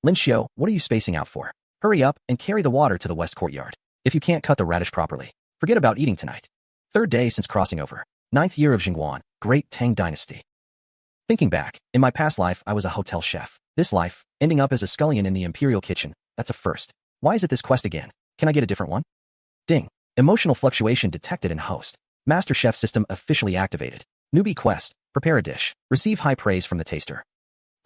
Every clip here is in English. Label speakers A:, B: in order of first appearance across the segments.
A: Lin Qiu, what are you spacing out for? Hurry up and carry the water to the west courtyard. If you can't cut the radish properly, forget about eating tonight. Third day since crossing over. 9th year of Jingguan, Great Tang Dynasty. Thinking back, in my past life I was a hotel chef. This life, ending up as a scullion in the imperial kitchen, that's a first. Why is it this quest again? Can I get a different one? Ding. Emotional fluctuation detected in host. Master Chef system officially activated. Newbie quest, prepare a dish. Receive high praise from the taster.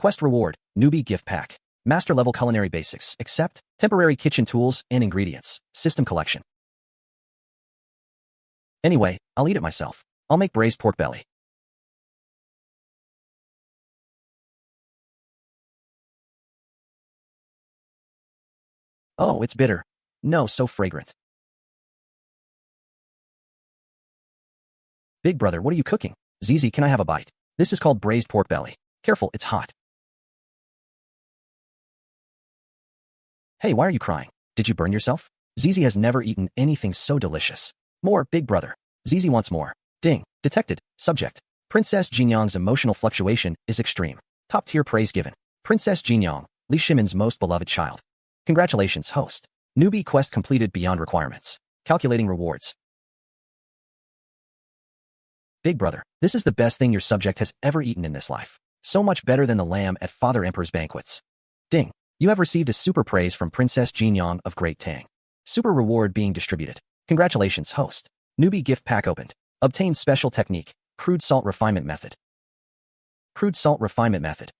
A: Quest reward, newbie gift pack. Master level culinary basics, accept, temporary kitchen tools and ingredients, system collection. Anyway, I'll eat it myself. I'll make braised pork belly. Oh, it's bitter. No, so fragrant. Big brother, what are you cooking? Zizi, can I have a bite? This is called braised pork belly. Careful, it's hot. Hey, why are you crying? Did you burn yourself? Zizi has never eaten anything so delicious. More, big brother. Zizi wants more. Ding. Detected. Subject. Princess Jinyang's emotional fluctuation is extreme. Top-tier praise given. Princess Jinyang, Li Shimin's most beloved child. Congratulations, host. Newbie quest completed beyond requirements. Calculating rewards. Big brother, this is the best thing your subject has ever eaten in this life. So much better than the lamb at Father Emperor's banquets. Ding. You have received a super praise from Princess Jinyang of Great Tang. Super reward being distributed. Congratulations, host. Newbie gift pack opened. Obtain special technique. Crude salt refinement method. Crude salt refinement method.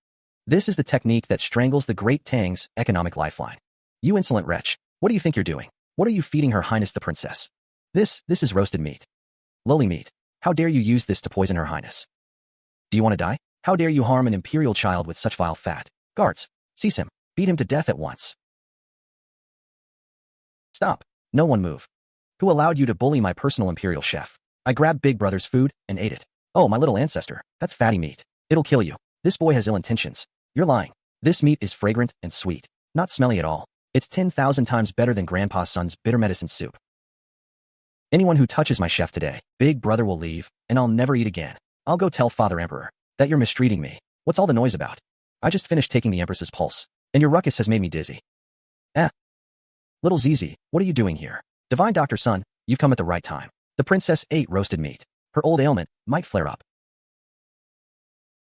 A: This is the technique that strangles the Great Tang's economic lifeline. You insolent wretch. What do you think you're doing? What are you feeding Her Highness the Princess? This is roasted meat. Lowly meat. How dare you use this to poison Her Highness? Do you want to die? How dare you harm an imperial child with such vile fat? Guards, seize him. Beat him to death at once. Stop. No one move. Who allowed you to bully my personal imperial chef? I grabbed Big Brother's food and ate it. Oh, my little ancestor. That's fatty meat. It'll kill you. This boy has ill intentions. You're lying. This meat is fragrant and sweet. Not smelly at all. It's 10,000 times better than Grandpa's son's bitter medicine soup. Anyone who touches my chef today, Big Brother will leave, and I'll never eat again. I'll go tell Father Emperor that you're mistreating me. What's all the noise about? I just finished taking the Empress's pulse, and your ruckus has made me dizzy. Little Zizi, what are you doing here? Divine Doctor Sun, you've come at the right time. The princess ate roasted meat. Her old ailment might flare up.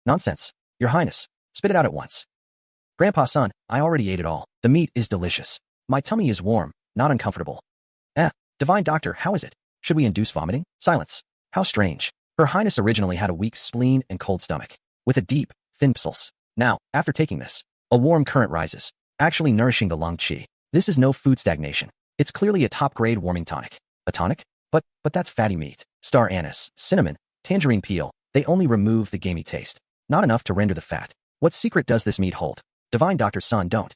A: Nonsense. Your Highness, spit it out at once. Grandpa Sun, I already ate it all. The meat is delicious. My tummy is warm, not uncomfortable. Divine Doctor, how is it? Should we induce vomiting? Silence. How strange. Her Highness originally had a weak spleen and cold stomach, with a deep, thin pulse. Now, after taking this, a warm current rises, actually nourishing the lung qi. This is no food stagnation. It's clearly a top-grade warming tonic. A tonic? But that's fatty meat. Star anise, cinnamon, tangerine peel, they only remove the gamey taste. Not enough to render the fat. What secret does this meat hold? Divine Doctor Sun, don't.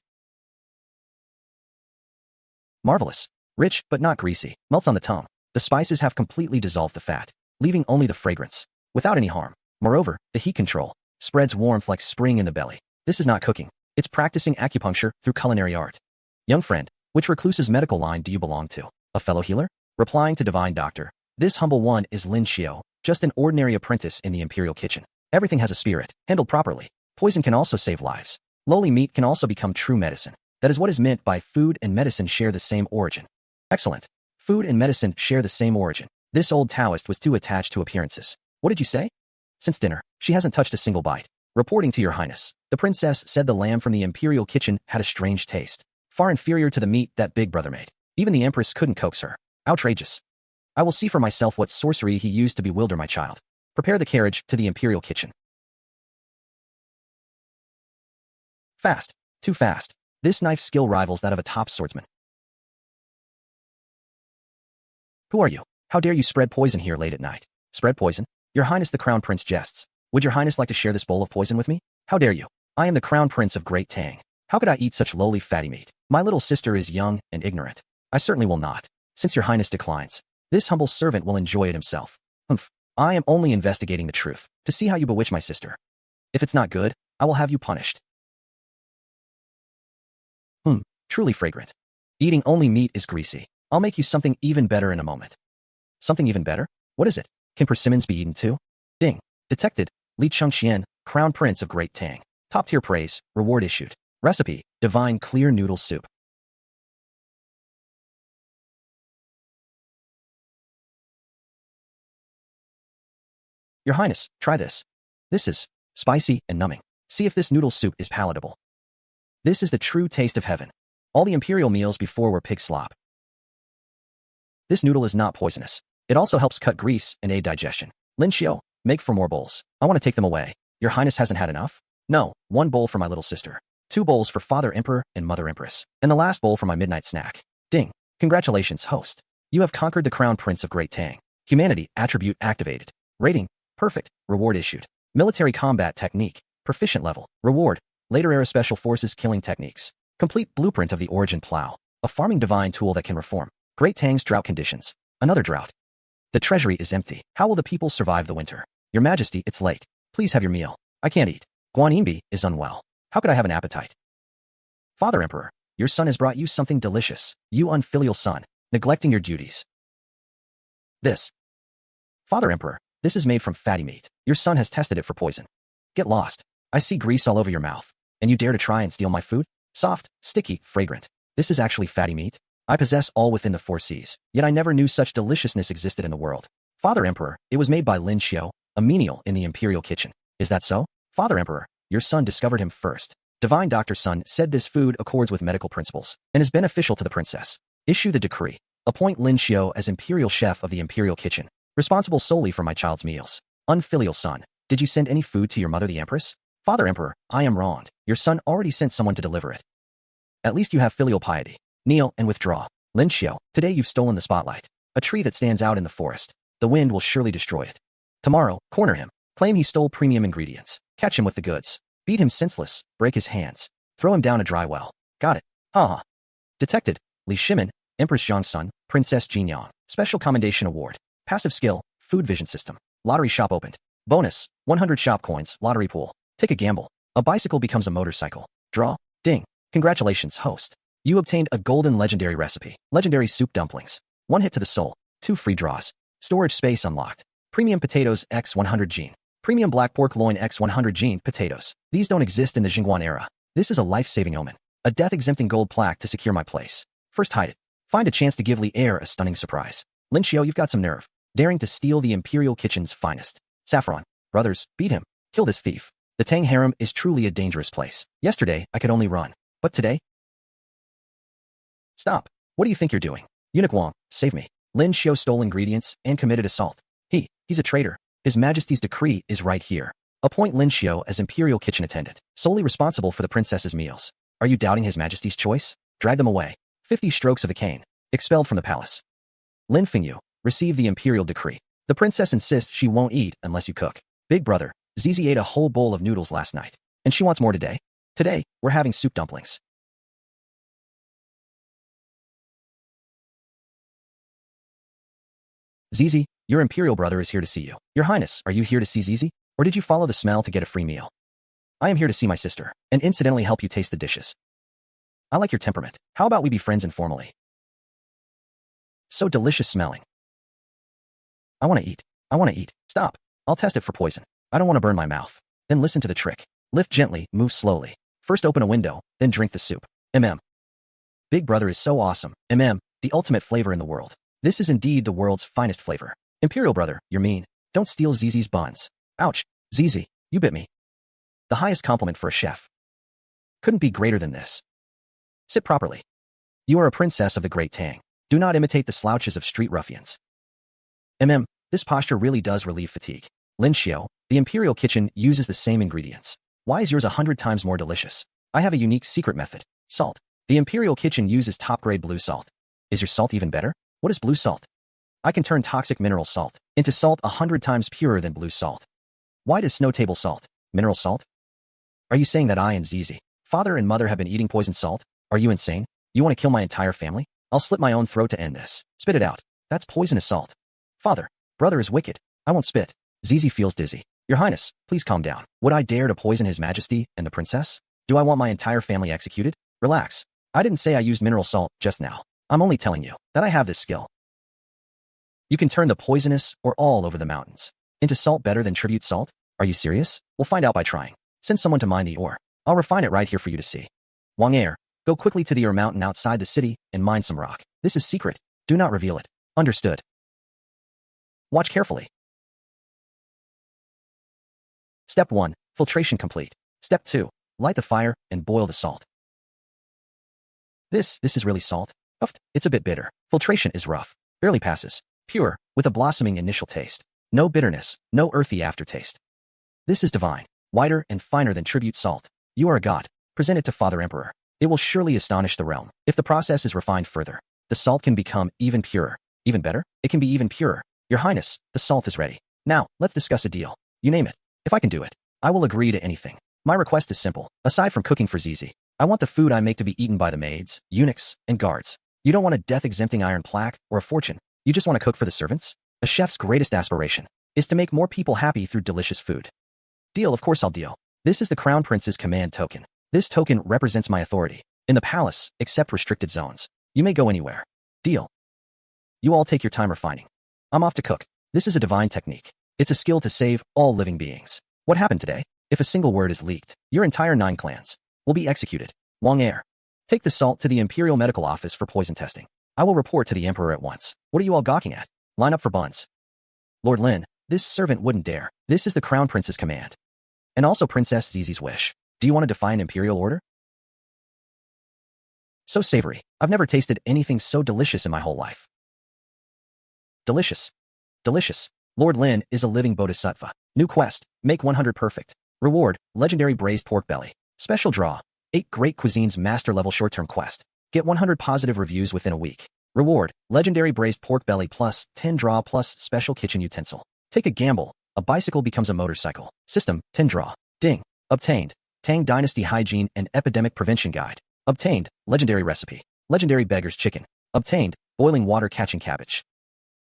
A: Marvelous. Rich, but not greasy. Melts on the tongue. The spices have completely dissolved the fat, leaving only the fragrance, without any harm. Moreover, the heat control spreads warmth like spring in the belly. This is not cooking. It's practicing acupuncture through culinary art. Young friend, which recluse's medical line do you belong to? A fellow healer? Replying to Divine Doctor, this humble one is Lin Qiu, just an ordinary apprentice in the imperial kitchen. Everything has a spirit, handled properly. Poison can also save lives. Lowly meat can also become true medicine. That is what is meant by food and medicine share the same origin. Excellent. Food and medicine share the same origin. This old Taoist was too attached to appearances. What did you say? Since dinner, she hasn't touched a single bite. Reporting to your Highness, the princess said the lamb from the imperial kitchen had a strange taste, far inferior to the meat that Big Brother made. Even the Empress couldn't coax her. Outrageous. I will see for myself what sorcery he used to bewilder my child. Prepare the carriage to the imperial kitchen. Fast. Too fast. This knife skill rivals that of a top swordsman. Who are you? How dare you spread poison here late at night? Spread poison? Your Highness the Crown Prince jests. Would your Highness like to share this bowl of poison with me? How dare you? I am the Crown Prince of Great Tang. How could I eat such lowly fatty meat? My little sister is young and ignorant. I certainly will not. Since your Highness declines, this humble servant will enjoy it himself. Humph. I am only investigating the truth, to see how you bewitch my sister. If it's not good, I will have you punished. Truly fragrant. Eating only meat is greasy. I'll make you something even better in a moment. Something even better? What is it? Can persimmons be eaten too? Ding. Detected. Li Chengxian, Crown Prince of Great Tang. Top-tier praise. Reward issued. Recipe, divine clear noodle soup. Your Highness, try this. This is spicy and numbing. See if this noodle soup is palatable. This is the true taste of heaven. All the imperial meals before were pig slop. This noodle is not poisonous. It also helps cut grease and aid digestion. Lin Qiu, make for more bowls. I want to take them away. Your Highness hasn't had enough? No, 1 bowl for my little sister. 2 bowls for Father Emperor and Mother Empress. And the last bowl for my midnight snack. Ding. Congratulations, host. You have conquered the crown prince of Great Tang. Humanity attribute activated. Rating, perfect. Reward issued. Military combat technique, proficient level. Reward, later era special forces killing techniques. Complete blueprint of the origin plow. A farming divine tool that can reform Great Tang's drought conditions. Another drought. The treasury is empty. How will the people survive the winter? Your Majesty, it's late. Please have your meal. I can't eat. Guanyin is unwell. How could I have an appetite? Father Emperor, your son has brought you something delicious. You unfilial son, neglecting your duties. This. Father Emperor, this is made from fatty meat. Your son has tested it for poison. Get lost. I see grease all over your mouth. And you dare to try and steal my food? Soft, sticky, fragrant. This is actually fatty meat. I possess all within the 4 seas, yet I never knew such deliciousness existed in the world. Father Emperor, it was made by Lin Qiu, a menial in the imperial kitchen. Is that so? Father Emperor, your son discovered him first. Divine Doctor Sun said this food accords with medical principles and is beneficial to the princess. Issue the decree. Appoint Lin Qiu as imperial chef of the imperial kitchen, responsible solely for my child's meals. Unfilial son, did you send any food to your mother the empress? Father Emperor, I am wronged. Your son already sent someone to deliver it. At least you have filial piety. Kneel and withdraw. Lin Qiu, today you've stolen the spotlight. A tree that stands out in the forest. The wind will surely destroy it. Tomorrow, corner him. Claim he stole premium ingredients. Catch him with the goods. Beat him senseless. Break his hands. Throw him down a dry well. Got it. Haha. Detected. Li Shimin, Empress Zhang's son, Princess Jinyang. Special Commendation Award. Passive skill, food vision system. Lottery shop opened. Bonus, 100 shop coins, lottery pool. Take a gamble. A bicycle becomes a motorcycle. Draw. Ding. Congratulations, host. You obtained a golden legendary recipe. Legendary soup dumplings. 1 hit to the soul. 2 free draws. Storage space unlocked. Premium potatoes x 100 gene. Premium black pork loin x 100 gene potatoes. These don't exist in the Jingguan era. This is a life-saving omen. A death-exempting gold plaque to secure my place. First hide it. Find a chance to give Li Heir a stunning surprise. Lin Qiu, you've got some nerve. Daring to steal the imperial kitchen's finest. Saffron. Brothers, beat him. Kill this thief. The Tang harem is truly a dangerous place. Yesterday, I could only run. But today? Stop. What do you think you're doing? Eunuch Wang, save me. Lin Qiu stole ingredients and committed assault. He's a traitor. His Majesty's decree is right here. Appoint Lin Qiu as imperial kitchen attendant, solely responsible for the princess's meals. Are you doubting His Majesty's choice? Drag them away. 50 strokes of the cane. Expelled from the palace. Lin Fengyu, receive the imperial decree. The princess insists she won't eat unless you cook. Big brother, Zizi ate a whole bowl of noodles last night. And she wants more today. Today, we're having soup dumplings. Zizi, your imperial brother is here to see you. Your Highness, are you here to see Zizi? Or did you follow the smell to get a free meal? I am here to see my sister, and incidentally help you taste the dishes. I like your temperament. How about we be friends informally? So delicious smelling. I want to eat. I want to eat. Stop. I'll test it for poison. I don't want to burn my mouth. Then listen to the trick. Lift gently, move slowly. First open a window, then drink the soup. Big brother is so awesome. The ultimate flavor in the world. This is indeed the world's finest flavor. Imperial brother, you're mean. Don't steal Zizi's buns. Ouch. Zizi, you bit me. The highest compliment for a chef. Couldn't be greater than this. Sit properly. You are a princess of the Great Tang. Do not imitate the slouches of street ruffians. This posture really does relieve fatigue. Lin Qiu, the imperial kitchen uses the same ingredients. Why is yours 100 times more delicious? I have a unique secret method. Salt. The imperial kitchen uses top-grade blue salt. Is your salt even better? What is blue salt? I can turn toxic mineral salt into salt 100 times purer than blue salt. Why does snow table salt? Mineral salt? Are you saying that I and Zizi, father and mother, have been eating poisoned salt? Are you insane? You want to kill my entire family? I'll slit my own throat to end this. Spit it out. That's poisonous salt. Father, brother is wicked. I won't spit. Zizi feels dizzy. Your Highness, please calm down. Would I dare to poison His Majesty and the princess? Do I want my entire family executed? Relax. I didn't say I used mineral salt just now. I'm only telling you that I have this skill. You can turn the poisonous, or all over the mountains, into salt better than tribute salt? Are you serious? We'll find out by trying. Send someone to mine the ore. I'll refine it right here for you to see. Wang Er, go quickly to the mountain outside the city and mine some rock. This is secret. Do not reveal it. Understood. Watch carefully. Step 1. Filtration complete. Step 2. Light the fire and boil the salt. This is really salt. It's a bit bitter. Filtration is rough. Barely passes. Pure, with a blossoming initial taste. No bitterness, no earthy aftertaste. This is divine. Whiter and finer than tribute salt. You are a god. Present it to Father Emperor. It will surely astonish the realm. If the process is refined further, the salt can become even purer. Even better, it can be even purer. Your Highness, the salt is ready. Now, let's discuss a deal. You name it. If I can do it, I will agree to anything. My request is simple. Aside from cooking for Zizi, I want the food I make to be eaten by the maids, eunuchs, and guards. You don't want a death-exempting iron plaque or a fortune. You just want to cook for the servants? A chef's greatest aspiration is to make more people happy through delicious food. Deal, of course I'll deal. This is the Crown Prince's command token. This token represents my authority. In the palace, except restricted zones. You may go anywhere. Deal. You all take your time refining. I'm off to cook. This is a divine technique. It's a skill to save all living beings. What happened today? If a single word is leaked, your entire 9 clans will be executed. Wang Er, take the salt to the Imperial Medical Office for poison testing. I will report to the Emperor at once. What are you all gawking at? Line up for buns. Lord Lin, this servant wouldn't dare. This is the Crown Prince's command. And also Princess Zizi's wish. Do you want to defy an imperial order? So savory. I've never tasted anything so delicious in my whole life. Delicious. Delicious. Lord Lin is a living bodhisattva. New quest. Make 100 perfect. Reward. Legendary braised pork belly. Special draw. 8 Great Cuisines Master Level Short-Term Quest. Get 100 positive reviews within a week. Reward. Legendary braised pork belly plus 10 draw plus special kitchen utensil. Take a gamble. A bicycle becomes a motorcycle. System. 10 draw. Ding. Obtained. Tang Dynasty Hygiene and Epidemic Prevention Guide. Obtained. Legendary recipe. Legendary beggar's chicken. Obtained. Boiling water catching cabbage.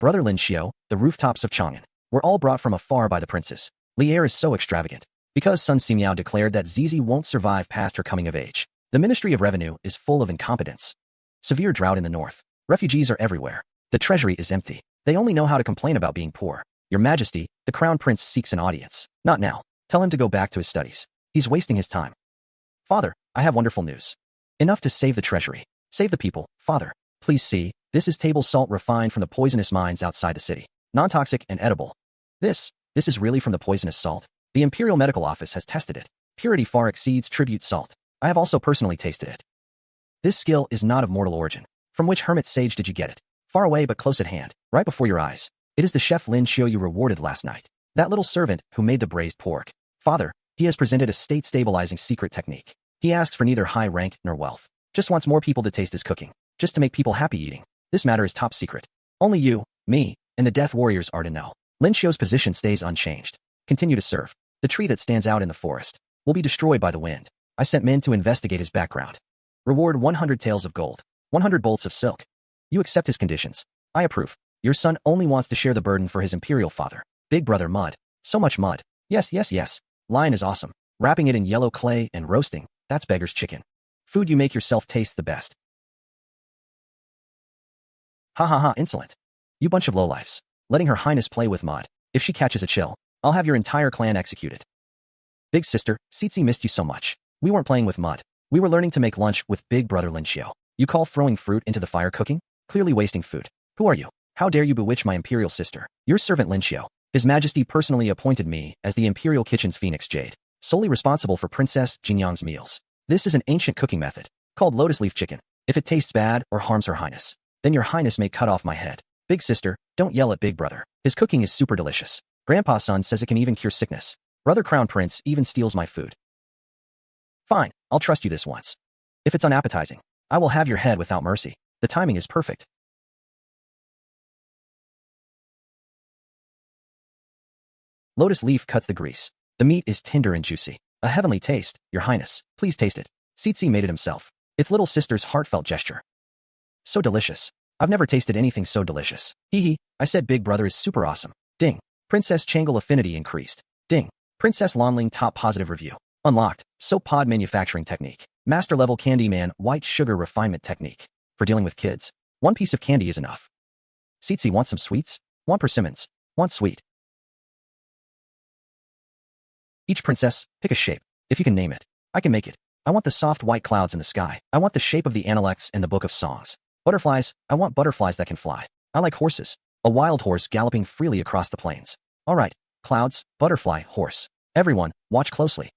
A: Brother Lin Qiu, the rooftops of Chang'an, were all brought from afar by the princes. Li Er is so extravagant. Because Sun Simiao declared that Zizi won't survive past her coming of age. The Ministry of Revenue is full of incompetence. Severe drought in the north. Refugees are everywhere. The treasury is empty. They only know how to complain about being poor. Your Majesty, the Crown Prince seeks an audience. Not now. Tell him to go back to his studies. He's wasting his time. Father, I have wonderful news. Enough to save the treasury. Save the people, Father. Please see, this is table salt refined from the poisonous mines outside the city. Non-toxic and edible. This is really from the poisonous salt. The Imperial Medical Office has tested it. Purity far exceeds tribute salt. I have also personally tasted it. This skill is not of mortal origin. From which hermit sage did you get it? Far away but close at hand, right before your eyes. It is the chef Lin Qiu you rewarded last night. That little servant who made the braised pork. Father, he has presented a state-stabilizing secret technique. He asks for neither high rank nor wealth. Just wants more people to taste his cooking. Just to make people happy eating. This matter is top secret. Only you, me, and the Death Warriors are to know. Lin Qiu's position stays unchanged. Continue to serve. The tree that stands out in the forest will be destroyed by the wind. I sent men to investigate his background. Reward 100 taels of gold. 100 bolts of silk. You accept his conditions. I approve. Your son only wants to share the burden for his imperial father. Big brother mud. So much mud. Yes. Lion is awesome. Wrapping it in yellow clay and roasting. That's beggar's chicken. Food you make yourself tastes the best. Ha, insolent. You bunch of lowlifes. Letting her highness play with mud. If she catches a chill, I'll have your entire clan executed. Big sister, Tsitsi missed you so much. We weren't playing with mud. We were learning to make lunch with big brother Lin Qiu. You call throwing fruit into the fire cooking? Clearly wasting food. Who are you? How dare you bewitch my imperial sister? Your servant Lin Qiu. His Majesty personally appointed me as the Imperial Kitchen's Phoenix Jade, solely responsible for Princess Jingyang's meals. This is an ancient cooking method, called lotus leaf chicken. If it tastes bad or harms her highness, then your highness may cut off my head. Big sister, don't yell at big brother. His cooking is super delicious. Grandpa's son says it can even cure sickness. Brother Crown Prince even steals my food. Fine, I'll trust you this once. If it's unappetizing, I will have your head without mercy. The timing is perfect. Lotus leaf cuts the grease. The meat is tender and juicy. A heavenly taste, your highness. Please taste it. Tsitsi made it himself. Its little sister's heartfelt gesture. So delicious. I've never tasted anything so delicious. Hee, I said big brother is super awesome. Ding. Princess Changle affinity increased. Ding. Princess Lonling top positive review. Unlocked. Soap pod manufacturing technique. Master level Candyman white sugar refinement technique. For dealing with kids, one piece of candy is enough. Tsitsi want some sweets? Want persimmons? Want sweet? Each princess, pick a shape. If you can name it, I can make it. I want the soft white clouds in the sky. I want the shape of the Analects in the Book of Songs. Butterflies, I want butterflies that can fly. I like horses. A wild horse galloping freely across the plains. All right, clouds, butterfly, horse. Everyone, watch closely.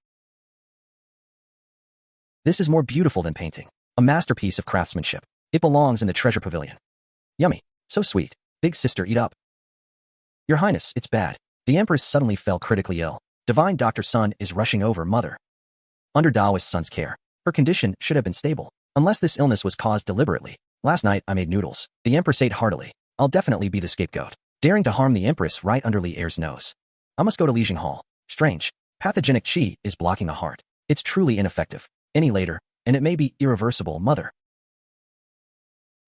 A: This is more beautiful than painting. A masterpiece of craftsmanship. It belongs in the treasure pavilion. Yummy. So sweet. Big sister, eat up. Your Highness, it's bad. The Empress suddenly fell critically ill. Divine Dr. Sun is rushing over Mother. Under Taoist Sun's care, her condition should have been stable, unless this illness was caused deliberately. Last night, I made noodles. The Empress ate heartily. I'll definitely be the scapegoat, daring to harm the Empress right under Li Er's nose. I must go to Lijing Hall. Strange. Pathogenic qi is blocking the heart. It's truly ineffective. Any later, and it may be irreversible, Mother.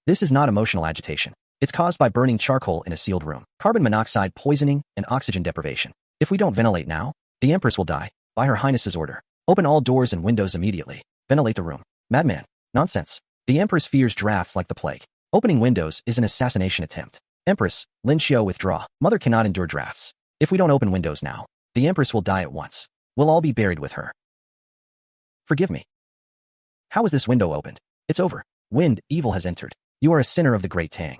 A: This is not emotional agitation. It's caused by burning charcoal in a sealed room, carbon monoxide poisoning, and oxygen deprivation. If we don't ventilate now, the Empress will die. By Her Highness's order. Open all doors and windows immediately. Ventilate the room. Madman. Nonsense. The Empress fears drafts like the plague. Opening windows is an assassination attempt. Empress, Lin Qiu, withdraw. Mother cannot endure drafts. If we don't open windows now, the Empress will die at once. We'll all be buried with her. Forgive me. How is this window opened? It's over. Wind, evil has entered. You are a sinner of the Great Tang.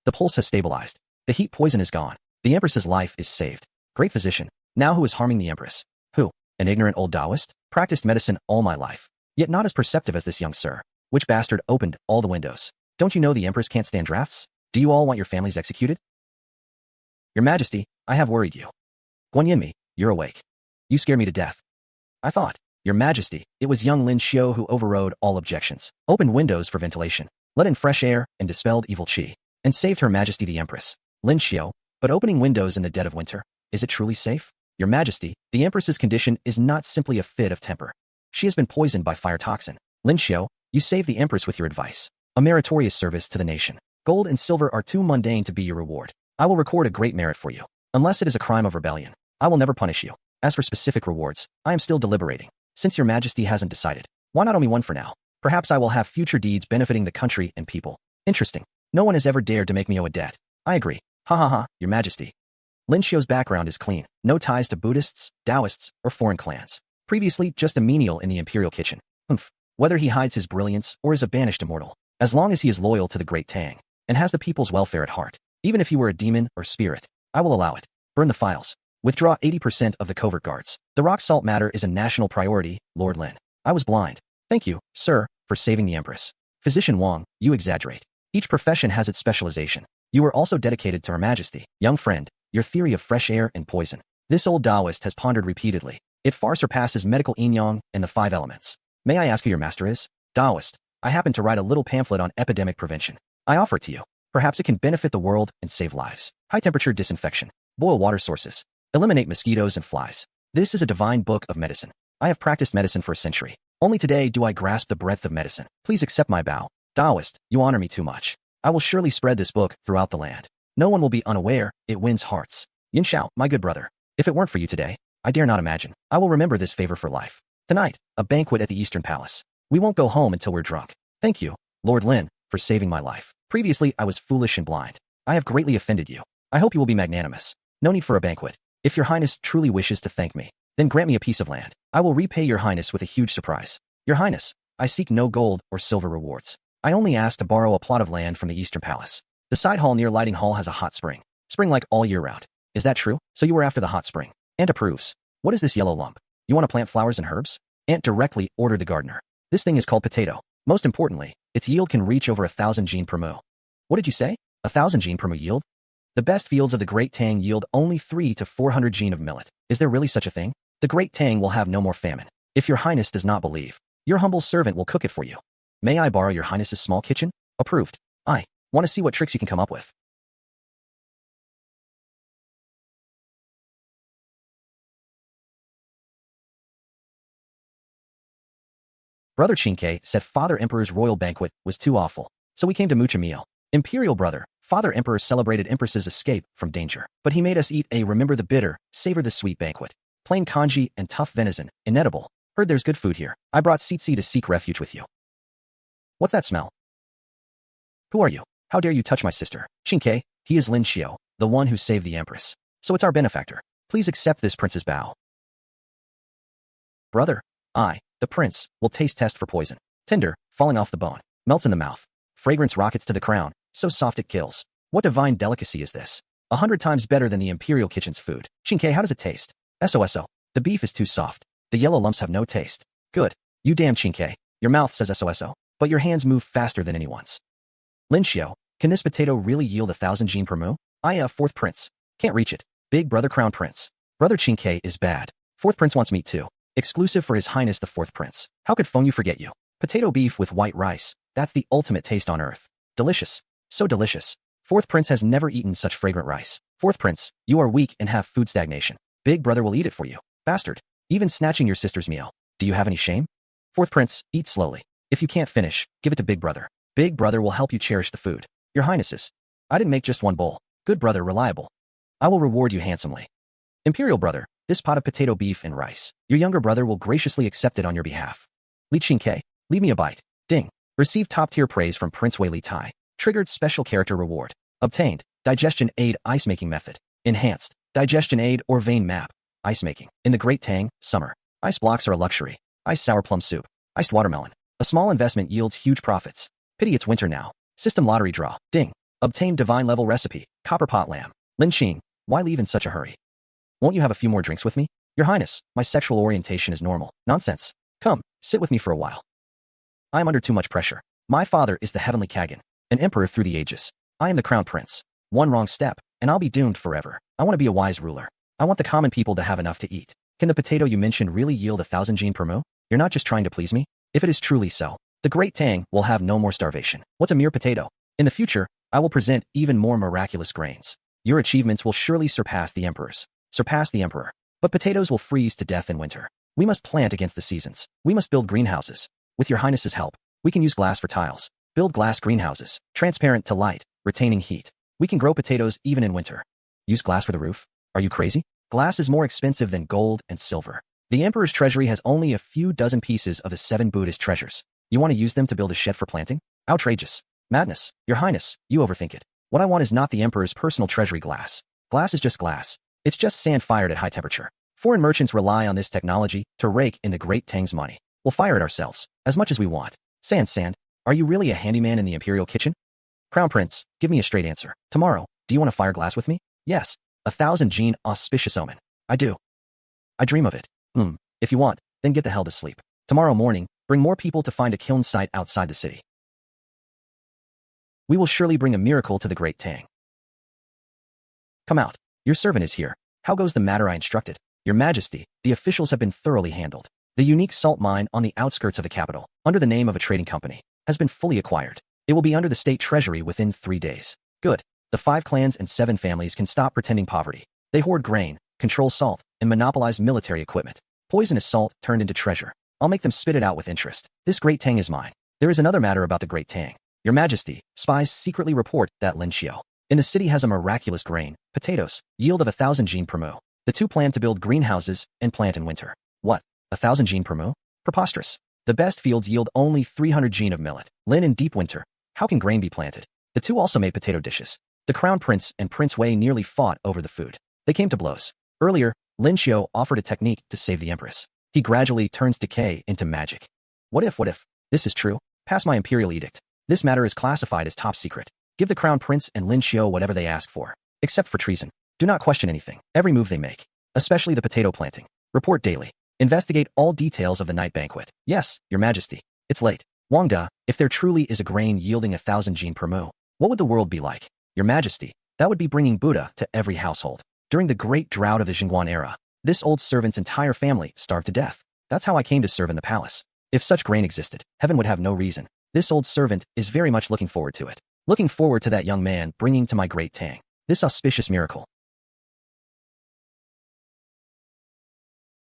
A: The pulse has stabilized. The heat poison is gone. The Empress's life is saved. Great physician. Now who is harming the Empress? Who? An ignorant old Taoist? Practiced medicine all my life. Yet not as perceptive as this young sir. Which bastard opened all the windows? Don't you know the Empress can't stand drafts? Do you all want your families executed? Your Majesty, I have worried you. Guanyinmi, you're awake. You scare me to death. I thought, Your Majesty, it was young Lin Qiu who overrode all objections, opened windows for ventilation, let in fresh air, and dispelled evil qi, and saved Her Majesty the Empress. Lin Qiu, but opening windows in the dead of winter, is it truly safe? Your Majesty, the Empress's condition is not simply a fit of temper. She has been poisoned by fire toxin. Lin Qiu, you saved the Empress with your advice. A meritorious service to the nation. Gold and silver are too mundane to be your reward. I will record a great merit for you. Unless it is a crime of rebellion, I will never punish you. As for specific rewards, I am still deliberating. Since Your Majesty hasn't decided, why not owe me one for now? Perhaps I will have future deeds benefiting the country and people. Interesting. No one has ever dared to make me owe a debt. I agree. Ha ha ha, Your Majesty. Lin Qiu's background is clean. No ties to Buddhists, Taoists, or foreign clans. Previously, just a menial in the imperial kitchen. Whether he hides his brilliance or is a banished immortal, as long as he is loyal to the Great Tang and has the people's welfare at heart, even if he were a demon or spirit, I will allow it. Burn the files. Withdraw 80% of the covert guards. The rock salt matter is a national priority, Lord Lin. I was blind. Thank you, sir, for saving the Empress. Physician Wang, you exaggerate. Each profession has its specialization. You were also dedicated to Her Majesty. Young friend, your theory of fresh air and poison. This old Taoist has pondered repeatedly. It far surpasses medical yin-yang and the 5 elements. May I ask who your master is? Taoist. I happen to write a little pamphlet on epidemic prevention. I offer it to you. Perhaps it can benefit the world and save lives. High-temperature disinfection. Boil water sources. Eliminate mosquitoes and flies. This is a divine book of medicine. I have practiced medicine for a century. Only today do I grasp the breadth of medicine. Please accept my bow. Taoist, you honor me too much. I will surely spread this book throughout the land. No one will be unaware. It wins hearts. Yin Xiao, my good brother. If it weren't for you today, I dare not imagine. I will remember this favor for life. Tonight, a banquet at the Eastern Palace. We won't go home until we're drunk. Thank you, Lord Lin, for saving my life. Previously, I was foolish and blind. I have greatly offended you. I hope you will be magnanimous. No need for a banquet. If your Highness truly wishes to thank me, then grant me a piece of land. I will repay your Highness with a huge surprise. Your Highness, I seek no gold or silver rewards. I only ask to borrow a plot of land from the Eastern Palace. The side hall near Lighting Hall has a hot spring. Spring like all year round. Is that true? So you were after the hot spring. Aunt approves. What is this yellow lump? You want to plant flowers and herbs? Aunt directly ordered the gardener. This thing is called potato. Most importantly, its yield can reach over 1,000 gene per mu. What did you say? 1,000 gene per mu yield? The best fields of the Great Tang yield only 3 to 400 gene of millet. Is there really such a thing? The Great Tang will have no more famine. If your Highness does not believe, your humble servant will cook it for you. May I borrow your Highness's small kitchen? Approved. I want to see what tricks you can come up with. Brother Qingke said Father Emperor's royal banquet was too awful, so we came to mooch a meal. Imperial brother, Father Emperor celebrated Empress's escape from danger, but he made us eat a remember the bitter, savor the sweet banquet. Plain congee and tough venison, inedible. Heard there's good food here. I brought Tsitsi to seek refuge with you. What's that smell? Who are you? How dare you touch my sister? Qingke, he is Lin Qiu, the one who saved the Empress. So it's our benefactor. Please accept this prince's bow. Brother, I The prince will taste test for poison. Tender, falling off the bone. Melts in the mouth. Fragrance rockets to the crown, so soft it kills. What divine delicacy is this? 100 times better than the Imperial Kitchen's food. Qingke, how does it taste? SOSO. The beef is too soft. The yellow lumps have no taste. Good. You damn Qingke. Your mouth says SOSO, but your hands move faster than anyone's. Lin Qiu, can this potato really yield 1,000 gene per moo? Fourth prince. Can't reach it. Big brother crown prince. Brother Qingke is bad. Fourth prince wants meat too. Exclusive for his highness the fourth prince. How could Feng Yu forget you? Potato beef with white rice. That's the ultimate taste on earth. Delicious. So delicious. Fourth prince has never eaten such fragrant rice. Fourth prince, you are weak and have food stagnation. Big brother will eat it for you. Bastard. Even snatching your sister's meal. Do you have any shame? Fourth prince, eat slowly. If you can't finish, give it to big brother. Big brother will help you cherish the food. Your highnesses. I didn't make just one bowl. Good brother, reliable. I will reward you handsomely. Imperial brother, this pot of potato beef and rice. Your younger brother will graciously accept it on your behalf. Li Qingke, leave me a bite. Ding. Receive top-tier praise from Prince Wei Li Tai. Triggered special character reward. Obtained. Digestion aid ice making method. Enhanced. Digestion aid or vein map. Ice making. In the Great Tang, summer. Ice blocks are a luxury. Ice sour plum soup. Iced watermelon. A small investment yields huge profits. Pity it's winter now. System lottery draw. Ding. Obtained divine level recipe. Copper pot lamb. Lin Qing, why leave in such a hurry? Won't you have a few more drinks with me? Your highness, my sexual orientation is normal. Nonsense. Come, sit with me for a while. I am under too much pressure. My father is the heavenly Kagan, an emperor through the ages. I am the crown prince. One wrong step, and I'll be doomed forever. I want to be a wise ruler. I want the common people to have enough to eat. Can the potato you mentioned really yield 1,000 gene per moo? You're not just trying to please me? If it is truly so, the Great Tang will have no more starvation. What's a mere potato? In the future, I will present even more miraculous grains. Your achievements will surely surpass the emperor's. Surpass the emperor. But potatoes will freeze to death in winter. We must plant against the seasons. We must build greenhouses. With your highness's help, we can use glass for tiles. Build glass greenhouses, transparent to light, retaining heat. We can grow potatoes even in winter. Use glass for the roof? Are you crazy? Glass is more expensive than gold and silver. The emperor's treasury has only a few dozen pieces of the 7 Buddhist treasures. You want to use them to build a shed for planting? Outrageous. Madness. Your highness, you overthink it. What I want is not the emperor's personal treasury glass. Glass is just glass. It's just sand fired at high temperature. Foreign merchants rely on this technology to rake in the Great Tang's money. We'll fire it ourselves, as much as we want. Sand. Are you really a handyman in the Imperial Kitchen? Crown Prince, give me a straight answer. Tomorrow, do you want to fire glass with me? Yes. 1,000 gene auspicious omen. I do. I dream of it. If you want, then get the hell to sleep. Tomorrow morning, bring more people to find a kiln site outside the city. We will surely bring a miracle to the Great Tang. Come out. Your servant is here. How goes the matter I instructed? Your Majesty, the officials have been thoroughly handled. The unique salt mine on the outskirts of the capital, under the name of a trading company, has been fully acquired. It will be under the state treasury within 3 days. Good. The 5 clans and 7 families can stop pretending poverty. They hoard grain, control salt, and monopolize military equipment. Poisonous salt turned into treasure. I'll make them spit it out with interest. This Great Tang is mine. There is another matter about the Great Tang. Your Majesty, spies secretly report that Lin Qiu in the city has a miraculous grain, potatoes, yield of 1,000 gene per moo. The two plan to build greenhouses and plant in winter. What? 1,000 gene per moo? Preposterous. The best fields yield only 300 gene of millet. Lin in deep winter. How can grain be planted? The two also made potato dishes. The Crown Prince and Prince Wei nearly fought over the food. They came to blows. Earlier, Lin Qiu offered a technique to save the Empress. He gradually turns decay into magic. What if this is true? Pass my imperial edict. This matter is classified as top secret. Give the Crown Prince and Lin Qiu whatever they ask for. Except for treason. Do not question anything. Every move they make. Especially the potato planting. Report daily. Investigate all details of the night banquet. Yes, Your Majesty. It's late. Wangda, if there truly is a grain yielding 1,000 gene per moo, what would the world be like? Your Majesty, that would be bringing Buddha to every household. During the great drought of the Jingguan era, this old servant's entire family starved to death. That's how I came to serve in the palace. If such grain existed, heaven would have no reason. This old servant is very much looking forward to it. Looking forward to that young man bringing to my Great Tang this auspicious miracle.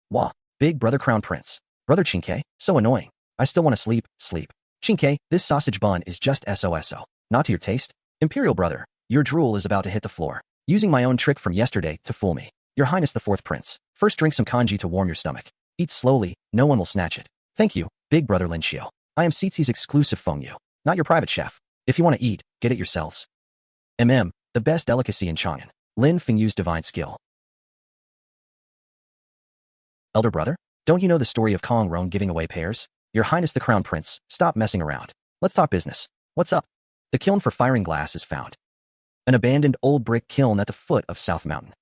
A: Wah, big brother Crown Prince. Brother Qingke, so annoying. I still want to sleep. Qingke, this sausage bun is just SOSO. Not to your taste? Imperial brother, your drool is about to hit the floor. Using my own trick from yesterday to fool me. Your Highness the Fourth Prince. First drink some kanji to warm your stomach. Eat slowly, no one will snatch it. Thank you, big brother Lin Qiu. I am Cizi's exclusive Feng Yu, not your private chef. If you want to eat, get it yourselves. The best delicacy in Chang'an. Lin Feng Yu's divine skill. Elder brother? Don't you know the story of Kong Rong giving away pears? Your Highness the Crown Prince, stop messing around. Let's talk business. What's up? The kiln for firing glass is found. An abandoned old brick kiln at the foot of South Mountain.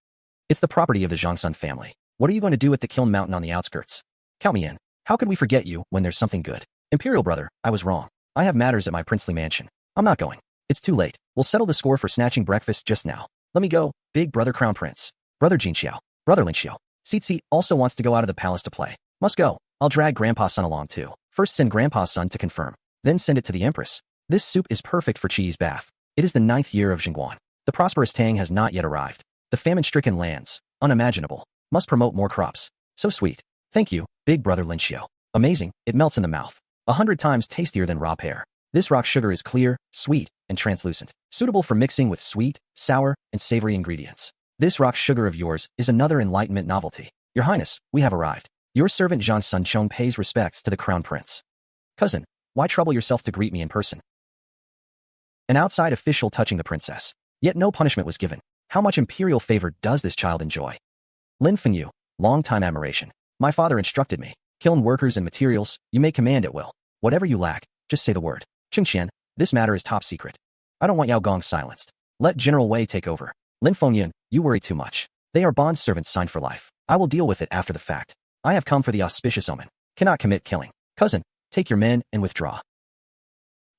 A: It's the property of the Zhongsun family. What are you going to do at the kiln mountain on the outskirts? Count me in. How could we forget you when there's something good? Imperial brother, I was wrong. I have matters at my princely mansion. I'm not going. It's too late. We'll settle the score for snatching breakfast just now. Let me go, big brother Crown Prince. Brother Jin Xiao. Brother Lin Qiu. Seetsi also wants to go out of the palace to play. Must go. I'll drag Grandpa's son along too. First send Grandpa's son to confirm. Then send it to the Empress. This soup is perfect for cheese bath. It is the 9th year of Jingguan. The prosperous Tang has not yet arrived. The famine-stricken lands, unimaginable, must promote more crops. So sweet. Thank you, big brother Lin Qiu. Amazing, it melts in the mouth. 100 times tastier than raw pear. This rock sugar is clear, sweet, and translucent, suitable for mixing with sweet, sour, and savory ingredients. This rock sugar of yours is another Enlightenment novelty. Your Highness, we have arrived. Your servant Zhang Sunchong pays respects to the Crown Prince. Cousin, why trouble yourself to greet me in person? An outside official touching the princess. Yet no punishment was given. How much imperial favor does this child enjoy? Lin Qiu, long-time admiration. My father instructed me. Kiln workers and materials, you may command at will. Whatever you lack, just say the word. Qingxian, this matter is top secret. I don't want Yao Gong silenced. Let General Wei take over. Lin Fengyan, you worry too much. They are bond servants signed for life. I will deal with it after the fact. I have come for the auspicious omen. Cannot commit killing. Cousin, take your men and withdraw.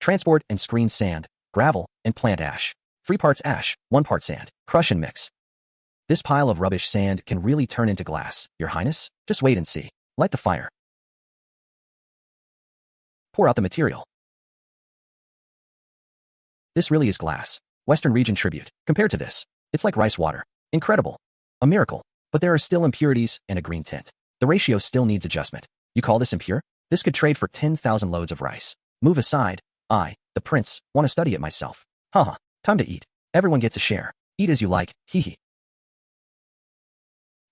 A: Transport and screen sand, gravel, and plant ash. 3 parts ash, 1 part sand. Crush and mix. This pile of rubbish sand can really turn into glass, Your Highness. Just wait and see. Light the fire. Pour out the material. This really is glass. Western region tribute. Compared to this, it's like rice water. Incredible. A miracle. But there are still impurities and a green tint. The ratio still needs adjustment. You call this impure? This could trade for 10,000 loads of rice. Move aside. I, the prince, want to study it myself. Haha. Time to eat. Everyone gets a share. Eat as you like, hee hee.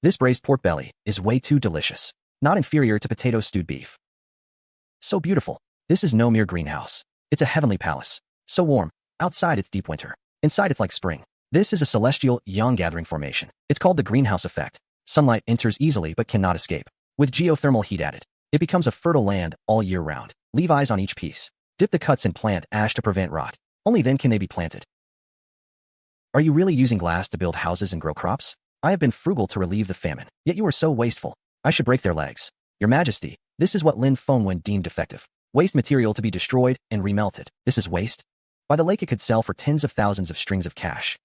A: This braised pork belly is way too delicious. Not inferior to potato stewed beef. So beautiful. This is no mere greenhouse. It's a heavenly palace. So warm. Outside it's deep winter. Inside it's like spring. This is a celestial yang gathering formation. It's called the greenhouse effect. Sunlight enters easily but cannot escape. With geothermal heat added, it becomes a fertile land all year round. Leave eyes on each piece. Dip the cuts in plant ash to prevent rot. Only then can they be planted. Are you really using glass to build houses and grow crops? I have been frugal to relieve the famine, yet you are so wasteful. I should break their legs. Your Majesty, this is what Lin Fengwen deemed defective. Waste material to be destroyed and remelted. This is waste? By the lake it could sell for tens of thousands of strings of cash.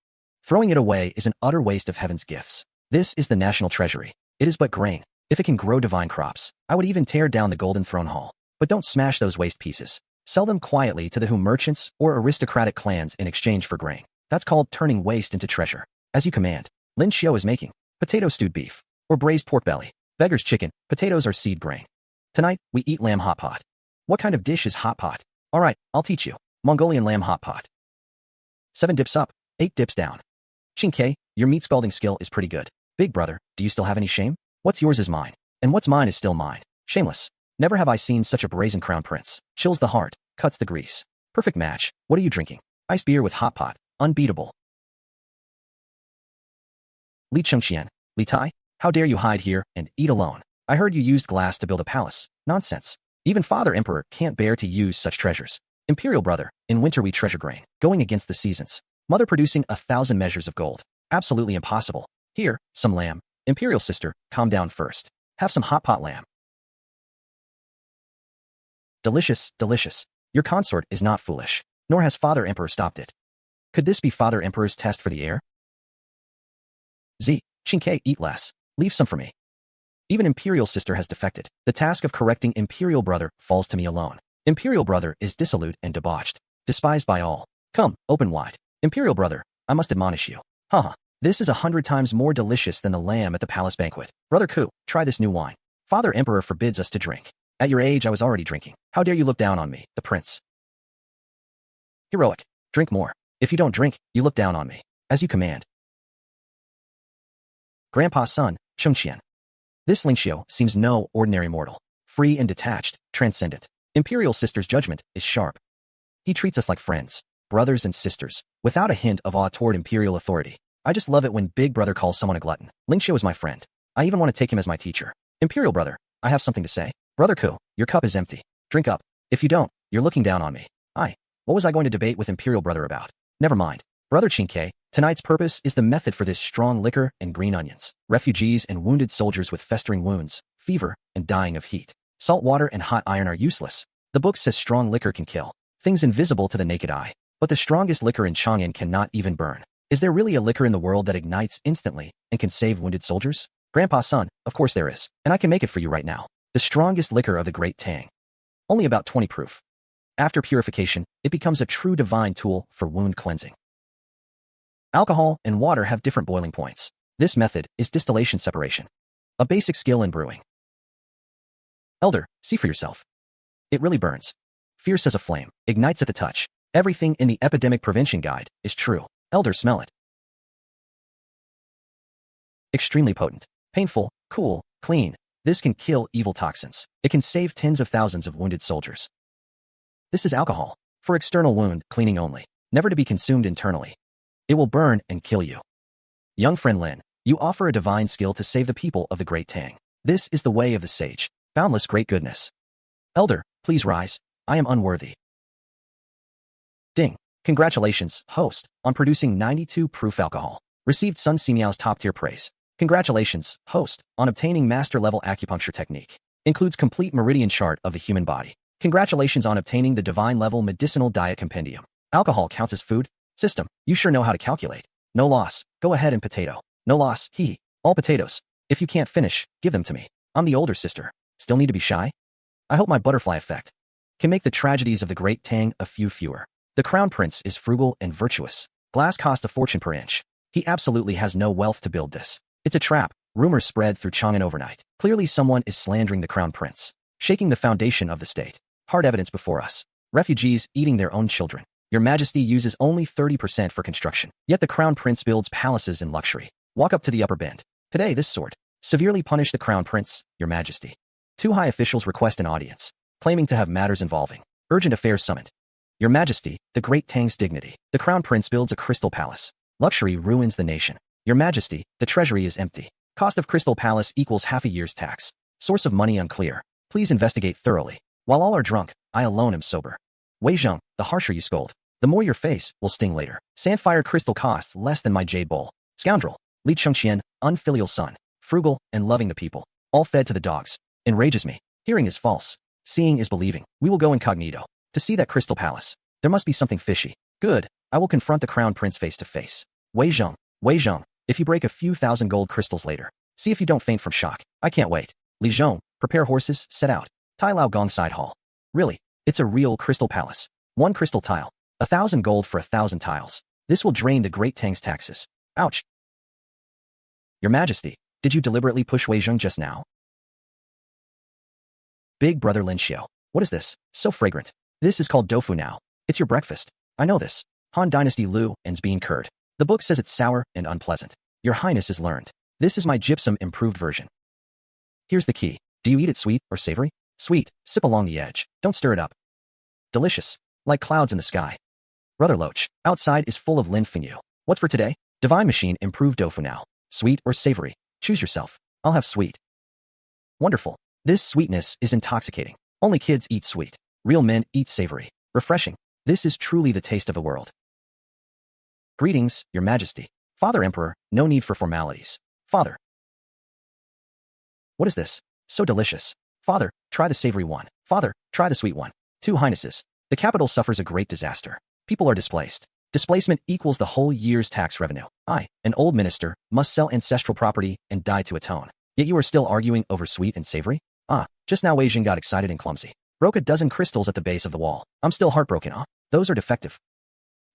A: Throwing it away is an utter waste of heaven's gifts. This is the national treasury. It is but grain. If it can grow divine crops, I would even tear down the Golden Throne Hall. But don't smash those waste pieces. Sell them quietly to the Hu merchants or aristocratic clans in exchange for grain. That's called turning waste into treasure. As you command. Lin Qiu is making potato stewed beef or braised pork belly. Beggar's chicken. Potatoes are seed grain. Tonight, we eat lamb hot pot. What kind of dish is hot pot? All right, I'll teach you. Mongolian lamb hot pot. 7 dips up, 8 dips down. Qingke, your meat scalding skill is pretty good. Big brother, do you still have any shame? What's yours is mine, and what's mine is still mine. Shameless. Never have I seen such a brazen crown prince. Chills the heart, cuts the grease. Perfect match. What are you drinking? Ice beer with hot pot. Unbeatable. Li Chengxian, Li Tai, how dare you hide here and eat alone? I heard you used glass to build a palace. Nonsense. Even Father Emperor can't bear to use such treasures. Imperial brother, in winter we treasure grain, going against the seasons. Mother producing 1,000 measures of gold. Absolutely impossible. Here, some lamb. Imperial sister, calm down first. Have some hot pot lamb. Delicious, delicious. Your consort is not foolish, nor has Father Emperor stopped it. Could this be Father Emperor's test for the air? Qingke, eat less. Leave some for me. Even Imperial sister has defected. The task of correcting Imperial brother falls to me alone. Imperial brother is dissolute and debauched, despised by all. Come, open wide. Imperial brother, I must admonish you. Haha, this is 100 times more delicious than the lamb at the palace banquet. Brother Ku, try this new wine. Father Emperor forbids us to drink. At your age I was already drinking. How dare you look down on me, the prince? Heroic. Drink more. If you don't drink, you look down on me. As you command. Grandpa's son, Chengxian. This Lin Qiu seems no ordinary mortal. Free and detached, transcendent. Imperial sister's judgment is sharp. He treats us like friends, brothers and sisters, without a hint of awe toward imperial authority. I just love it when big brother calls someone a glutton. Lin Qiu is my friend. I even want to take him as my teacher. Imperial brother, I have something to say. Brother Ku, your cup is empty. Drink up. If you don't, you're looking down on me. What was I going to debate with Imperial Brother about? Never mind. Brother Qingke, tonight's purpose is the method for this strong liquor and green onions. Refugees and wounded soldiers with festering wounds, fever, and dying of heat. Salt water and hot iron are useless. The book says strong liquor can kill things invisible to the naked eye. But the strongest liquor in Chang'an cannot even burn. Is there really a liquor in the world that ignites instantly and can save wounded soldiers? Grandpa's son, of course there is, and I can make it for you right now. The strongest liquor of the Great Tang. Only about 20 proof. After purification, it becomes a true divine tool for wound cleansing. Alcohol and water have different boiling points. This method is distillation separation. A basic skill in brewing. Elder, see for yourself. It really burns. Fierce as a flame, ignites at the touch. Everything in the Epidemic Prevention Guide is true. Elder, smell it. Extremely potent. Painful, cool, clean. This can kill evil toxins. It can save tens of thousands of wounded soldiers. This is alcohol. For external wound cleaning only. Never to be consumed internally. It will burn and kill you. Young friend Lin, you offer a divine skill to save the people of the Great Tang. This is the way of the sage. Boundless great goodness. Elder, please rise. I am unworthy. Ding. Congratulations, host, on producing 92 proof alcohol. Received Sun Simiao's top-tier praise. Congratulations, host, on obtaining master-level acupuncture technique. Includes complete meridian chart of the human body. Congratulations on obtaining the divine-level medicinal diet compendium. Alcohol counts as food? System, you sure know how to calculate. No loss. Go ahead and potato. No loss, hee. All potatoes. If you can't finish, give them to me. I'm the older sister. Still need to be shy? I hope my butterfly effect can make the tragedies of the Great Tang a few fewer. The Crown Prince is frugal and virtuous. Glass cost a fortune per inch. He absolutely has no wealth to build this. It's a trap. Rumors spread through Chang'an overnight. Clearly someone is slandering the Crown Prince. Shaking the foundation of the state. Hard evidence before us. Refugees eating their own children. Your Majesty uses only 30% for construction. Yet the Crown Prince builds palaces in luxury. Walk up to the upper bend. Today this sword. Severely punish the Crown Prince, Your Majesty. Two high officials request an audience. Claiming to have matters involving urgent affairs summoned. Your Majesty, the Great Tang's dignity. The Crown Prince builds a crystal palace. Luxury ruins the nation. Your Majesty, the treasury is empty. Cost of crystal palace equals half a year's tax. Source of money unclear. Please investigate thoroughly. While all are drunk, I alone am sober. Wei Zheng, the harsher you scold, the more your face will sting later. Sandfire crystal costs less than my jade bowl. Scoundrel. Li Chengqian, unfilial son. Frugal and loving the people. All fed to the dogs. Enrages me. Hearing is false. Seeing is believing. We will go incognito. To see that crystal palace. There must be something fishy. Good. I will confront the Crown Prince face to face. Wei Zheng. If you break a few thousand gold crystals later, see if you don't faint from shock. I can't wait. Li Zhong, prepare horses, set out. Tai Lao Gong side hall. Really? It's a real crystal palace. One crystal tile. 1,000 gold for 1,000 tiles. This will drain the Great Tang's taxes. Ouch. Your Majesty, did you deliberately push Wei Zheng just now? Big brother Lin Qiu. What is this? So fragrant. This is called tofu now. It's your breakfast. I know this. Han Dynasty Lu and's bean curd. The book says it's sour and unpleasant. Your Highness is learned. This is my gypsum improved version. Here's the key. Do you eat it sweet or savory? Sweet. Sip along the edge. Don't stir it up. Delicious. Like clouds in the sky. Brother Loach, outside is full of Lin Qiu. What's for today? Divine Machine improved tofu now. Sweet or savory? Choose yourself. I'll have sweet. Wonderful. This sweetness is intoxicating. Only kids eat sweet. Real men eat savory. Refreshing. This is truly the taste of the world. Greetings, Your Majesty. Father Emperor, no need for formalities. Father. What is this? So delicious. Father, try the savory one. Father, try the sweet one. Two Highnesses. The capital suffers a great disaster. People are displaced. Displacement equals the whole year's tax revenue. I, an old minister, must sell ancestral property and die to atone. Yet you are still arguing over sweet and savory? Just now Wei Jing got excited and clumsy. Broke a dozen crystals at the base of the wall. I'm still heartbroken, Those are defective.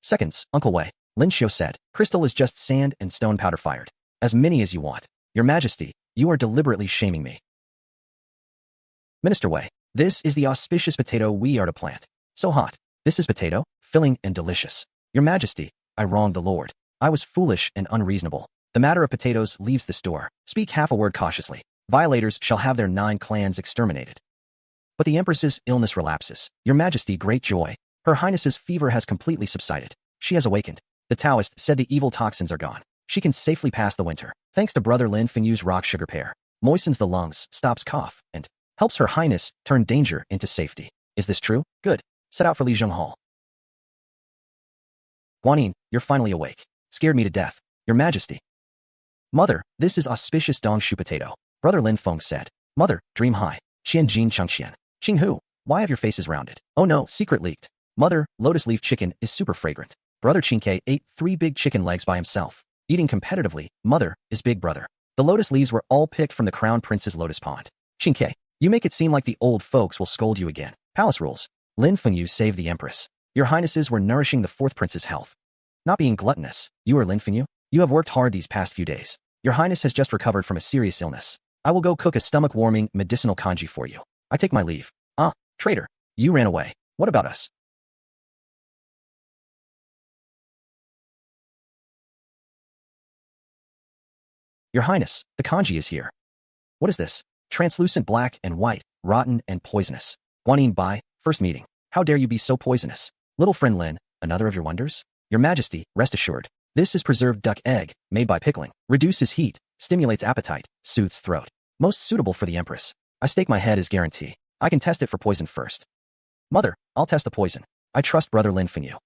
A: Seconds, Uncle Wei. Lin Qiu said, crystal is just sand and stone powder fired. As many as you want. Your Majesty, you are deliberately shaming me. Minister Wei, this is the auspicious potato we are to plant. So hot. This is potato, filling and delicious. Your Majesty, I wronged the Lord. I was foolish and unreasonable. The matter of potatoes leaves this door. Speak half a word cautiously. Violators shall have their 9 clans exterminated. But the Empress's illness relapses. Your Majesty, great joy. Her Highness's fever has completely subsided. She has awakened. The Taoist said the evil toxins are gone. She can safely pass the winter. Thanks to Brother Lin Qiu's rock sugar pear. Moistens the lungs, stops cough, and Helps Her Highness turn danger into safety. Is this true? Good. Set out for Lijiang Hall. Guanyin, you're finally awake. Scared me to death. Your Majesty. Mother, this is auspicious Dongshu potato. Brother Lin Feng said. Mother, dream high. Qian Jin Chengqian. Qing Hu, why have your faces rounded? Oh no, secret leaked. Mother, lotus leaf chicken is super fragrant. Brother Qingke ate 3 big chicken legs by himself. Eating competitively, mother is big brother. The lotus leaves were all picked from the crown prince's lotus pond. Qingke, you make it seem like the old folks will scold you again. Palace rules. Lin Fengyu saved the empress. Your highnesses were nourishing the 4th prince's health. Not being gluttonous, you are Lin Fengyu? You have worked hard these past few days. Your highness has just recovered from a serious illness. I will go cook a stomach-warming medicinal kanji for you. I take my leave. Ah, traitor. You ran away. What about us? Your highness, the kanji is here. What is this? Translucent black and white, rotten and poisonous. Guanyin Bai, first meeting. How dare you be so poisonous? Little friend Lin, another of your wonders? Your Majesty, rest assured. This is preserved duck egg, made by pickling. Reduces heat, stimulates appetite, soothes throat. Most suitable for the empress. I stake my head as guarantee. I can test it for poison first. Mother, I'll test the poison. I trust brother Lin Fengyu.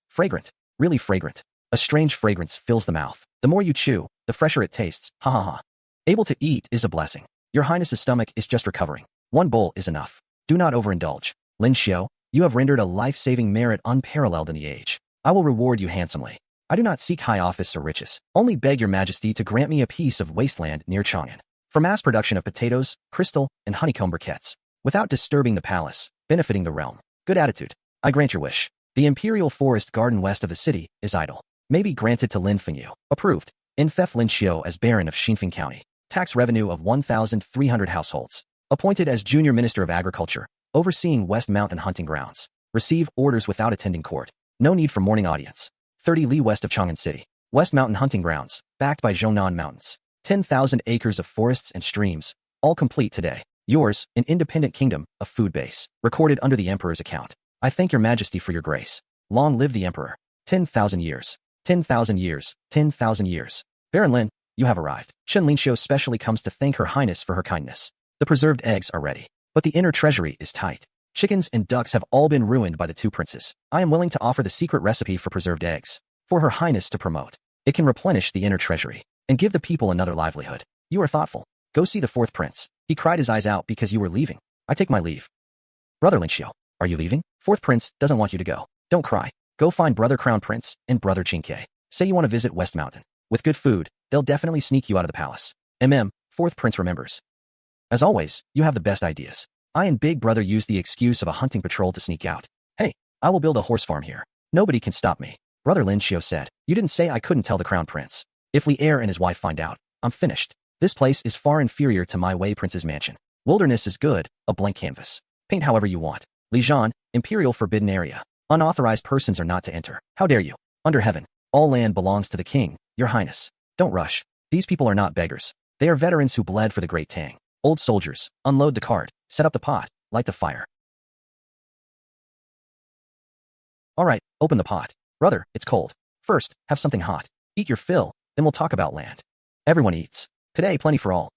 A: Fragrant. Really fragrant. A strange fragrance fills the mouth. The more you chew, the fresher it tastes. Ha ha ha. Able to eat is a blessing. Your highness's stomach is just recovering. 1 bowl is enough. Do not overindulge. Lin Qiu, you have rendered a life-saving merit unparalleled in the age. I will reward you handsomely. I do not seek high office or riches. Only beg your majesty to grant me a piece of wasteland near Chang'an for mass production of potatoes, crystal, and honeycomb briquettes, without disturbing the palace, benefiting the realm. Good attitude. I grant your wish. The imperial forest garden west of the city is idle. May be granted to Lin Fengyu. Approved. Infef Lin Qiu as Baron of Xinfeng County. Tax revenue of 1,300 households. Appointed as Junior Minister of Agriculture, overseeing West Mountain hunting grounds. Receive orders without attending court. No need for morning audience. 30 li west of Chang'an City. West Mountain hunting grounds, backed by Zhongnan Mountains. 10,000 acres of forests and streams, all complete today. Yours, an independent kingdom, a food base, recorded under the emperor's account. I thank your majesty for your grace. Long live the emperor. 10,000 years. 10,000 years. 10,000 years. Baron Lin, you have arrived. Shen Linxiu specially comes to thank her highness for her kindness. The preserved eggs are ready, but the inner treasury is tight. Chickens and ducks have all been ruined by the 2 princes. I am willing to offer the secret recipe for preserved eggs, for her highness to promote. It can replenish the inner treasury, and give the people another livelihood. You are thoughtful. Go see the 4th prince. He cried his eyes out because you were leaving. I take my leave. Brother Lin Qiu, are you leaving? 4th prince doesn't want you to go. Don't cry. Go find brother Crown Prince and brother Qingke. Say you want to visit West Mountain. With good food, they'll definitely sneak you out of the palace. 4th prince remembers. As always, you have the best ideas. I and big brother used the excuse of a hunting patrol to sneak out. Hey, I will build a horse farm here. Nobody can stop me. Brother Lin Qiu said. You didn't say I couldn't tell the Crown Prince. If Li Heir and his wife find out, I'm finished. This place is far inferior to my Wei Prince's mansion. Wilderness is good, a blank canvas. Paint however you want. Lijian, Imperial Forbidden Area. Unauthorized persons are not to enter. How dare you? Under heaven, all land belongs to the king, your highness. Don't rush. These people are not beggars. They are veterans who bled for the Great Tang. Old soldiers, unload the cart, set up the pot, light the fire. All right, open the pot. Brother, it's cold. First, have something hot. Eat your fill, then we'll talk about land. Everyone eats. Today, plenty for all.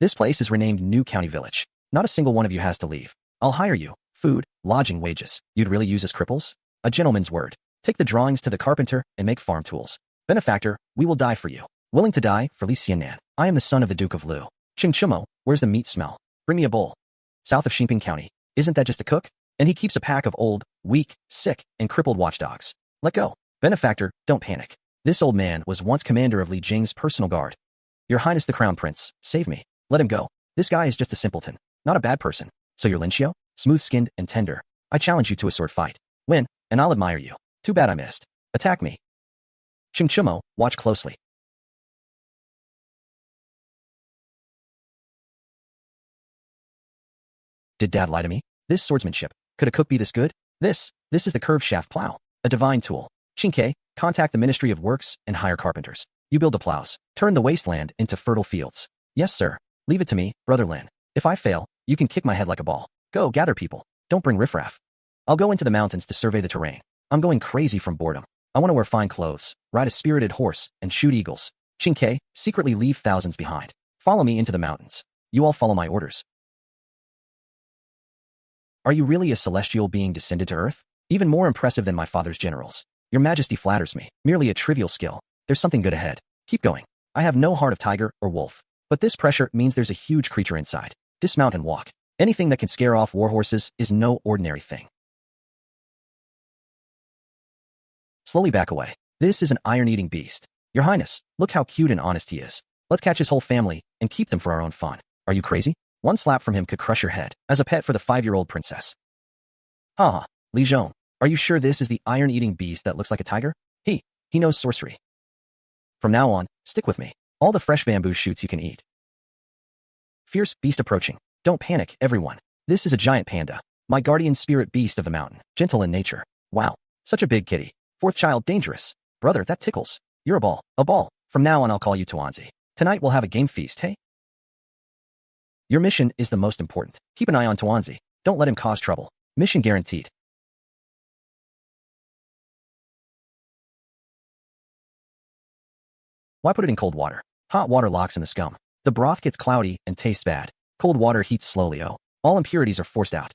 A: This place is renamed New County Village. Not a single one of you has to leave. I'll hire you. Food, lodging, wages. You'd really use us cripples? A gentleman's word. Take the drawings to the carpenter and make farm tools. Benefactor, we will die for you. Willing to die for Li Xiannan. I am the son of the Duke of Lu. Ching Chumo, where's the meat smell? Bring me a bowl. South of Xinping County. Isn't that just a cook? And he keeps a pack of old, weak, sick, and crippled watchdogs. Let go. Benefactor, don't panic. This old man was once commander of Li Jing's personal guard. Your Highness the Crown Prince, save me. Let him go. This guy is just a simpleton, not a bad person. So you're Lin Qiu? Smooth-skinned and tender. I challenge you to a sword fight. Win, and I'll admire you. Too bad I missed. Attack me. Ching Chumo, watch closely. Did Dad lie to me? This swordsmanship. Could a cook be this good? This is the curved shaft plow. A divine tool. Qingke, contact the Ministry of Works and hire carpenters. You build the plows. Turn the wasteland into fertile fields. Yes, sir. Leave it to me, Brother Lin. If I fail, you can kick my head like a ball. Go, gather people. Don't bring riffraff. I'll go into the mountains to survey the terrain. I'm going crazy from boredom. I want to wear fine clothes, ride a spirited horse, and shoot eagles. Qingke, secretly leave thousands behind. Follow me into the mountains. You all follow my orders. Are you really a celestial being descended to Earth? Even more impressive than my father's generals. Your Majesty flatters me. Merely a trivial skill. There's something good ahead. Keep going. I have no heart of tiger or wolf. But this pressure means there's a huge creature inside. Dismount and walk. Anything that can scare off warhorses is no ordinary thing. Slowly back away. This is an iron-eating beast. Your Highness, look how cute and honest he is. Let's catch his whole family and keep them for our own fun. Are you crazy? One slap from him could crush your head, as a pet for the 5-year-old princess. Haha, Li Zhong, are you sure this is the iron-eating beast that looks like a tiger? He knows sorcery. From now on, stick with me. All the fresh bamboo shoots you can eat. Fierce beast approaching. Don't panic, everyone. This is a giant panda. My guardian spirit beast of the mountain, gentle in nature. Wow, such a big kitty. Fourth child, dangerous. Brother, that tickles. You're a ball. A ball. From now on I'll call you Tuanzi. Tonight we'll have a game feast, hey? Your mission is the most important. Keep an eye on Tuanzi. Don't let him cause trouble. Mission guaranteed. Why put it in cold water? Hot water locks in the scum. The broth gets cloudy and tastes bad. Cold water heats slowly. All impurities are forced out.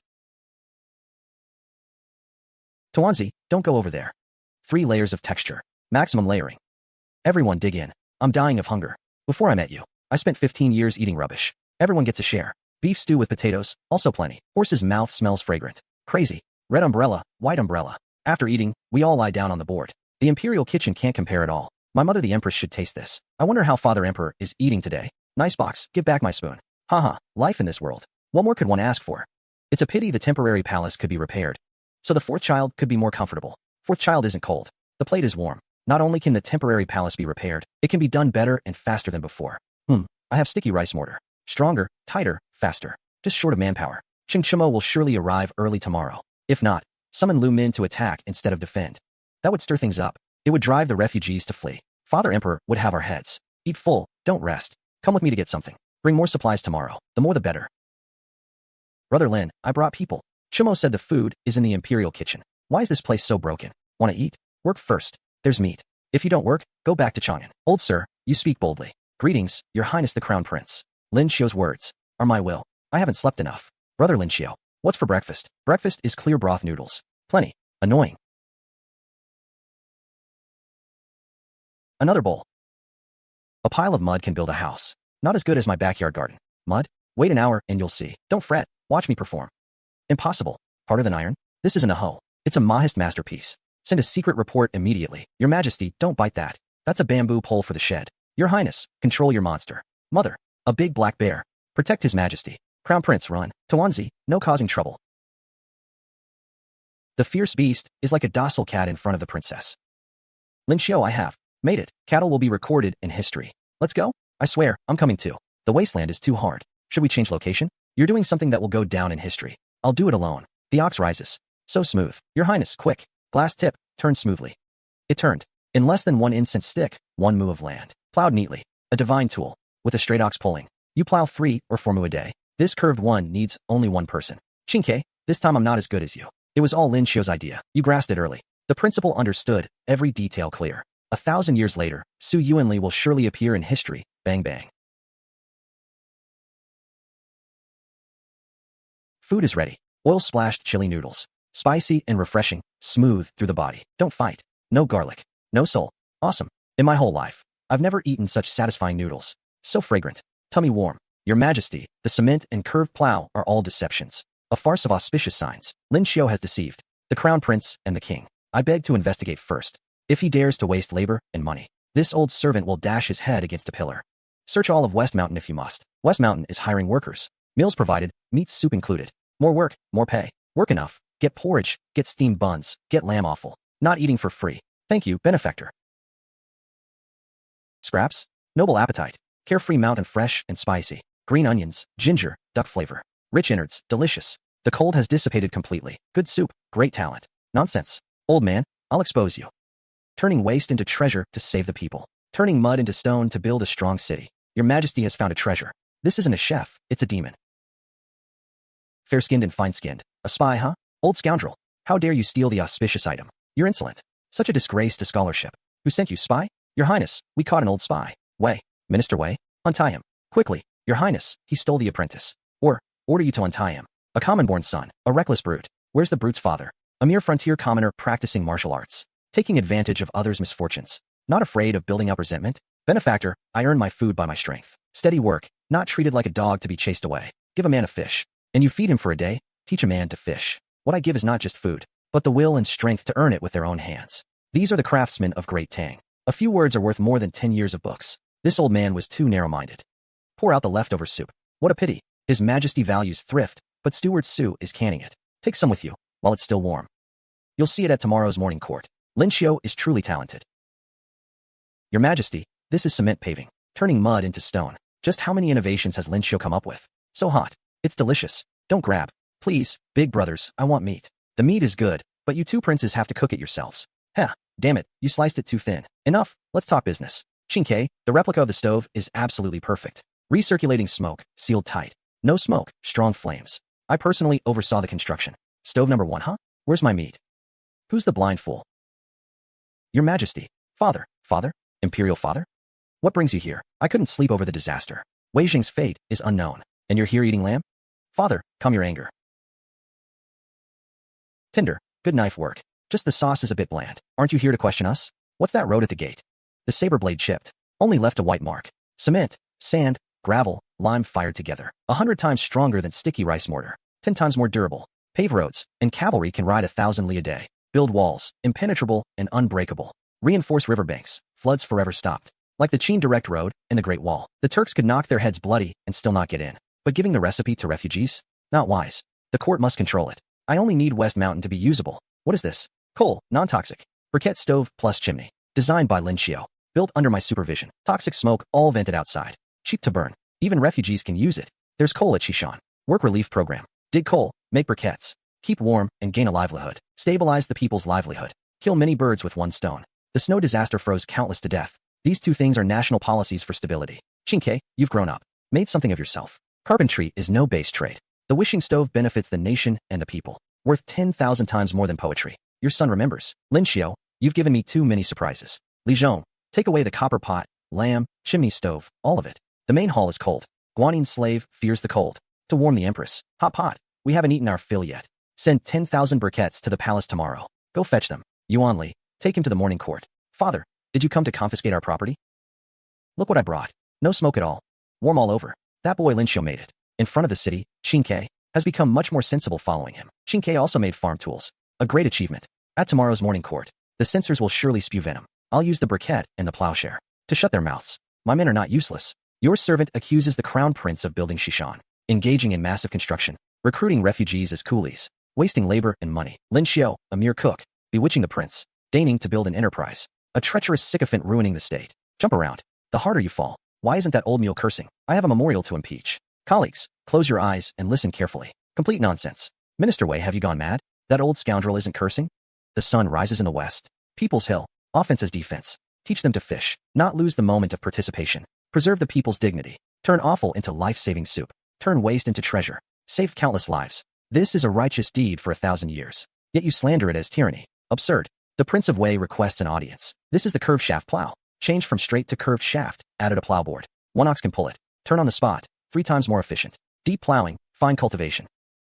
A: Tuanzi, don't go over there. 3 layers of texture. Maximum layering. Everyone dig in. I'm dying of hunger. Before I met you, I spent 15 years eating rubbish. Everyone gets a share. Beef stew with potatoes, also plenty. Horse's mouth smells fragrant. Crazy. Red umbrella, white umbrella. After eating, we all lie down on the board. The imperial kitchen can't compare at all. My mother the Empress should taste this. I wonder how Father Emperor is eating today. Nice box, give back my spoon. Haha, life in this world. What more could one ask for? It's a pity the temporary palace could be repaired. So the 4th child could be more comfortable. 4th child isn't cold. The plate is warm. Not only can the temporary palace be repaired, it can be done better and faster than before. I have sticky rice mortar. Stronger, tighter, faster. Just short of manpower. Ching Chimo will surely arrive early tomorrow. If not, summon Lu Min to attack instead of defend. That would stir things up. It would drive the refugees to flee. Father Emperor would have our heads. Eat full, don't rest. Come with me to get something. Bring more supplies tomorrow. The more the better. Brother Lin, I brought people. Chimo said the food is in the imperial kitchen. Why is this place so broken? Wanna eat? Work first. There's meat. If you don't work, go back to Chang'an. Old sir, you speak boldly. Greetings, your highness the crown prince. Lin Qiu's words are my will. I haven't slept enough. Brother Lin Qiu, what's for breakfast? Breakfast is clear broth noodles. Plenty. Annoying. Another bowl. A pile of mud can build a house. Not as good as my backyard garden. Mud? Wait an hour and you'll see. Don't fret. Watch me perform. Impossible. Harder than iron? This isn't a hoe. It's a Mahist masterpiece. Send a secret report immediately. Your Majesty, don't bite that. That's a bamboo pole for the shed. Your Highness, control your monster. Mother, a big black bear. Protect His Majesty. Crown Prince, run. Tuanzi, no causing trouble. The fierce beast is like a docile cat in front of the princess. Lin Qiu, I have made it. Cattle will be recorded in history. Let's go? I swear, I'm coming too. The wasteland is too hard. Should we change location? You're doing something that will go down in history. I'll do it alone. The ox rises. So smooth. Your Highness, quick. Glass tip, turn smoothly. It turned. In less than 1 incense stick, 1 mu of land. Plowed neatly. A divine tool. With a straight ox pulling. You plow 3 or 4 mu a day. This curved one needs only 1 person. Chinke, this time I'm not as good as you. It was all Lin Qiu's idea. You grasped it early. The principal understood, every detail clear. 1,000 years later, Su Yuanli will surely appear in history. Bang bang. Food is ready. Oil-splashed chili noodles. Spicy and refreshing, smooth through the body. Don't fight. No garlic. No soul. Awesome. In my whole life, I've never eaten such satisfying noodles. So fragrant. Tummy warm. Your Majesty, the cement and curved plow are all deceptions. A farce of auspicious signs. Lin Qiu has deceived the crown prince and the king. I beg to investigate first. If he dares to waste labor and money, this old servant will dash his head against a pillar. Search all of West Mountain if you must. West Mountain is hiring workers. Meals provided, meat soup included. More work, more pay. Work enough. Get porridge, get steamed buns, get lamb offal. Not eating for free. Thank you, benefactor. Scraps? Noble appetite. Carefree mountain fresh and spicy. Green onions, ginger, duck flavor. Rich innards, delicious. The cold has dissipated completely. Good soup, great talent. Nonsense. Old man, I'll expose you. Turning waste into treasure to save the people. Turning mud into stone to build a strong city. Your Majesty has found a treasure. This isn't a chef, it's a demon. Fair-skinned and fine-skinned. A spy, huh? Old scoundrel. How dare you steal the auspicious item? You're insolent. Such a disgrace to scholarship. Who sent you, spy? Your Highness, we caught an old spy. Wei. Minister Wei. Untie him. Quickly. Your Highness, he stole the apprentice. Or, order you to untie him. A common-born son, a reckless brute. Where's the brute's father? A mere frontier commoner practicing martial arts, taking advantage of others' misfortunes. Not afraid of building up resentment? Benefactor, I earn my food by my strength. Steady work, not treated like a dog to be chased away. Give a man a fish, and you feed him for a day. Teach a man to fish. What I give is not just food, but the will and strength to earn it with their own hands. These are the craftsmen of Great Tang. A few words are worth more than 10 years of books. This old man was too narrow-minded. Pour out the leftover soup. What a pity. His Majesty values thrift, but Steward Su is canning it. Take some with you, while it's still warm. You'll see it at tomorrow's morning court. Lin Qiu is truly talented. Your Majesty, this is cement paving, turning mud into stone. Just how many innovations has Lin Qiu come up with? So hot. It's delicious. Don't grab. Please, big brothers, I want meat. The meat is good, but you two princes have to cook it yourselves. Heh, damn it, you sliced it too thin. Enough, let's talk business. Qingke, the replica of the stove is absolutely perfect. Recirculating smoke, sealed tight. No smoke, strong flames. I personally oversaw the construction. Stove number 1, huh? Where's my meat? Who's the blind fool? Your Majesty. Father. Imperial father? What brings you here? I couldn't sleep over the disaster. Wei Jing's fate is unknown. And you're here eating lamb? Father, calm your anger. Tinder, good knife work. Just the sauce is a bit bland. Aren't you here to question us? What's that road at the gate? The saber blade chipped. Only left a white mark. Cement, sand, gravel, lime fired together. 100 times stronger than sticky rice mortar. 10 times more durable. Pave roads, and cavalry can ride 1,000 li a day. Build walls, impenetrable and unbreakable. Reinforce riverbanks, floods forever stopped. Like the Qin Direct Road and the Great Wall. The Turks could knock their heads bloody and still not get in. But giving the recipe to refugees? Not wise. The court must control it. I only need West Mountain to be usable. What is this? Coal, non-toxic. Briquette stove plus chimney. Designed by Lin Qiu. Built under my supervision. Toxic smoke, all vented outside. Cheap to burn. Even refugees can use it. There's coal at Xishan. Work relief program. Dig coal, make briquettes. Keep warm and gain a livelihood. Stabilize the people's livelihood. Kill many birds with one stone. The snow disaster froze countless to death. These two things are national policies for stability. Qingke, you've grown up. Made something of yourself. Carpentry is no base trade. The wishing stove benefits the nation and the people. Worth 10,000 times more than poetry. Your son remembers. Lin Qiu, you've given me too many surprises. Li Zhong, take away the copper pot, lamb, chimney stove, all of it. The main hall is cold. Guanyin slave fears the cold. To warm the empress. Hot pot. We haven't eaten our fill yet. Send 10,000 briquettes to the palace tomorrow. Go fetch them. Yuan Li, take him to the morning court. Father, did you come to confiscate our property? Look what I brought. No smoke at all. Warm all over. That boy Lin Qiu made it. In front of the city, Qingke has become much more sensible following him. Qingke also made farm tools. A great achievement. At tomorrow's morning court, the censors will surely spew venom. I'll use the briquette and the plowshare to shut their mouths. My men are not useless. Your servant accuses the crown prince of building Xishan, engaging in massive construction, recruiting refugees as coolies, wasting labor and money. Lin Qiu, a mere cook, bewitching the prince, deigning to build an enterprise, a treacherous sycophant ruining the state. Jump around. The harder you fall. Why isn't that old mule cursing? I have a memorial to impeach. Colleagues, close your eyes and listen carefully. Complete nonsense. Minister Wei, have you gone mad? That old scoundrel isn't cursing? The sun rises in the west. People's Hill. Offense as defense. Teach them to fish, not lose the moment of participation. Preserve the people's dignity. Turn offal into life-saving soup. Turn waste into treasure. Save countless lives. This is a righteous deed for 1,000 years. Yet you slander it as tyranny. Absurd. The Prince of Wei requests an audience. This is the curved shaft plow. Change from straight to curved shaft. Added a plowboard. 1 ox can pull it. Turn on the spot. 3 times more efficient. Deep plowing. Fine cultivation.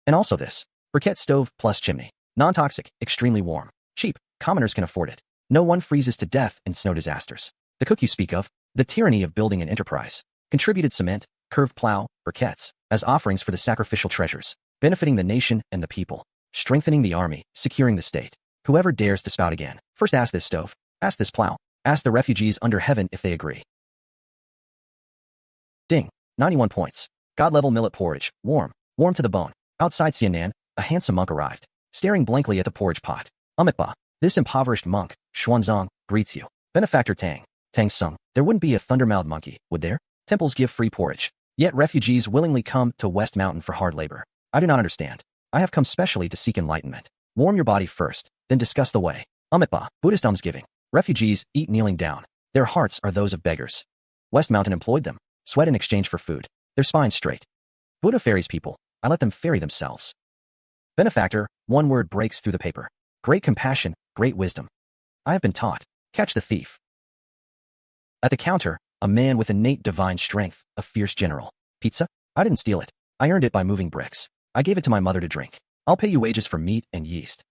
A: And also this. Briquette stove plus chimney. Non-toxic. Extremely warm. Cheap. Commoners can afford it. No one freezes to death in snow disasters. The cook you speak of, the tyranny of building an enterprise, contributed cement, curved plow, briquettes, as offerings for the sacrificial treasures, benefiting the nation and the people, strengthening the army, securing the state. Whoever dares to spout again, first ask this stove, ask this plow, ask the refugees under heaven if they agree. Ding. 91 points. God-level millet porridge, warm to the bone. Outside Xianan, a handsome monk arrived, staring blankly at the porridge pot. Amitba. This impoverished monk, Xuanzang, greets you. Benefactor Tang. Tang Sung. There wouldn't be a thunder-mouthed monkey, would there? Temples give free porridge. Yet refugees willingly come to West Mountain for hard labor. I do not understand. I have come specially to seek enlightenment. Warm your body first, then discuss the way. Amitba. Buddhist almsgiving. Refugees eat kneeling down. Their hearts are those of beggars. West Mountain employed them. Sweat in exchange for food. Their spines straight. Buddha ferries people. I let them ferry themselves. Benefactor. One word breaks through the paper. Great compassion, great wisdom. I have been taught. Catch the thief. At the counter, a man with innate divine strength, a fierce general. Pizza? I didn't steal it. I earned it by moving bricks. I gave it to my mother to drink. I'll pay you wages for meat and yeast.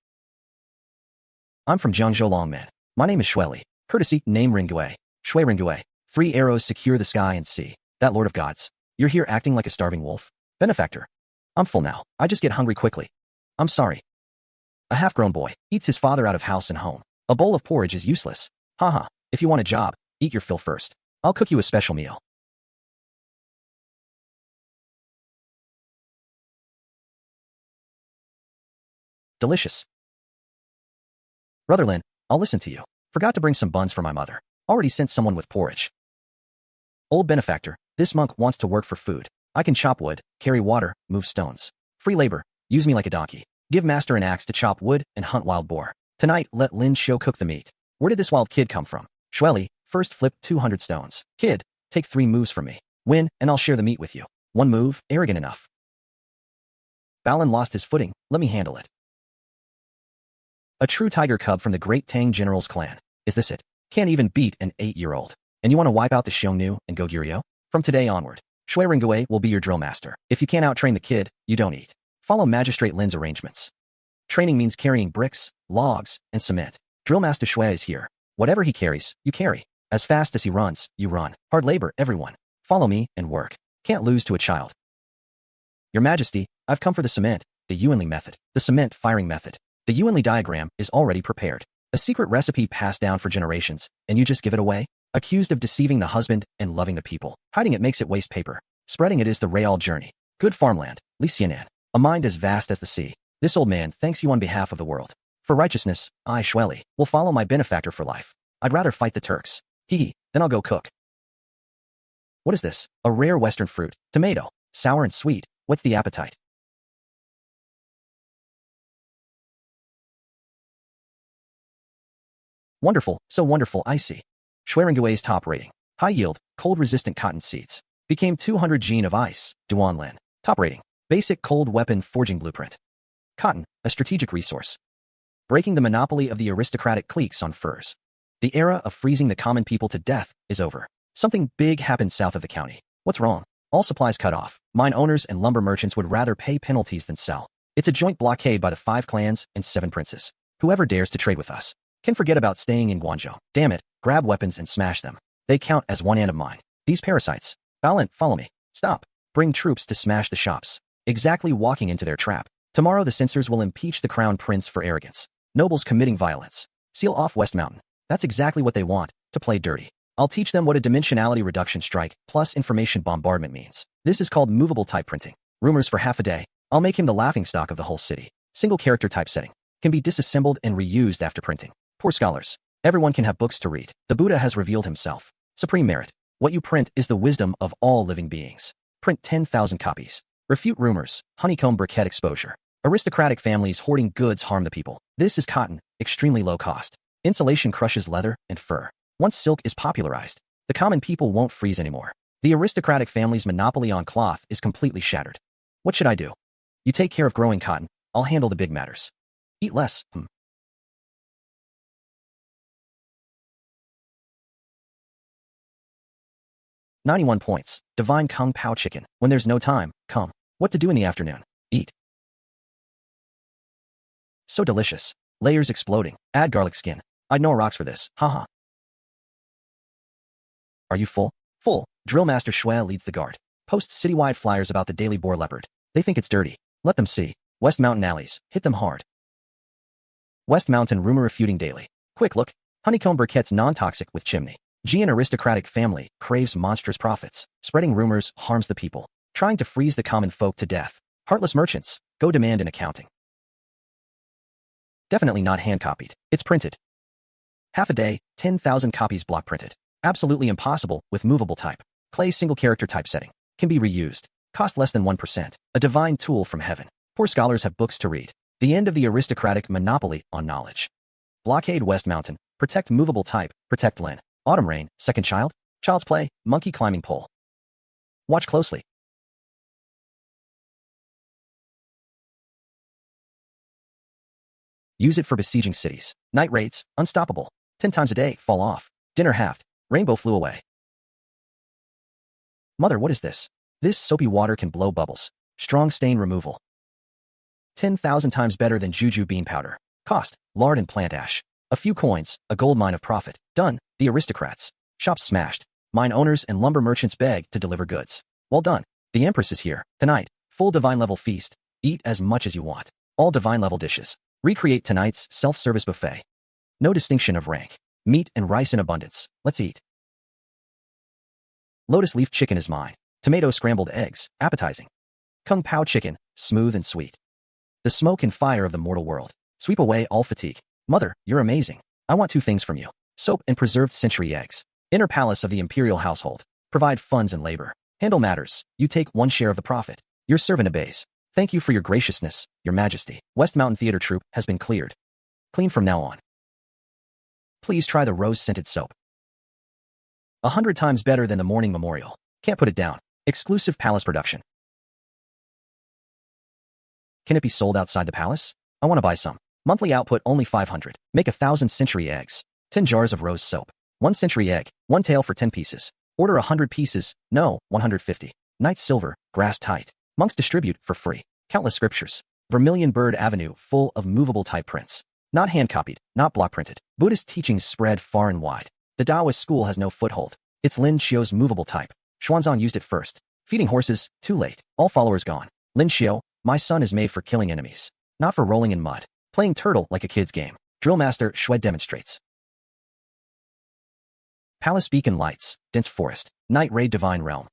A: I'm from Jiangzhou Longman. My name is Xue Li. Courtesy, name Xue Rengui. 3 arrows secure the sky and sea. That lord of gods. You're here acting like a starving wolf? Benefactor. I'm full now. I just get hungry quickly. I'm sorry. A half-grown boy eats his father out of house and home. A bowl of porridge is useless. Haha. If you want a job, eat your fill first. I'll cook you a special meal. Delicious. Brother Lin, I'll listen to you. Forgot to bring some buns for my mother. Already sent someone with porridge. Old benefactor, this monk wants to work for food. I can chop wood, carry water, move stones. Free labor, use me like a donkey. Give master an axe to chop wood and hunt wild boar. Tonight, let Lin Qiu cook the meat. Where did this wild kid come from? Xue Li, first flip 200 stones. Kid, take 3 moves from me. Win, and I'll share the meat with you. 1 move, arrogant enough. Balin lost his footing, let me handle it. A true tiger cub from the Great Tang General's clan. Is this it? Can't even beat an 8-year-old. And you want to wipe out the Xiongnu and Goguryeo? From today onward, Xue Rengui will be your drill master. If you can't outtrain the kid, you don't eat. Follow Magistrate Lin's arrangements. Training means carrying bricks, logs, and cement. Drill Master Xue is here. Whatever he carries, you carry. As fast as he runs, you run. Hard labor, everyone. Follow me and work. Can't lose to a child. Your Majesty, I've come for the cement, the Yuanli method, the cement firing method. The Yuanli diagram is already prepared. A secret recipe passed down for generations, and you just give it away? Accused of deceiving the husband and loving the people. Hiding it makes it waste paper. Spreading it is the real journey. Good farmland, Li Xianan. A mind as vast as the sea. This old man thanks you on behalf of the world. For righteousness, I, Xue Li, will follow my benefactor for life. I'd rather fight the Turks. Hee, then I'll go cook. What is this? A rare western fruit. Tomato. Sour and sweet. What's the appetite? Wonderful, so wonderful, I see. Xue Rengui's top rating. High yield, cold-resistant cotton seeds. Became 200 gene of ice. Duan Lin. Top rating. Basic cold weapon forging blueprint. Cotton, a strategic resource. Breaking the monopoly of the aristocratic cliques on furs. The era of freezing the common people to death is over. Something big happened south of the county. What's wrong? All supplies cut off. Mine owners and lumber merchants would rather pay penalties than sell. It's a joint blockade by the 5 clans and 7 princes. Whoever dares to trade with us can forget about staying in Guangzhou. Damn it, grab weapons and smash them. They count as one ant of mine. These parasites. Balin, follow me. Stop. Bring troops to smash the shops. Exactly walking into their trap. Tomorrow the censors will impeach the crown prince for arrogance. Nobles committing violence. Seal off West Mountain. That's exactly what they want, to play dirty. I'll teach them what a dimensionality reduction strike plus information bombardment means. This is called movable type printing. Rumors for half a day. I'll make him the laughingstock of the whole city. Single character typesetting. Can be disassembled and reused after printing. Poor scholars. Everyone can have books to read. The Buddha has revealed himself. Supreme merit. What you print is the wisdom of all living beings. Print 10,000 copies. Refute rumors. Honeycomb briquette exposure. Aristocratic families hoarding goods harm the people. This is cotton, extremely low cost. Insulation crushes leather and fur. Once silk is popularized, the common people won't freeze anymore. The aristocratic family's monopoly on cloth is completely shattered. What should I do? You take care of growing cotton, I'll handle the big matters. Eat less, 91 points. Divine Kung Pao chicken. When there's no time, come. What to do in the afternoon? Eat. So delicious. Layers exploding. Add garlic skin. I'd know rocks for this. Haha. Are you full? Full. Drill Master Xue leads the guard. Posts citywide flyers about the daily boar leopard. They think it's dirty. Let them see. West Mountain alleys. Hit them hard. West Mountain rumor refuting daily. Quick look. Honeycomb briquettes non-toxic with chimney. Jian aristocratic family craves monstrous profits. Spreading rumors harms the people. Trying to freeze the common folk to death. Heartless merchants. Go demand in accounting. Definitely not hand-copied. It's printed. Half a day, 10,000 copies block printed. Absolutely impossible with movable type. Clay single-character typesetting. Can be reused. Cost less than 1%. A divine tool from heaven. Poor scholars have books to read. The end of the aristocratic monopoly on knowledge. Blockade West Mountain. Protect movable type. Protect Lin. Autumn rain. Second child. Child's play. Monkey climbing pole. Watch closely. Use it for besieging cities. Night raids. Unstoppable. 10 times a day. Fall off. Dinner halved. Rainbow flew away. Mother, what is this? This soapy water can blow bubbles. Strong stain removal. 10,000 times better than Juju bean powder. Cost, lard and plant ash. A few coins, a gold mine of profit. Done, the aristocrats. Shops smashed. Mine owners and lumber merchants beg to deliver goods. Well done. The Empress is here. Tonight, full divine level feast. Eat as much as you want. All divine level dishes. Recreate tonight's self-service buffet. No distinction of rank. Meat and rice in abundance. Let's eat. Lotus leaf chicken is mine. Tomato scrambled eggs, appetizing. Kung Pao chicken, smooth and sweet. The smoke and fire of the mortal world. Sweep away all fatigue. Mother, you're amazing. I want 2 things from you. Soap and preserved century eggs. Inner palace of the imperial household. Provide funds and labor. Handle matters. You take 1 share of the profit. Your servant obeys. Thank you for your graciousness, your majesty. West Mountain Theater troupe has been cleared. Clean from now on. Please try the rose-scented soap. 100 times better than the morning memorial. Can't put it down. Exclusive palace production. Can it be sold outside the palace? I want to buy some. Monthly output only 500. Make 1,000 century eggs. 10 jars of rose soap. 1 century egg. 1 tail for 10 pieces. Order 100 pieces. No, 150. Knight's silver. Grass tight. Monks distribute for free. Countless scriptures. Vermilion Bird Avenue full of movable type prints. Not hand-copied, not block-printed. Buddhist teachings spread far and wide. The Taoist school has no foothold. It's Lin Qiu's movable type. Xuanzang used it first. Feeding horses, too late. All followers gone. Lin Qiu, my son is made for killing enemies. Not for rolling in mud. Playing turtle like a kid's game. Drill Master Xue demonstrates. Palace beacon lights, dense forest, night raid divine realm.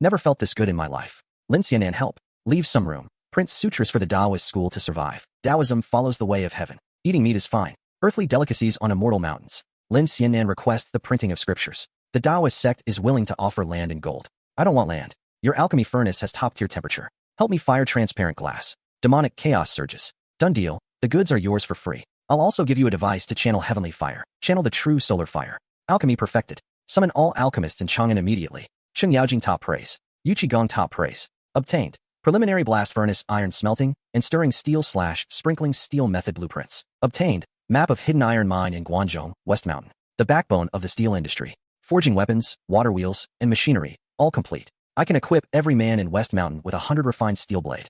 A: Never felt this good in my life. Lin Qiu help. Leave some room. Print sutras for the Taoist school to survive. Taoism follows the way of heaven. Eating meat is fine. Earthly delicacies on immortal mountains. Lin Qiu requests the printing of scriptures. The Taoist sect is willing to offer land and gold. I don't want land. Your alchemy furnace has top-tier temperature. Help me fire transparent glass. Demonic chaos surges. Done deal. The goods are yours for free. I'll also give you a device to channel heavenly fire. Channel the true solar fire. Alchemy perfected. Summon all alchemists in Chang'an immediately. Cheng Yaojing top praise. Yu Qigong top praise. Obtained. Preliminary blast furnace iron smelting and stirring steel / sprinkling steel method blueprints. Obtained. Map of hidden iron mine in Guangzhou, West Mountain. The backbone of the steel industry. Forging weapons, water wheels, and machinery. All complete. I can equip every man in West Mountain with 100 refined steel blade.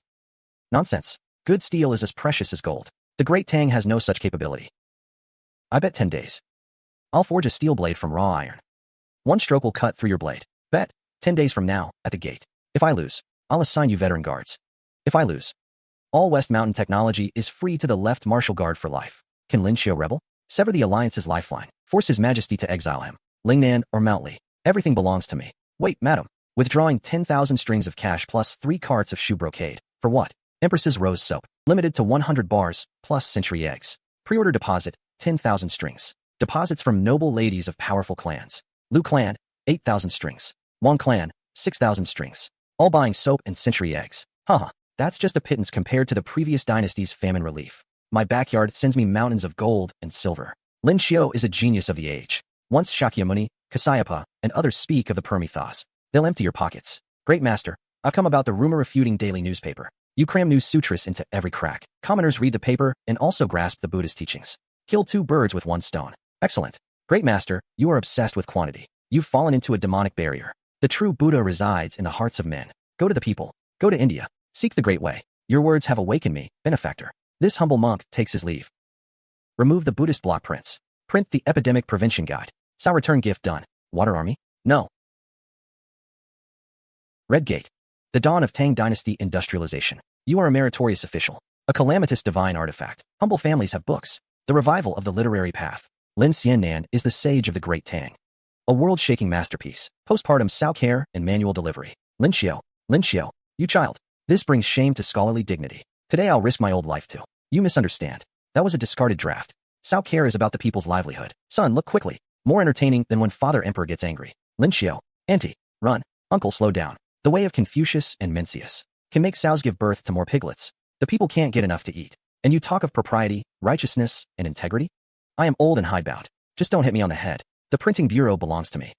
A: Nonsense. Good steel is as precious as gold. The Great Tang has no such capability. I bet 10 days. I'll forge a steel blade from raw iron. 1 stroke will cut through your blade. Bet. 10 days from now, at the gate. If I lose, I'll assign you veteran guards. If I lose, all West Mountain technology is free to the left martial guard for life. Can Lin Qiu rebel? Sever the alliance's lifeline. Force his majesty to exile him. Lingnan or Mount Li. Everything belongs to me. Wait, madam. Withdrawing 10,000 strings of cash plus 3 carts of shoe brocade. For what? Empress's rose soap. Limited to 100 bars, plus century eggs. Pre-order deposit, 10,000 strings. Deposits from noble ladies of powerful clans. Lu clan, 8,000 strings. Wang clan, 6,000 strings. All buying soap and century eggs. Haha, that's just a pittance compared to the previous dynasty's famine relief. My backyard sends me mountains of gold and silver. Lin Qiu is a genius of the age. Once Shakyamuni, Kasyapa, and others speak of the Permethas, they'll empty your pockets. Great master, I've come about the rumor-refuting daily newspaper. You cram new sutras into every crack. Commoners read the paper and also grasp the Buddhist teachings. Kill 2 birds with 1 stone. Excellent. Great master, you are obsessed with quantity. You've fallen into a demonic barrier. The true Buddha resides in the hearts of men. Go to the people. Go to India. Seek the great way. Your words have awakened me, benefactor. This humble monk takes his leave. Remove the Buddhist block prints. Print the Epidemic Prevention Guide. Sow return gift done. Water Army? No. Red Gate. The dawn of Tang Dynasty industrialization. You are a meritorious official. A calamitous divine artifact. Humble families have books. The revival of the literary path. Lin Qiu is the sage of the Great Tang. A world-shaking masterpiece. Postpartum sow care and manual delivery. Lin Qiu, you child. This brings shame to scholarly dignity. Today I'll risk my old life too. You misunderstand. That was a discarded draft. Sow care is about the people's livelihood. Son, look quickly. More entertaining than when Father Emperor gets angry. Lin Qiu, auntie, run. Uncle, slow down. The way of Confucius and Mencius can make sows give birth to more piglets. The people can't get enough to eat. And you talk of propriety, righteousness, and integrity? I am old and hidebound. Just don't hit me on the head. The printing bureau belongs to me.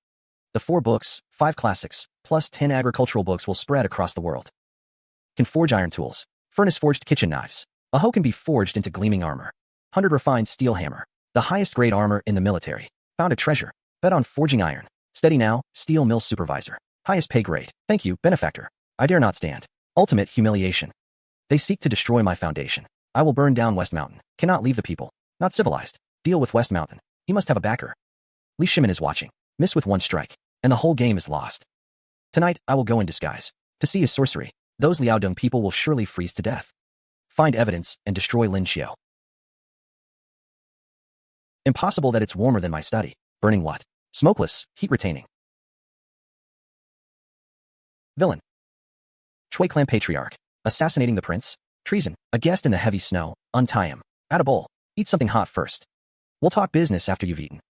A: The 4 books, 5 classics, plus 10 agricultural books will spread across the world. Can forge iron tools. Furnace-forged kitchen knives. A hoe can be forged into gleaming armor. 100 refined steel hammer. The highest grade armor in the military. Found a treasure. Bet on forging iron. Steady now, steel mill supervisor. Highest pay grade. Thank you, benefactor. I dare not stand. Ultimate humiliation. They seek to destroy my foundation. I will burn down West Mountain. Cannot leave the people. Not civilized. Deal with West Mountain. He must have a backer. Li Shimin is watching. Miss with one strike. And the whole game is lost. Tonight, I will go in disguise. To see his sorcery. Those Liaodong people will surely freeze to death. Find evidence and destroy Lin Qiu. Impossible that it's warmer than my study. Burning what? Smokeless, heat-retaining. Villain. Shui clan patriarch. Assassinating the prince. Treason. A guest in the heavy snow. Untie him. Add a bowl. Eat something hot first. We'll talk business after you've eaten.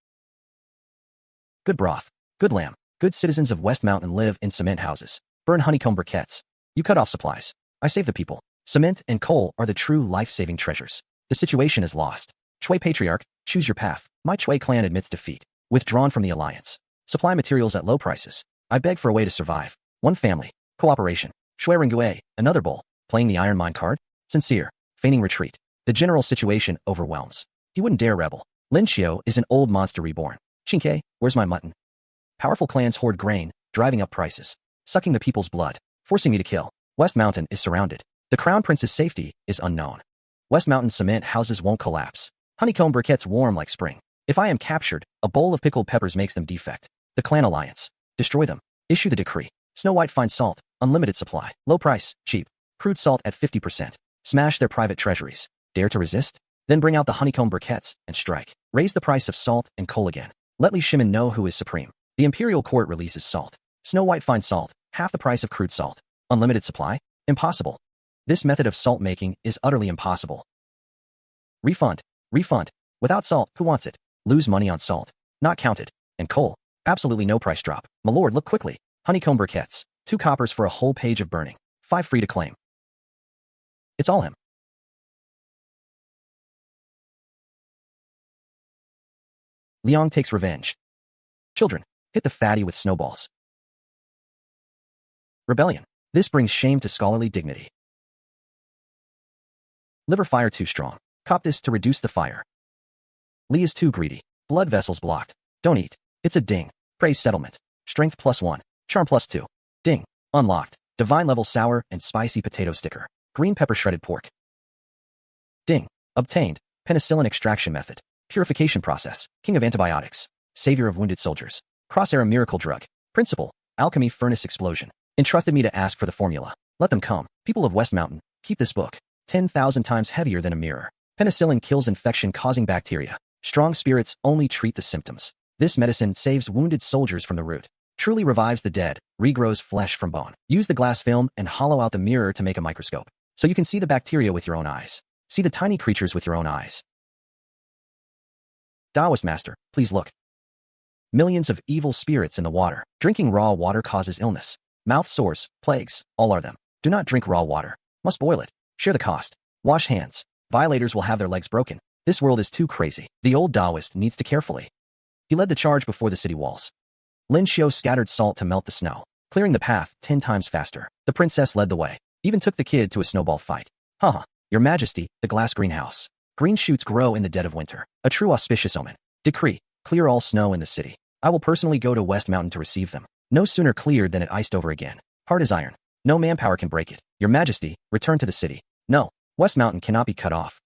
A: Good broth. Good lamb. Good citizens of West Mountain live in cement houses. Burn honeycomb briquettes. You cut off supplies. I save the people. Cement and coal are the true life-saving treasures. The situation is lost. Shui patriarch, choose your path. My Shui clan admits defeat. Withdrawn from the alliance. Supply materials at low prices. I beg for a way to survive. One family. Cooperation. Xue Rengui, another bowl. Playing the iron mine card? Sincere. Feigning retreat. The general situation overwhelms. He wouldn't dare rebel. Lin Qiu is an old monster reborn. Chinke, where's my mutton? Powerful clans hoard grain, driving up prices. Sucking the people's blood. Forcing me to kill. West Mountain is surrounded. The Crown Prince's safety is unknown. West Mountain cement houses won't collapse. Honeycomb briquettes warm like spring. If I am captured, a bowl of pickled peppers makes them defect. The clan alliance. Destroy them. Issue the decree. Snow White finds salt. Unlimited supply. Low price. Cheap. Crude salt at 50%. Smash their private treasuries. Dare to resist? Then bring out the honeycomb briquettes and strike. Raise the price of salt and coal again. Let Li Shimin know who is supreme. The imperial court releases salt. Snow White finds salt. Half the price of crude salt. Unlimited supply? Impossible. This method of salt making is utterly impossible. Refund. Refund. Without salt, who wants it? Lose money on salt. Not counted. And coal. Absolutely no price drop. My lord, look quickly. Honeycomb briquettes. 2 coppers for a whole page of burning. 5 free to claim. It's all him. Liang takes revenge. Children, hit the fatty with snowballs. Rebellion. This brings shame to scholarly dignity. Liver fire too strong. Cop this to reduce the fire. Li is too greedy. Blood vessels blocked. Don't eat. It's a ding. Praise settlement. Strength +1. Charm +2. Ding. Unlocked. Divine level sour and spicy potato sticker. Green pepper shredded pork. Ding. Obtained. Penicillin extraction method. Purification process. King of antibiotics. Savior of wounded soldiers. Crosshair miracle drug. Principle. Alchemy furnace explosion. Entrusted me to ask for the formula. Let them come. People of West Mountain, keep this book. 10,000 times heavier than a mirror. Penicillin kills infection-causing bacteria. Strong spirits only treat the symptoms. This medicine saves wounded soldiers from the root. Truly revives the dead, regrows flesh from bone. Use the glass film and hollow out the mirror to make a microscope. So you can see the bacteria with your own eyes. See the tiny creatures with your own eyes. Taoist master, please look. Millions of evil spirits in the water. Drinking raw water causes illness. Mouth sores, plagues, all are them. Do not drink raw water. Must boil it. Share the cost. Wash hands. Violators will have their legs broken. This world is too crazy. The old Taoist needs to carefully. He led the charge before the city walls. Lin Qiu scattered salt to melt the snow, clearing the path 10 times faster. The princess led the way. Even took the kid to a snowball fight. Haha. Your Majesty, the glass greenhouse. Green shoots grow in the dead of winter. A true auspicious omen. Decree. Clear all snow in the city. I will personally go to West Mountain to receive them. No sooner cleared than it iced over again. Hard as iron. No manpower can break it. Your Majesty, return to the city. No. West Mountain cannot be cut off.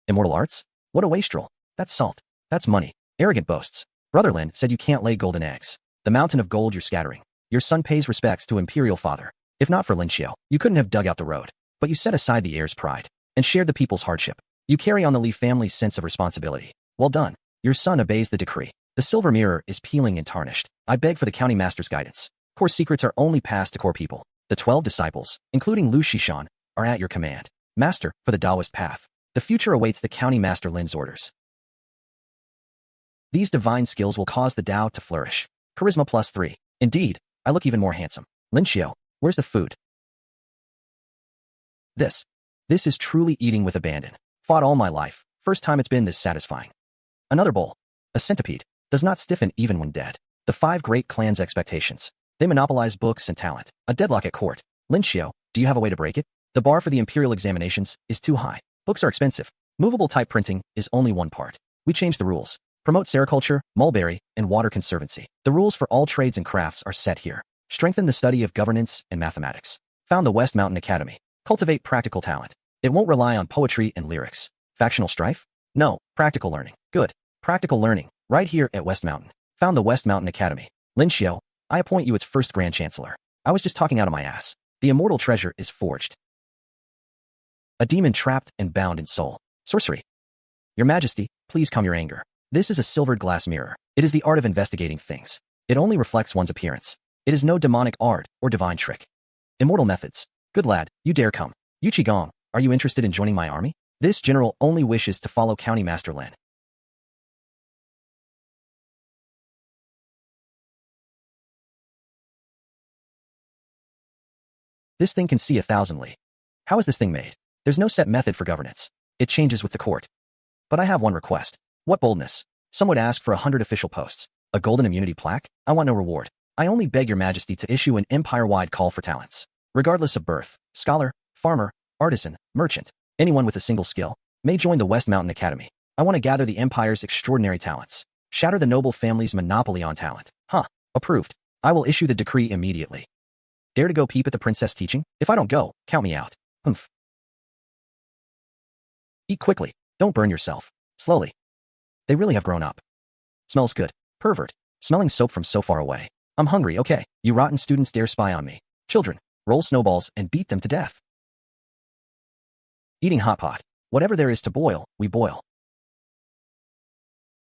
A: Immortal arts? What a wastrel. That's salt. That's money. Arrogant boasts. Brother Lin said you can't lay golden eggs. The mountain of gold you're scattering. Your son pays respects to imperial father. If not for Lin Qiu, you couldn't have dug out the road. But you set aside the heir's pride and shared the people's hardship. You carry on the Li family's sense of responsibility. Well done. Your son obeys the decree. The silver mirror is peeling and tarnished. I beg for the county master's guidance. Core secrets are only passed to core people. The 12 disciples, including Lu Shishan, are at your command. Master, for the Taoist path. The future awaits the county master Lin's orders. These divine skills will cause the Tao to flourish. Charisma +3. Indeed, I look even more handsome. Lin Qiu, where's the food? This is truly eating with abandon. Fought all my life. First time it's been this satisfying. Another bowl. A centipede. Does not stiffen even when dead. The 5 great clans' expectations. They monopolize books and talent. A deadlock at court. Lin Qiu, do you have a way to break it? The bar for the imperial examinations is too high. Books are expensive. Movable type printing is only one part. We changed the rules. Promote sericulture, mulberry, and water conservancy. The rules for all trades and crafts are set here. Strengthen the study of governance and mathematics. Found the West Mountain Academy. Cultivate practical talent. It won't rely on poetry and lyrics. Factional strife? No. Practical learning. Good. Practical learning. Right here at West Mountain. Found the West Mountain Academy. Lin Qiu, I appoint you its first Grand Chancellor. I was just talking out of my ass. The immortal treasure is forged. A demon trapped and bound in soul. Sorcery. Your Majesty, please calm your anger. This is a silvered glass mirror. It is the art of investigating things. It only reflects one's appearance. It is no demonic art or divine trick. Immortal methods. Good lad, you dare come. Yu Qigong, are you interested in joining my army? This general only wishes to follow County Master Lin. This thing can see 1,000 li. How is this thing made? There's no set method for governance. It changes with the court. But I have one request. What boldness? Some would ask for 100 official posts. A golden immunity plaque? I want no reward. I only beg your majesty to issue an empire-wide call for talents. Regardless of birth, scholar, farmer, artisan, merchant, anyone with a single skill, may join the West Mountain Academy. I want to gather the empire's extraordinary talents. Shatter the noble family's monopoly on talent. Huh. Approved. I will issue the decree immediately. Dare to go peep at the princess teaching? If I don't go, count me out. Humph. Eat quickly. Don't burn yourself. Slowly. They really have grown up. Smells good. Pervert. Smelling soap from so far away. I'm hungry, okay. You rotten students dare spy on me. Children, roll snowballs and beat them to death. Eating hot pot. Whatever there is to boil, we boil.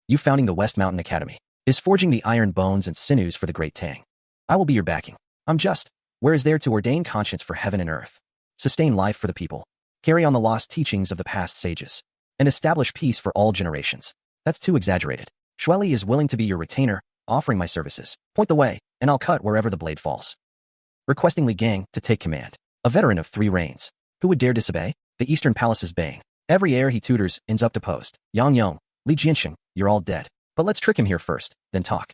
A: You founding the West Mountain Academy is forging the iron bones and sinews for the Great Tang. I will be your backing. I'm just. Where is there to ordain conscience for heaven and earth? Sustain life for the people. Carry on the lost teachings of the past sages. And establish peace for all generations. That's too exaggerated. Xue Li is willing to be your retainer, offering my services. Point the way, and I'll cut wherever the blade falls. Requesting Li Gang to take command. A veteran of 3 reigns. Who would dare disobey? The Eastern Palace's bane. Every heir he tutors ends up deposed. Yang Yong, Li Jianxing, you're all dead. But let's trick him here first, then talk.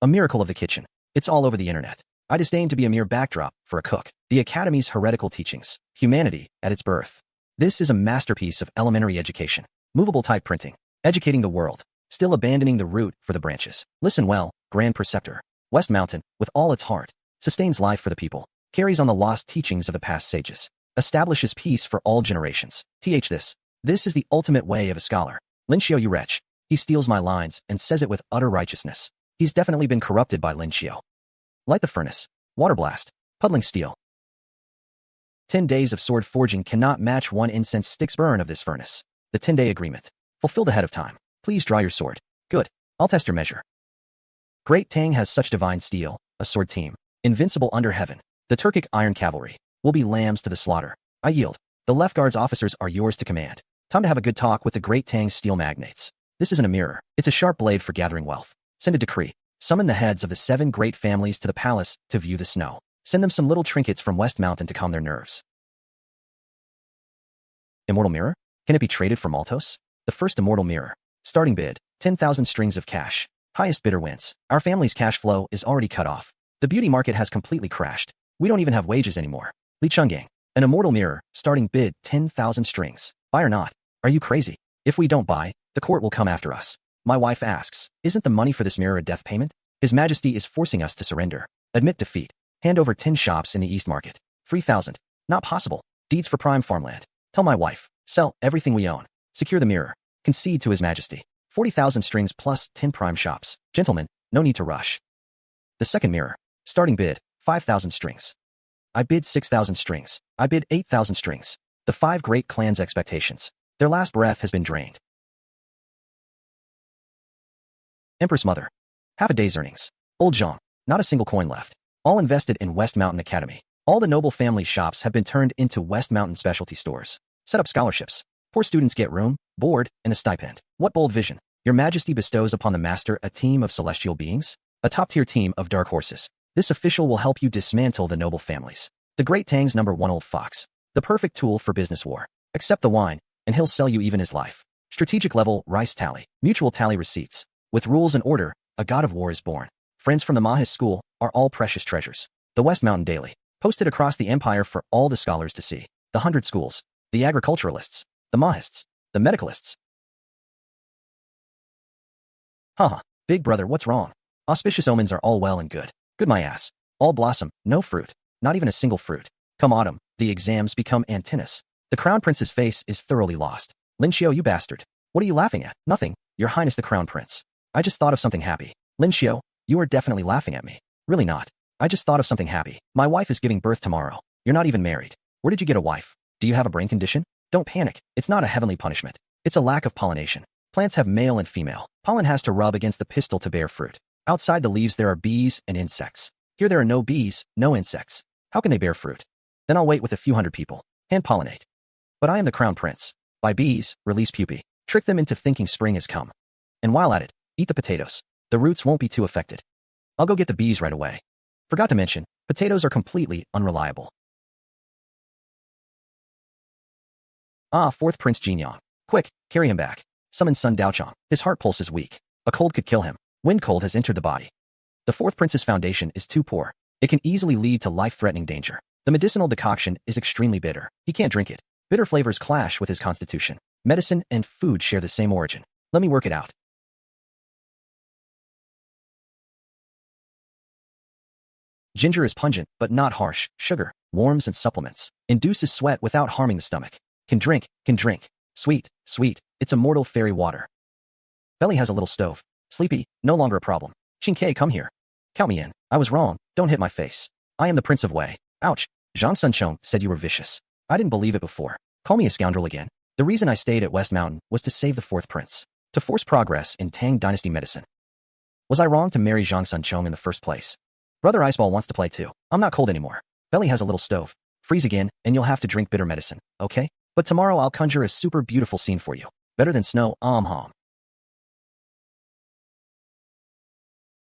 A: A miracle of the kitchen. It's all over the internet. I disdain to be a mere backdrop for a cook. The Academy's heretical teachings. Humanity at its birth. This is a masterpiece of elementary education. Movable type printing. Educating the world. Still abandoning the root for the branches. Listen well, Grand Preceptor. West Mountain, with all its heart, sustains life for the people. Carries on the lost teachings of the past sages. Establishes peace for all generations. This is the ultimate way of a scholar. Lin Qiu, you wretch. He steals my lines and says it with utter righteousness. He's definitely been corrupted by Lin Qiu. Light the furnace. Water blast. Puddling steel. 10 days of sword forging cannot match 1 incense stick's burn of this furnace. The 10-day agreement. Fulfilled ahead of time. Please draw your sword. Good. I'll test your measure. Great Tang has such divine steel, a sword team. Invincible under heaven. The Turkic iron cavalry will be lambs to the slaughter. I yield. The left guard's officers are yours to command. Time to have a good talk with the Great Tang steel magnates. This isn't a mirror. It's a sharp blade for gathering wealth. Send a decree. Summon the heads of the 7 great families to the palace to view the snow. Send them some little trinkets from West Mountain to calm their nerves. Immortal mirror? Can it be traded for Maltos? The first immortal mirror. Starting bid, 10,000 strings of cash. Highest bidder wins. Our family's cash flow is already cut off. The beauty market has completely crashed. We don't even have wages anymore. Li Changgang. An immortal mirror, starting bid, 10,000 strings. Buy or not? Are you crazy? If we don't buy, the court will come after us. My wife asks, isn't the money for this mirror a death payment? His Majesty is forcing us to surrender. Admit defeat. Hand over 10 shops in the East Market. 3,000. Not possible. Deeds for prime farmland. Tell my wife. Sell everything we own. Secure the mirror. Concede to His Majesty. 40,000 strings plus 10 prime shops. Gentlemen, no need to rush. The second mirror. Starting bid, 5,000 strings. I bid 6,000 strings. I bid 8,000 strings. The 5 great clans' expectations. Their last breath has been drained. Empress Mother. Half a day's earnings. Old Zhang. Not a single coin left. All invested in West Mountain Academy. All the noble family shops have been turned into West Mountain specialty stores. Set up scholarships. Poor students get room, board, and a stipend. What bold vision. Your Majesty bestows upon the master a team of celestial beings? A top-tier team of dark horses. This official will help you dismantle the noble families. The Great Tang's #1 old fox. The perfect tool for business war. Accept the wine, and he'll sell you even his life. Strategic level, rice tally. Mutual tally receipts. With rules and order, a god of war is born. Friends from the Mahis school are all precious treasures. The West Mountain Daily. Posted across the empire for all the scholars to see. The 100 schools. The agriculturalists. The Mahists. The medicalists. Haha, big brother, what's wrong? Auspicious omens are all well and good. Good my ass. All blossom, no fruit. Not even a single fruit. Come autumn, the exams become Antinous. The crown prince's face is thoroughly lost. Lin Qiu, you bastard. What are you laughing at? Nothing, your highness the crown prince. I just thought of something happy. Lin Qiu, you are definitely laughing at me. Really not. I just thought of something happy. My wife is giving birth tomorrow. You're not even married. Where did you get a wife? Do you have a brain condition? Don't panic. It's not a heavenly punishment. It's a lack of pollination. Plants have male and female. Pollen has to rub against the pistil to bear fruit. Outside the leaves there are bees and insects. Here there are no bees, no insects. How can they bear fruit? Then I'll wait with a few hundred people. Hand pollinate. But I am the crown prince. By bees, release pupae. Trick them into thinking spring has come. And while at it, eat the potatoes. The roots won't be too affected. I'll go get the bees right away. Forgot to mention, potatoes are completely unreliable. Ah, fourth Prince Jinyang. Quick, carry him back. Summon Sun Daochang. His heart pulse is weak. A cold could kill him. Wind cold has entered the body. The fourth prince's foundation is too poor. It can easily lead to life-threatening danger. The medicinal decoction is extremely bitter. He can't drink it. Bitter flavors clash with his constitution. Medicine and food share the same origin. Let me work it out. Ginger is pungent, but not harsh. Sugar, warms and supplements. Induces sweat without harming the stomach. Can drink, can drink. Sweet, sweet. It's immortal fairy water. Belly has a little stove. Sleepy, no longer a problem. Qingke, come here. Count me in. I was wrong. Don't hit my face. I am the Prince of Wei. Ouch. Zhang Sunchong said you were vicious. I didn't believe it before. Call me a scoundrel again. The reason I stayed at West Mountain was to save the fourth prince. To force progress in Tang Dynasty medicine. Was I wrong to marry Zhang Sunchong in the first place? Brother Iceball wants to play too. I'm not cold anymore. Belly has a little stove. Freeze again, and you'll have to drink bitter medicine, okay? But tomorrow I'll conjure a super beautiful scene for you. Better than snow, hom.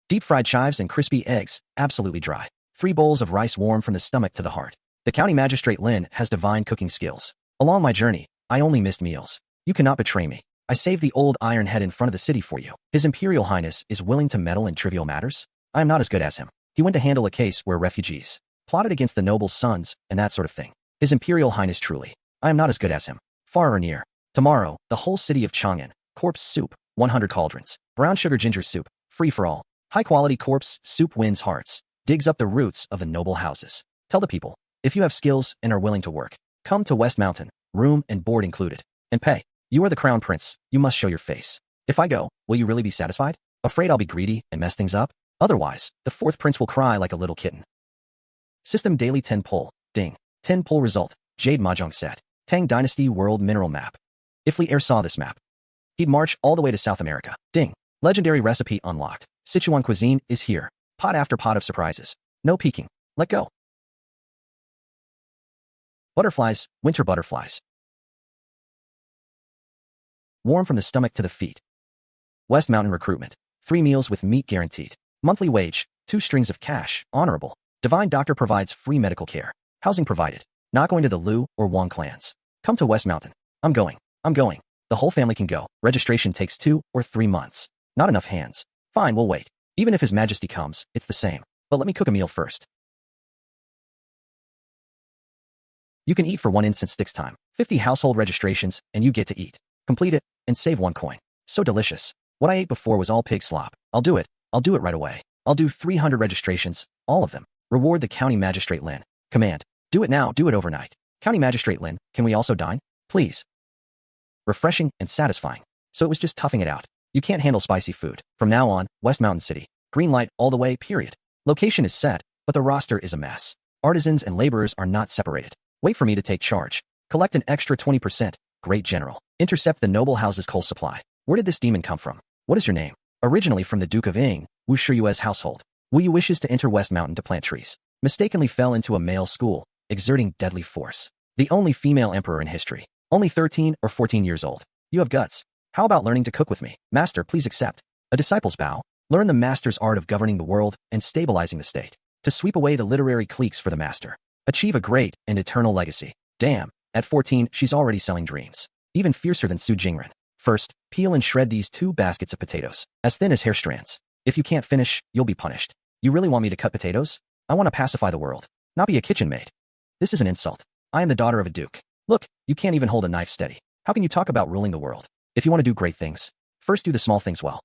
A: Deep-fried chives and crispy eggs, absolutely dry. 3 bowls of rice warm from the stomach to the heart. The county magistrate Lin has divine cooking skills. Along my journey, I only missed meals. You cannot betray me. I saved the old iron head in front of the city for you. His Imperial Highness is willing to meddle in trivial matters? I am not as good as him. He went to handle a case where refugees plotted against the noble's sons and that sort of thing. His Imperial Highness truly. I am not as good as him. Far or near. Tomorrow, the whole city of Chang'an. Corpse soup, 100 cauldrons. Brown sugar ginger soup, free for all. High-quality corpse soup wins hearts. Digs up the roots of the noble houses. Tell the people, if you have skills and are willing to work, come to West Mountain, room and board included. And pay. You are the crown prince, you must show your face. If I go, will you really be satisfied? Afraid I'll be greedy and mess things up? Otherwise, the fourth prince will cry like a little kitten. System daily 10 pull. Ding. 10 pull result. Jade Mahjong set. Tang Dynasty World Mineral Map. If Li Air saw this map, he'd march all the way to South America. Ding. Legendary recipe unlocked. Sichuan cuisine is here. Pot after pot of surprises. No peeking. Let go. Butterflies, winter butterflies. Warm from the stomach to the feet. West Mountain recruitment. 3 meals with meat guaranteed. Monthly wage, 2 strings of cash, honorable. Divine doctor provides free medical care. Housing provided. Not going to the Lu or Wang clans. Come to West Mountain. I'm going. The whole family can go. Registration takes 2 or 3 months. Not enough hands. Fine, we'll wait. Even if His Majesty comes, it's the same. But let me cook a meal first. You can eat for 1 instant sticks time. 50 household registrations, and you get to eat. Complete it, and save 1 coin. So delicious. What I ate before was all pig slop. I'll do it right away. I'll do 300 registrations, all of them. Reward the County Magistrate Lin. Command. Do it now, do it overnight. County Magistrate Lin, can we also dine? Please. Refreshing and satisfying. So it was just toughing it out. You can't handle spicy food. From now on, West Mountain City. Green light all the way, period. Location is set, but the roster is a mess. Artisans and laborers are not separated. Wait for me to take charge. Collect an extra 20%. Great General. Intercept the noble house's coal supply. Where did this demon come from? What is your name? Originally from the Duke of Ying, Wu Zetian's household. Wu Yu wishes to enter West Mountain to plant trees. Mistakenly fell into a male school, exerting deadly force. The only female emperor in history. Only 13 or 14 years old. You have guts. How about learning to cook with me? Master, please accept. A disciple's bow. Learn the master's art of governing the world and stabilizing the state. To sweep away the literary cliques for the master. Achieve a great and eternal legacy. Damn, at 14, she's already selling dreams. Even fiercer than Su Jingren. First, peel and shred these 2 baskets of potatoes, as thin as hair strands. If you can't finish, you'll be punished. You really want me to cut potatoes? I want to pacify the world, not be a kitchen maid. This is an insult. I am the daughter of a duke. Look, you can't even hold a knife steady. How can you talk about ruling the world? If you want to do great things, first do the small things well.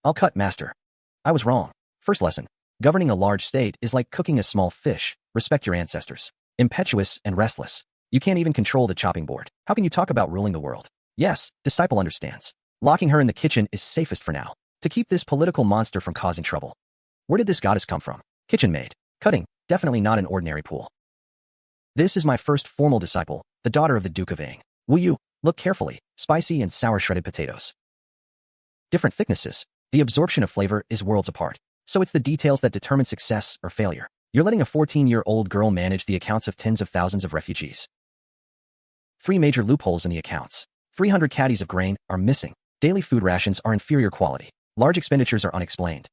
A: I'll cut, master. I was wrong. First lesson. Governing a large state is like cooking a small fish. Respect your ancestors. Impetuous and restless. You can't even control the chopping board. How can you talk about ruling the world? Yes, disciple understands. Locking her in the kitchen is safest for now. To keep this political monster from causing trouble. Where did this goddess come from? Kitchen maid. Cutting. Definitely not an ordinary pool. This is my first formal disciple, the daughter of the Duke of Ang. Wu Yu, look carefully. Spicy and sour shredded potatoes. Different thicknesses. The absorption of flavor is worlds apart. So it's the details that determine success or failure. You're letting a 14-year-old girl manage the accounts of tens of thousands of refugees. 3 major loopholes in the accounts. 300 caddies of grain are missing. Daily food rations are inferior quality. Large expenditures are unexplained.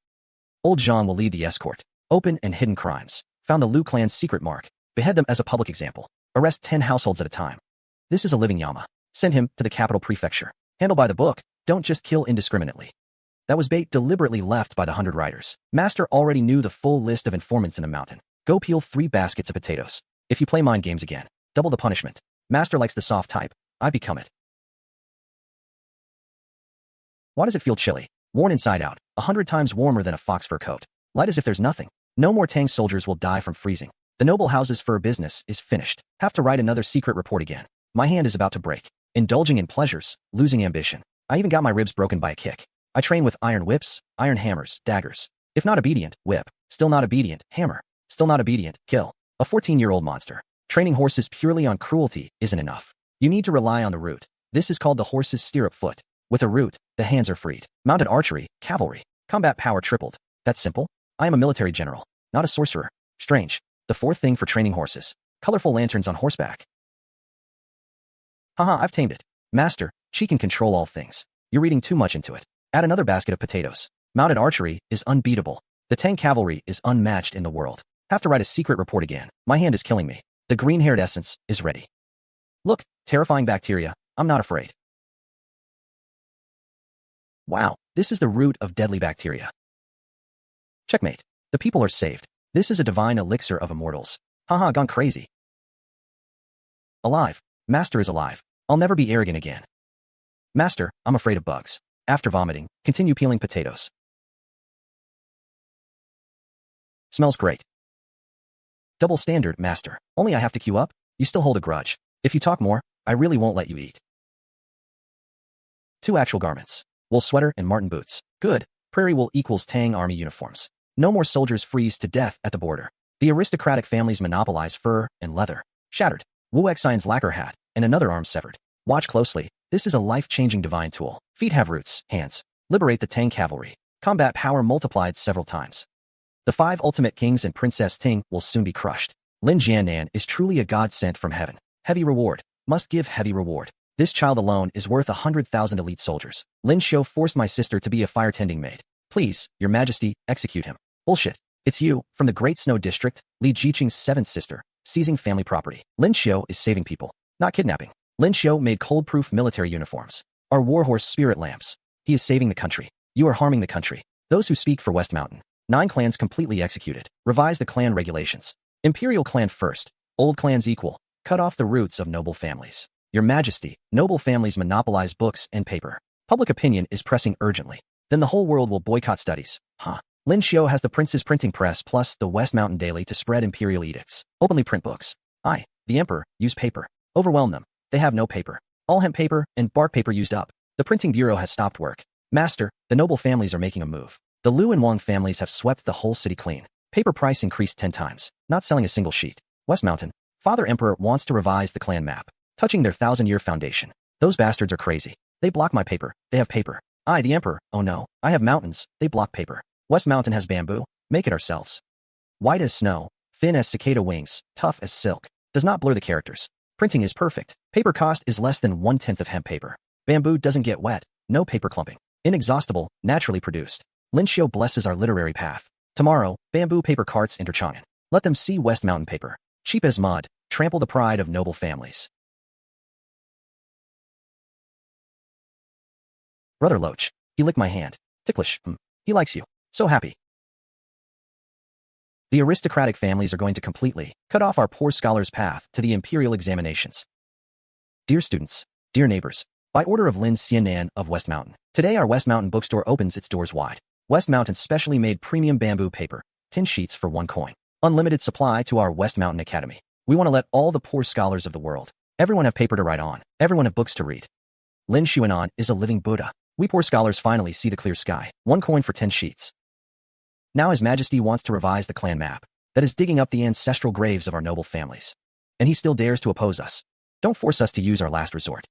A: Old Jean will lead the escort. Open and hidden crimes. Found the Liu clan's secret mark. Behead them as a public example. Arrest 10 households at a time. This is a living Yama. Send him to the capital prefecture. Handle by the book. Don't just kill indiscriminately. That was bait deliberately left by the 100 riders. Master already knew the full list of informants in the mountain. Go peel 3 baskets of potatoes. If you play mind games again, double the punishment. Master likes the soft type. I become it. Why does it feel chilly? Worn inside out, 100 times warmer than a fox fur coat. Light as if there's nothing. No more Tang soldiers will die from freezing. The noble house's fur business is finished. Have to write another secret report again. My hand is about to break. Indulging in pleasures, losing ambition. I even got my ribs broken by a kick. I train with iron whips, iron hammers, daggers. If not obedient, whip. Still not obedient, hammer. Still not obedient, kill. A 14-year-old monster. Training horses purely on cruelty isn't enough. You need to rely on the root. This is called the horse's stirrup foot. With a root, the hands are freed. Mounted archery, cavalry. Combat power tripled. That's simple. I am a military general, not a sorcerer. Strange. The 4th thing for training horses. Colorful lanterns on horseback. Haha, I've tamed it. Master, she can control all things. You're reading too much into it. Add another basket of potatoes. Mounted archery is unbeatable. The Tang cavalry is unmatched in the world. Have to write a secret report again. My hand is killing me. The green-haired essence is ready. Look, terrifying bacteria. I'm not afraid. Wow, this is the root of deadly bacteria. Checkmate. The people are saved. This is a divine elixir of immortals. Haha, gone crazy. Alive. Master is alive. I'll never be arrogant again. Master, I'm afraid of bugs. After vomiting, continue peeling potatoes. Smells great. Double standard, master. Only I have to queue up? You still hold a grudge. If you talk more, I really won't let you eat. 2 actual garments. Wool sweater and marten boots. Good. Prairie wool equals Tang army uniforms. No more soldiers freeze to death at the border. The aristocratic families monopolize fur and leather. Shattered. Wu Xian's lacquer hat, and another arm severed. Watch closely. This is a life-changing divine tool. Feet have roots, hands. Liberate the Tang cavalry. Combat power multiplied several times. The 5 ultimate kings and Princess Ting will soon be crushed. Lin Jianan is truly a god sent from heaven. Heavy reward. Must give heavy reward. This child alone is worth 100,000 elite soldiers. Lin Qiu forced my sister to be a fire-tending maid. Please, your majesty, execute him. Bullshit. It's you, from the Great Snow District, Li Jiqing's 7th sister, seizing family property. Lin Qiu is saving people, not kidnapping. Lin Qiu made cold-proof military uniforms. Our warhorse spirit lamps. He is saving the country. You are harming the country. Those who speak for West Mountain. 9 clans completely executed. Revise the clan regulations. Imperial clan first. Old clans equal. Cut off the roots of noble families. Your majesty, noble families monopolize books and paper. Public opinion is pressing urgently. Then the whole world will boycott studies. Huh. Lin Qiu has the prince's printing press plus the West Mountain Daily to spread imperial edicts. Openly print books. I, the emperor, use paper. Overwhelm them. They have no paper. All hemp paper and bark paper used up. The printing bureau has stopped work. Master, the noble families are making a move. The Liu and Wang families have swept the whole city clean. Paper price increased 10 times. Not selling a single sheet. West Mountain. Father Emperor wants to revise the clan map. Touching their 1,000-year foundation. Those bastards are crazy. They block my paper. They have paper. I, the emperor, oh no. I have mountains. They block paper. West Mountain has bamboo. Make it ourselves. White as snow. Thin as cicada wings. Tough as silk. Does not blur the characters. Printing is perfect. Paper cost is less than 1/10 of hemp paper. Bamboo doesn't get wet. No paper clumping. Inexhaustible. Naturally produced. Lin Qiu blesses our literary path. Tomorrow, bamboo paper carts enter Chang'an. Let them see West Mountain paper. Cheap as mud. Trample the pride of noble families. Brother Loach. He licked my hand. Ticklish. He likes you. So happy. The aristocratic families are going to completely cut off our poor scholars' path to the imperial examinations. Dear students, dear neighbors, by order of Lin Qianan of West Mountain, Today our West Mountain bookstore opens its doors wide. West Mountain's specially made premium bamboo paper, 10 sheets for 1 coin. Unlimited supply to our West Mountain Academy. We want to let all the poor scholars of the world, everyone have paper to write on, everyone have books to read. Lin Qiu is a living Buddha. We poor scholars finally see the clear sky. 1 coin for 10 sheets. Now His Majesty wants to revise the clan map that is digging up the ancestral graves of our noble families. And he still dares to oppose us. Don't force us to use our last resort.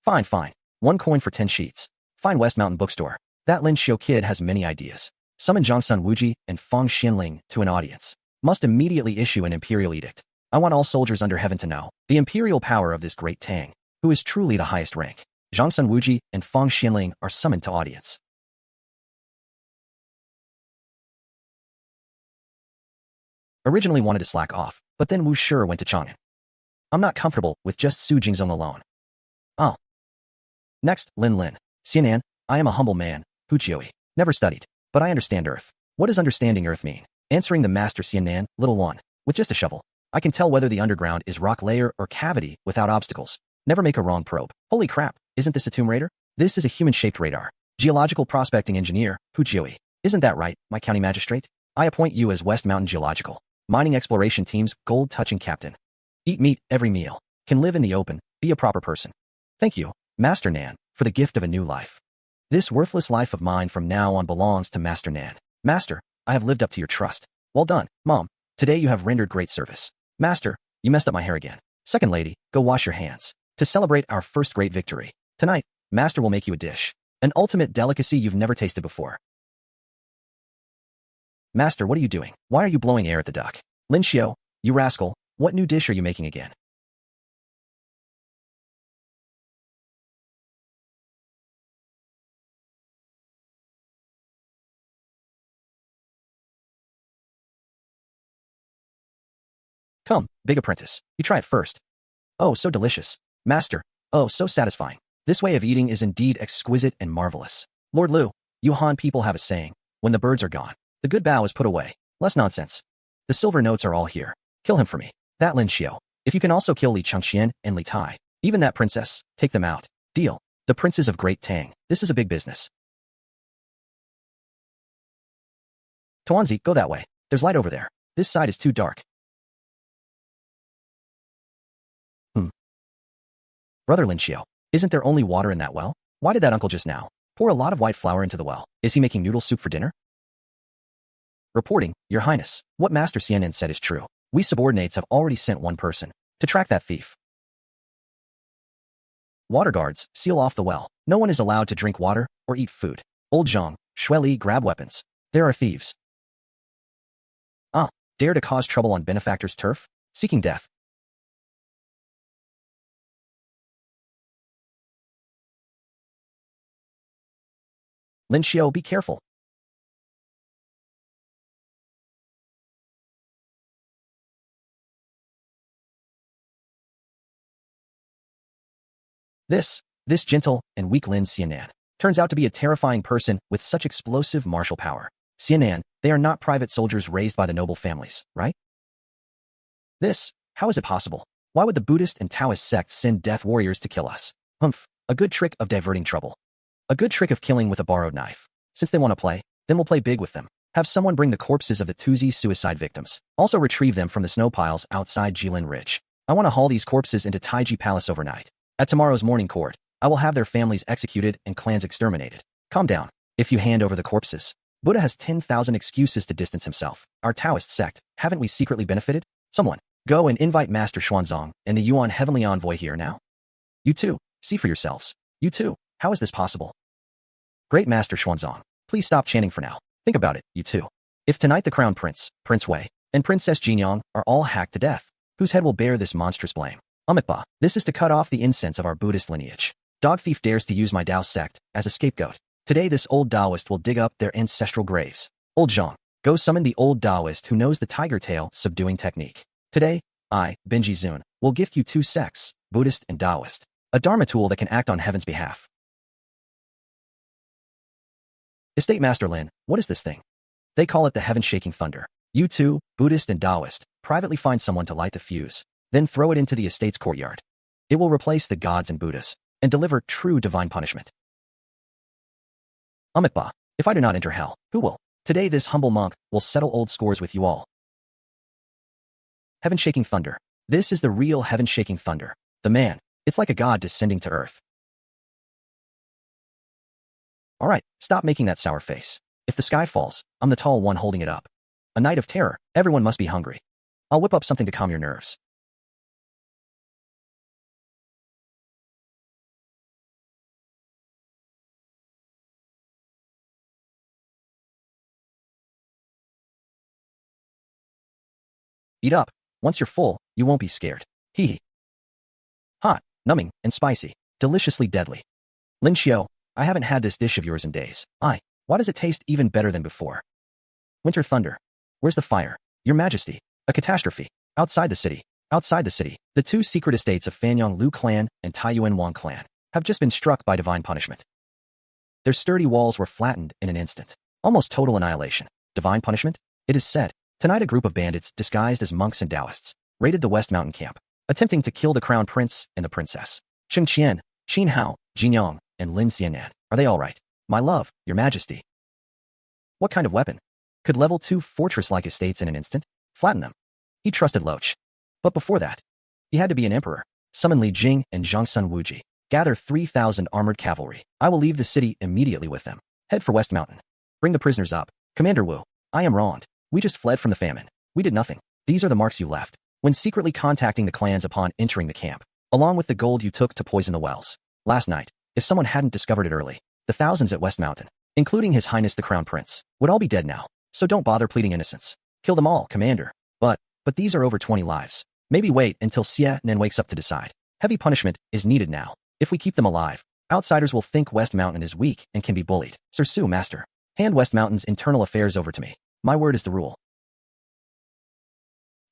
A: Fine, fine. 1 coin for 10 sheets. Fine West Mountain bookstore. That Lin Qiu kid has many ideas. Summon Zhongsun Wuji and Fang Xinling to an audience. Must immediately issue an imperial edict. I want all soldiers under heaven to know the imperial power of this Great Tang, who is truly the highest rank. Zhongsun Wuji and Fang Xinling are summoned to audience. Originally wanted to slack off, but then Wu Shi went to Chang'an. I'm not comfortable with just Su Jingzong alone. Oh. Next, Lin Xianan, I am a humble man, Hu Jiui. Never studied, but I understand Earth. What does understanding Earth mean? Answering the Master Xianan, little one, with just a shovel. I can tell whether the underground is rock layer or cavity without obstacles. Never make a wrong probe. Holy crap, isn't this a Tomb Raider? This is a human-shaped radar. Geological prospecting engineer, Hu Jiui. Isn't that right, my county magistrate? I appoint you as West Mountain Geological Mining Exploration Team's gold-touching captain. Eat meat every meal. Can live in the open. Be a proper person. Thank you, Master Nan, for the gift of a new life. This worthless life of mine from now on belongs to Master Nan. Master, I have lived up to your trust. Well done, Mom. Today you have rendered great service. Master, you messed up my hair again. Second lady, go wash your hands. To celebrate our first great victory, tonight, Master will make you a dish. An ultimate delicacy you've never tasted before. Master, what are you doing? Why are you blowing air at the duck? Lin Qiu, you rascal, what new dish are you making again? Come, big apprentice, you try it first. Oh, so delicious. Master, oh, so satisfying. This way of eating is indeed exquisite and marvelous. Lord Lu, you Han people have a saying, when the birds are gone, the good bough is put away. Less nonsense. The silver notes are all here. Kill him for me. That Lin Qiu. If you can also kill Li Changqian and Li Tai, even that princess, take them out. Deal. The princes of Great Tang. This is a big business. Tuanzi, go that way. There's light over there. This side is too dark. Brother Lin Qiu, isn't there only water in that well? Why did that uncle just now pour a lot of white flour into the well? Is he making noodle soup for dinner? Reporting, Your Highness, what Master Xianan said is true. We subordinates have already sent one person to track that thief. Water guards, seal off the well. No one is allowed to drink water or eat food. Old Zhang, Xueli, grab weapons. There are thieves. Ah, dare to cause trouble on benefactor's turf? Seeking death. Lin Qiu, be careful. This gentle and weak Lin Xianan turns out to be a terrifying person with such explosive martial power. Xianan, they are not private soldiers raised by the noble families, right? How is it possible? Why would the Buddhist and Taoist sects send death warriors to kill us? Humph, a good trick of diverting trouble. A good trick of killing with a borrowed knife. Since they want to play, then we'll play big with them. Have someone bring the corpses of the Tuzi suicide victims. Also retrieve them from the snow piles outside Jilin Ridge. I want to haul these corpses into Taiji Palace overnight. At tomorrow's morning court, I will have their families executed and clans exterminated. Calm down. If you hand over the corpses, Buddha has 10,000 excuses to distance himself. Our Taoist sect, haven't we secretly benefited? Someone, go and invite Master Xuanzong and the Yuan Heavenly Envoy here now. You too, see for yourselves. You too, how is this possible? Great Master Xuanzong, please stop chanting for now. Think about it, you too. If tonight the Crown Prince, Prince Wei, and Princess Jinyang are all hacked to death, whose head will bear this monstrous blame? Amitba, this is to cut off the incense of our Buddhist lineage. Dog thief dares to use my Tao sect as a scapegoat. Today this old Taoist will dig up their ancestral graves. Old Zhang, go summon the old Taoist who knows the tiger tail subduing technique. Today, I, Benji Zun, will gift you 2 sects, Buddhist and Taoist. A Dharma tool that can act on heaven's behalf. Estate Master Lin, what is this thing? They call it the heaven-shaking thunder. You two, Buddhist and Taoist, privately find someone to light the fuse, then throw it into the estate's courtyard. It will replace the gods and Buddhas. and deliver true divine punishment. Amitba, if I do not enter hell, who will? Today this humble monk will settle old scores with you all. Heaven-shaking thunder. This is the real heaven-shaking thunder. The man, it's like a god descending to earth. All right, stop making that sour face. If the sky falls, I'm the tall one holding it up. A night of terror, everyone must be hungry. I'll whip up something to calm your nerves. Eat up. Once you're full, you won't be scared. Hee hee. Hot, numbing, and spicy. Deliciously deadly. Lin Qiu, I haven't had this dish of yours in days. Why does it taste even better than before? Winter thunder. Where's the fire? Your Majesty. A catastrophe. Outside the city. Outside the city. The two secret estates of Fanyang Lu clan and Taiyuan Wang clan have just been struck by divine punishment. Their sturdy walls were flattened in an instant. Almost total annihilation. Divine punishment? It is said. Tonight a group of bandits disguised as monks and Taoists raided the West Mountain camp, attempting to kill the crown prince and the princess. Cheng Qian, Qin Hao, Jin Yang, and Lin Qian. Are they all right? My love, your Majesty. What kind of weapon? Could level 2 fortress-like estates in an instant? Flatten them. He trusted Loach. But before that, he had to be an emperor. Summon Li Jing and Zhangsun Wuji. Gather 3,000 armored cavalry. I will leave the city immediately with them. Head for West Mountain. Bring the prisoners up. Commander Wu, I am wronged. We just fled from the famine. We did nothing. These are the marks you left when secretly contacting the clans upon entering the camp, along with the gold you took to poison the wells. Last night, if someone hadn't discovered it early, the thousands at West Mountain, including His Highness the Crown Prince, would all be dead now. So don't bother pleading innocence. Kill them all, Commander. But these are over 20 lives. Maybe wait until Xie Nen wakes up to decide. Heavy punishment is needed now. If we keep them alive, outsiders will think West Mountain is weak and can be bullied. Sir Su, Master, hand West Mountain's internal affairs over to me. My word is the rule.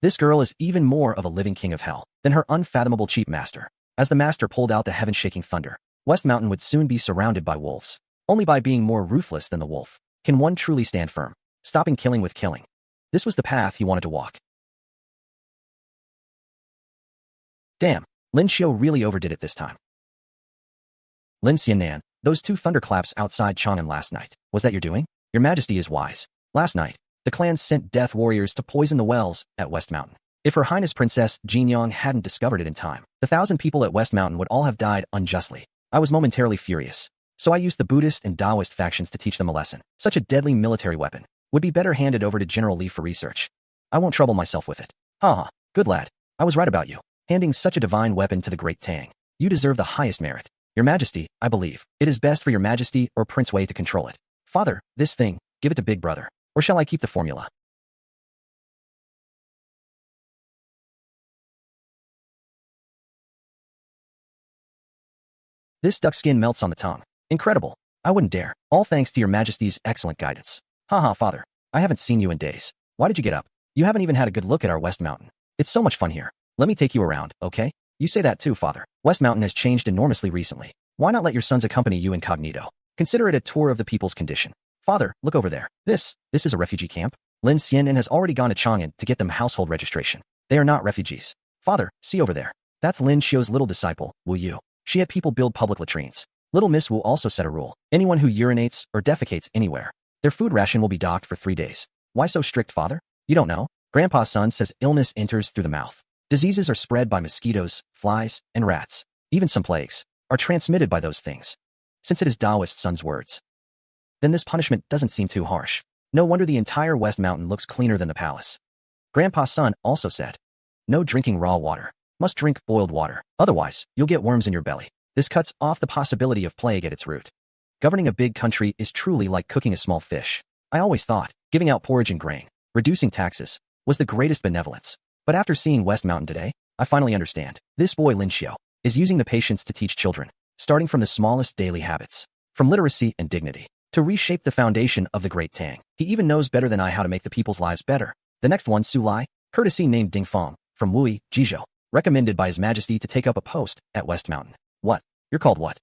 A: This girl is even more of a living king of hell than her unfathomable cheap master. As the master pulled out the heaven-shaking thunder, West Mountain would soon be surrounded by wolves. Only by being more ruthless than the wolf can one truly stand firm, stopping killing with killing. This was the path he wanted to walk. Damn, Lin Qiu really overdid it this time. Lin Qian, those two thunderclaps outside Chang'an last night, was that your doing? Your Majesty is wise. Last night, the clans sent death warriors to poison the wells at West Mountain. If Her Highness Princess Jin Yang hadn't discovered it in time, the 1,000 people at West Mountain would all have died unjustly. I was momentarily furious, so I used the Buddhist and Taoist factions to teach them a lesson. Such a deadly military weapon would be better handed over to General Li for research. I won't trouble myself with it. Haha, good lad. I was right about you. Handing such a divine weapon to the Great Tang. You deserve the highest merit. Your Majesty, I believe, it is best for your Majesty or Prince Wei to control it. Father, this thing, give it to Big Brother. Or shall I keep the formula? This duck skin melts on the tongue. Incredible. I wouldn't dare. All thanks to your Majesty's excellent guidance. Haha, Father. I haven't seen you in days. Why did you get up? You haven't even had a good look at our West Mountain. It's so much fun here. Let me take you around, okay? You say that too, Father. West Mountain has changed enormously recently. Why not let your sons accompany you incognito? Consider it a tour of the people's condition. Father, look over there. This is a refugee camp. Lin Qian has already gone to Chang'an to get them household registration. They are not refugees. Father, see over there. That's Lin Qiu's little disciple, Wu Yu. She had people build public latrines. Little Miss Wu also set a rule. Anyone who urinates or defecates anywhere, their food ration will be docked for 3 days. Why so strict, Father? You don't know? Grandpa's son says illness enters through the mouth. Diseases are spread by mosquitoes, flies, and rats. Even some plagues are transmitted by those things. Since it is Taoist son's words, then this punishment doesn't seem too harsh. No wonder the entire West Mountain looks cleaner than the palace. Grandpa's son also said, no drinking raw water. Must drink boiled water. Otherwise, you'll get worms in your belly. This cuts off the possibility of plague at its root. Governing a big country is truly like cooking a small fish. I always thought giving out porridge and grain, reducing taxes, was the greatest benevolence. But after seeing West Mountain today, I finally understand. This boy Lin Qiu is using the patience to teach children, starting from the smallest daily habits, from literacy and dignity, to reshape the foundation of the Great Tang. He even knows better than I how to make the people's lives better. The next one, Su Lai, courtesy named Ding Feng, from Wui, Jizhou, recommended by His Majesty to take up a post at West Mountain. What? You're called what?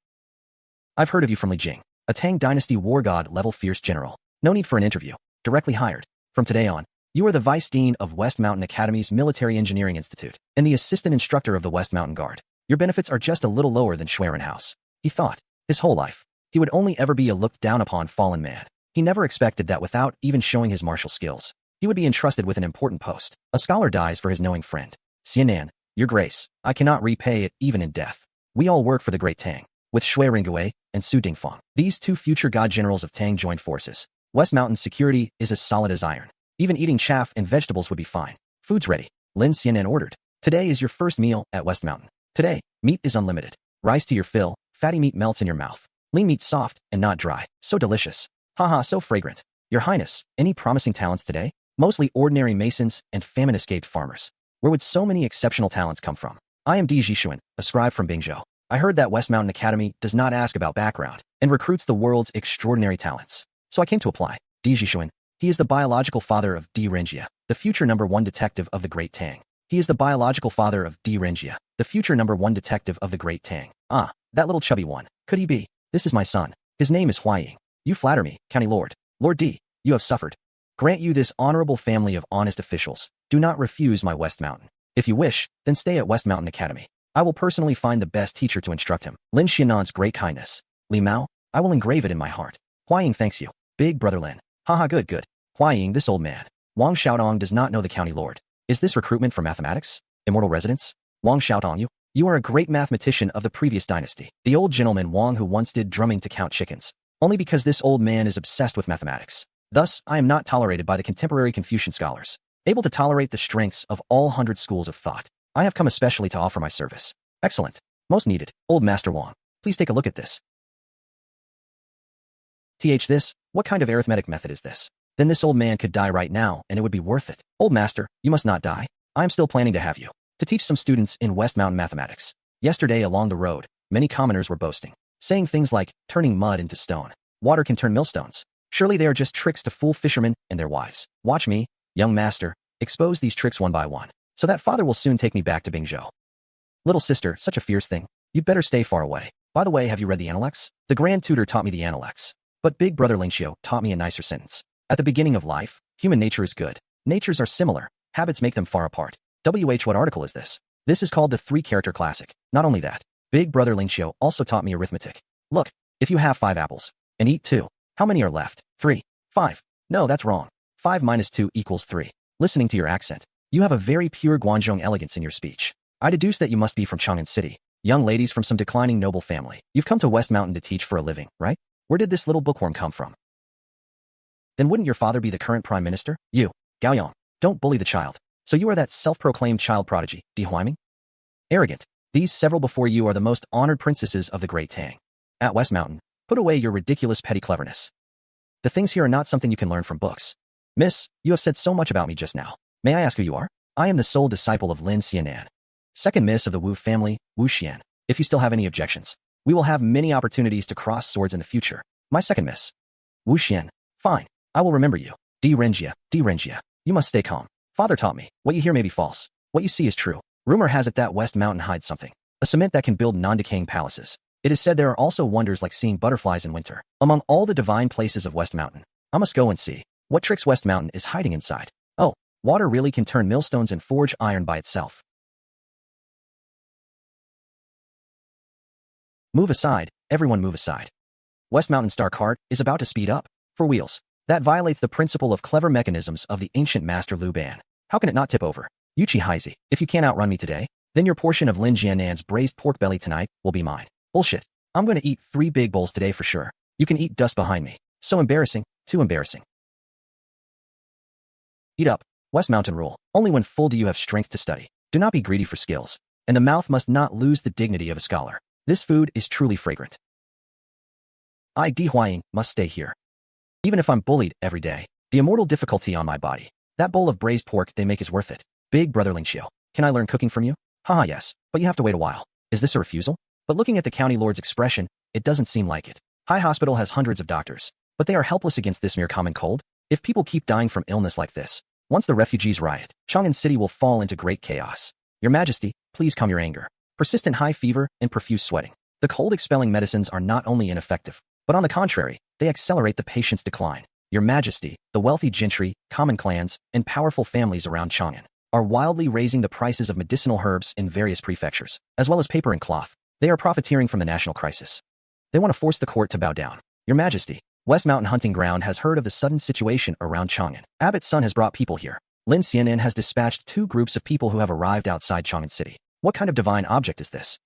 A: I've heard of you from Li Jing, a Tang Dynasty war god level fierce general. No need for an interview. Directly hired. From today on, you are the Vice Dean of West Mountain Academy's Military Engineering Institute and the Assistant Instructor of the West Mountain Guard. Your benefits are just a little lower than Schwerenhaus. He thought, his whole life, he would only ever be a looked down upon fallen man. He never expected that without even showing his martial skills, he would be entrusted with an important post. A scholar dies for his knowing friend. Xianan, your grace, I cannot repay it even in death. We all work for the Great Tang. With Xue Rengui and Su Dingfang, these two future god generals of Tang joined forces. West Mountain's security is as solid as iron. Even eating chaff and vegetables would be fine. Food's ready. Lin Qiu ordered. Today is your first meal at West Mountain. Today, meat is unlimited. Rise to your fill, fatty meat melts in your mouth. Lean meat soft and not dry. So delicious. Haha, so fragrant. Your Highness, any promising talents today? Mostly ordinary masons and famine-escaped farmers. Where would so many exceptional talents come from? I am Di Jishuan, a scribe from Bingzhou. I heard that West Mountain Academy does not ask about background and recruits the world's extraordinary talents. So I came to apply. Di Jishuan, he is the biological father of Di Renjie, the future #1 detective of the Great Tang. He is the biological father of Di Renjie, the future #1 detective of the Great Tang. Ah, that little chubby one. Could he be? This is my son. His name is Huaying. You flatter me, County Lord. Lord D, you have suffered. Grant you this honorable family of honest officials. Do not refuse my West Mountain. If you wish, then stay at West Mountain Academy. I will personally find the best teacher to instruct him. Lin Qiu's great kindness. Li Mao, I will engrave it in my heart. Huaying thanks you. Big brother Lin. Haha, good, good. Huaying, this old man. Wang Xiaodong does not know the County Lord. Is this recruitment for mathematics? Immortal residence? Wang Xiaodong, you are a great mathematician of the previous dynasty. The old gentleman Wang who once did drumming to count chickens. Only because this old man is obsessed with mathematics. Thus, I am not tolerated by the contemporary Confucian scholars. Able to tolerate the strengths of all 100 schools of thought. I have come especially to offer my service. Excellent. Most needed. Old Master Wang, please take a look at this. This, what kind of arithmetic method is this? Then this old man could die right now and it would be worth it. Old master, you must not die. I am still planning to have you. To teach some students in West Mountain mathematics. Yesterday along the road, many commoners were boasting. Saying things like, turning mud into stone. Water can turn millstones. Surely they are just tricks to fool fishermen and their wives. Watch me, young master, expose these tricks one by one. So that father will soon take me back to Bingzhou. Little sister, such a fierce thing. You'd better stay far away. By the way, have you read the Analects? The grand tutor taught me the Analects. But big brother Lin Qiu taught me a nicer sentence. At the beginning of life, human nature is good. Natures are similar. Habits make them far apart. What article is this? This is called the 3-character classic. Not only that, big brother Lin Qiu also taught me arithmetic. Look, if you have 5 apples and eat 2, how many are left? 3. 5. No, that's wrong. 5 minus 2 equals 3. Listening to your accent, you have a very pure Guangzhou elegance in your speech. I deduce that you must be from Chang'an City. Young ladies from some declining noble family. You've come to West Mountain to teach for a living, right? Where did this little bookworm come from? Then wouldn't your father be the current prime minister? You, Gaoyong, don't bully the child. So you are that self-proclaimed child prodigy, Di Huaiming? Arrogant. These several before you are the most honored princesses of the Great Tang. At West Mountain, put away your ridiculous petty cleverness. The things here are not something you can learn from books. Miss, you have said so much about me just now. May I ask who you are? I am the sole disciple of Lin Qiu, second miss of the Wu family, Wu Xian. If you still have any objections, we will have many opportunities to cross swords in the future. My second miss. Wu Xian. Fine. I will remember you. Di Renjie. You must stay calm. Father taught me, what you hear may be false. What you see is true. Rumor has it that West Mountain hides something. A cement that can build non-decaying palaces. It is said there are also wonders like seeing butterflies in winter. Among all the divine places of West Mountain, I must go and see what tricks West Mountain is hiding inside. Oh, water really can turn millstones and forge iron by itself. Move aside, everyone move aside. West Mountain Star Cart is about to speed up. For wheels. That violates the principle of clever mechanisms of the ancient master Lu Ban. How can it not tip over? Yuchi Heizi, if you can't outrun me today, then your portion of Lin Jianan's braised pork belly tonight will be mine. Bullshit. I'm going to eat 3 big bowls today for sure. You can eat dust behind me. So embarrassing, too embarrassing. Eat up. West Mountain rule. Only when full do you have strength to study. Do not be greedy for skills. And the mouth must not lose the dignity of a scholar. This food is truly fragrant. I, Di Huaying, must stay here. Even if I'm bullied every day, the immortal difficulty on my body. That bowl of braised pork they make is worth it. Big brother Lin Qiu, can I learn cooking from you? Haha, yes, but you have to wait a while. Is this a refusal? But looking at the county lord's expression, it doesn't seem like it. High Hospital has hundreds of doctors, but they are helpless against this mere common cold. If people keep dying from illness like this, once the refugees riot, Chang'an City will fall into great chaos. Your Majesty, please calm your anger. Persistent high fever and profuse sweating. The cold-expelling medicines are not only ineffective, but on the contrary, they accelerate the patient's decline. Your Majesty, the wealthy gentry, common clans, and powerful families around Chang'an are wildly raising the prices of medicinal herbs in various prefectures, as well as paper and cloth. They are profiteering from the national crisis. They want to force the court to bow down. Your Majesty, West Mountain Hunting Ground has heard of the sudden situation around Chang'an. Abbot's son has brought people here. Lin Qiu has dispatched 2 groups of people who have arrived outside Chang'an City. What kind of divine object is this?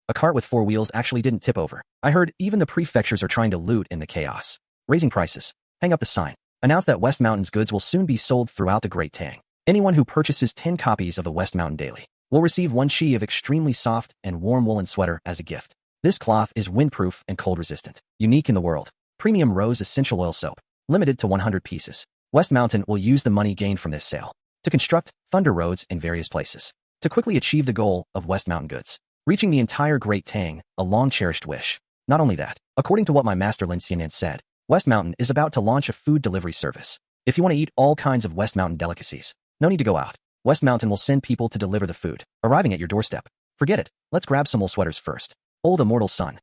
A: A cart with 4 wheels actually didn't tip over. I heard even the prefectures are trying to loot in the chaos. Raising prices. Hang up the sign. Announce that West Mountain's goods will soon be sold throughout the Great Tang. Anyone who purchases 10 copies of the West Mountain Daily will receive 1 chi of extremely soft and warm woolen sweater as a gift. This cloth is windproof and cold-resistant. Unique in the world. Premium rose essential oil soap. Limited to 100 pieces. West Mountain will use the money gained from this sale to construct thunder roads in various places to quickly achieve the goal of West Mountain goods, reaching the entire Great Tang, a long-cherished wish. Not only that, according to what my master Lin Qiu said, West Mountain is about to launch a food delivery service. If you want to eat all kinds of West Mountain delicacies, no need to go out. West Mountain will send people to deliver the food, arriving at your doorstep. Forget it. Let's grab some wool sweaters first. Old immortal son.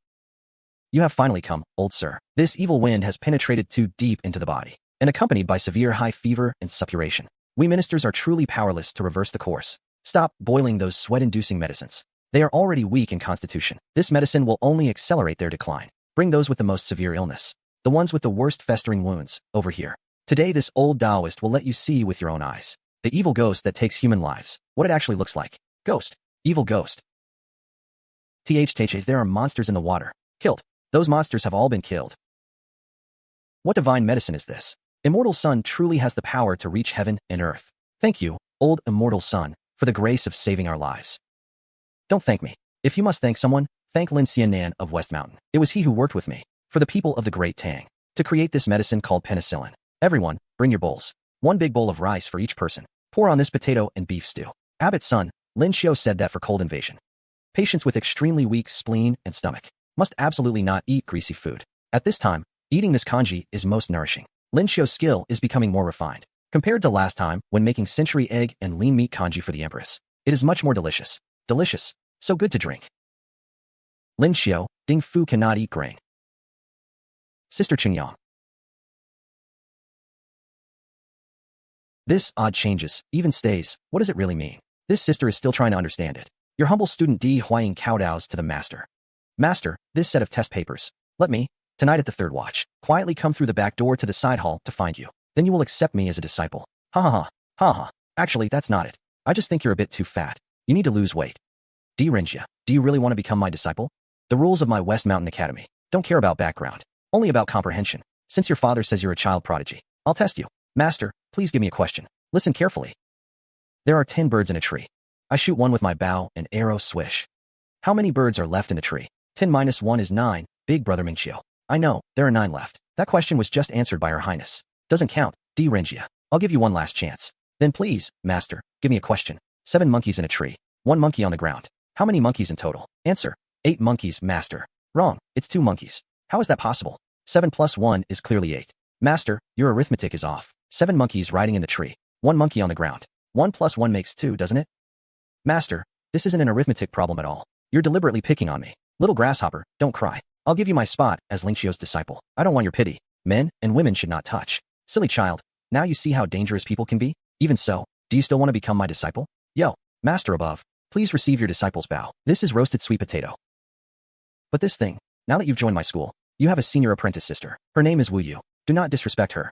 A: You have finally come, old sir. This evil wind has penetrated too deep into the body, and accompanied by severe high fever and suppuration. We ministers are truly powerless to reverse the course. Stop boiling those sweat-inducing medicines. They are already weak in constitution. This medicine will only accelerate their decline. Bring those with the most severe illness, the ones with the worst festering wounds, over here. Today this old Taoist will let you see with your own eyes the evil ghost that takes human lives, what it actually looks like. Ghost. Evil ghost. There are monsters in the water. Killed. Those monsters have all been killed. What divine medicine is this? Immortal Son truly has the power to reach heaven and earth. Thank you, old immortal Son, for the grace of saving our lives. Don't thank me. If you must thank someone, thank Lin Qiu of West Mountain. It was he who worked with me, for the people of the Great Tang, to create this medicine called penicillin. Everyone, bring your bowls. 1 big bowl of rice for each person. Pour on this potato and beef stew. Abbot's son, Lin Qiu said that for cold invasion, patients with extremely weak spleen and stomach must absolutely not eat greasy food. At this time, eating this congee is most nourishing. Lin Qiu's skill is becoming more refined. Compared to last time when making century egg and lean meat congee for the empress, it is much more delicious. Delicious. So good to drink. Lin Qiu, Ding Fu cannot eat grain. Sister Qingyang. This odd changes, even stays. What does it really mean? This sister is still trying to understand it. Your humble student Di Huaying kowtows to the master. Master, this set of test papers. Let me, tonight at the 3rd watch, quietly come through the back door to the side hall to find you. Then you will accept me as a disciple. Ha ha ha. Ha ha. Actually, that's not it. I just think you're a bit too fat. You need to lose weight. Di Renjie, do you really want to become my disciple? The rules of my West Mountain Academy don't care about background, only about comprehension. Since your father says you're a child prodigy, I'll test you. Master, please give me a question. Listen carefully. There are 10 birds in a tree. I shoot one with my bow and arrow swish. How many birds are left in the tree? 10 minus 1 is 9, big brother Ming Qiu. I know, there are 9 left. That question was just answered by Her Highness. Doesn't count, Di Renjie. I'll give you one last chance. Then please, master, give me a question. 7 monkeys in a tree. 1 monkey on the ground. How many monkeys in total? Answer. 8 monkeys, master. Wrong, it's 2 monkeys. How is that possible? 7 plus 1 is clearly 8. Master, your arithmetic is off. 7 monkeys riding in the tree. 1 monkey on the ground. 1 plus 1 makes 2, doesn't it? Master, this isn't an arithmetic problem at all. You're deliberately picking on me. Little grasshopper, don't cry. I'll give you my spot as Lin Qiu's disciple. I don't want your pity. Men and women should not touch. Silly child, now you see how dangerous people can be? Even so, do you still want to become my disciple? Yo, master above, please receive your disciple's bow. This is roasted sweet potato. But this thing, now that you've joined my school, you have a senior apprentice sister. Her name is Wu Yu. Do not disrespect her.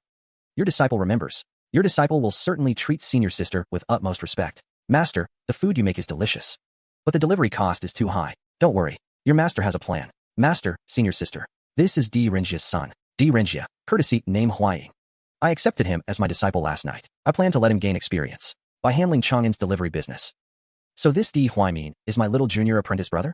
A: Your disciple remembers. Your disciple will certainly treat senior sister with utmost respect. Master, the food you make is delicious. But the delivery cost is too high. Don't worry. Your master has a plan. Master, senior sister. This is Di Renjie's son. Di Renjie, courtesy name Huaying. I accepted him as my disciple last night. I plan to let him gain experience by handling Chang'an's delivery business. So this Di Huaimin is my little junior apprentice brother?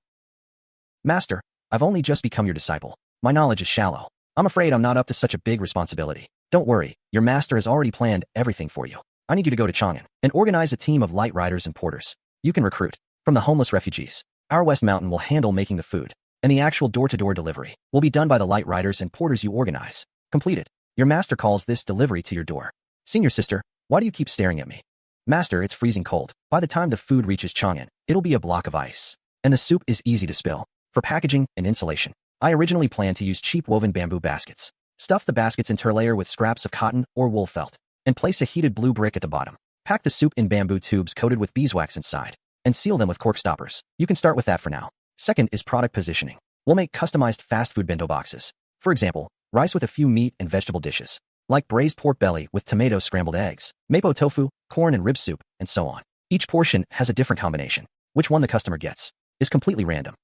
A: Master, I've only just become your disciple. My knowledge is shallow. I'm afraid I'm not up to such a big responsibility. Don't worry, your master has already planned everything for you. I need you to go to Chang'an and organize a team of light riders and porters. You can recruit from the homeless refugees. Our West Mountain will handle making the food, and the actual door-to-door delivery will be done by the light riders and porters you organize. Completed. Your master calls this delivery to your door. Senior sister, why do you keep staring at me? Master, it's freezing cold. By the time the food reaches Chang'an, it'll be a block of ice. And the soup is easy to spill. For packaging and insulation, I originally planned to use cheap woven bamboo baskets. Stuff the basket's interlayer with scraps of cotton or wool felt, and place a heated blue brick at the bottom. Pack the soup in bamboo tubes coated with beeswax inside, and seal them with cork stoppers. You can start with that for now. Second is product positioning. We'll make customized fast food bento boxes. For example, rice with a few meat and vegetable dishes, like braised pork belly with tomato scrambled eggs, mapo tofu, corn and rib soup, and so on. Each portion has a different combination. Which one the customer gets is completely random.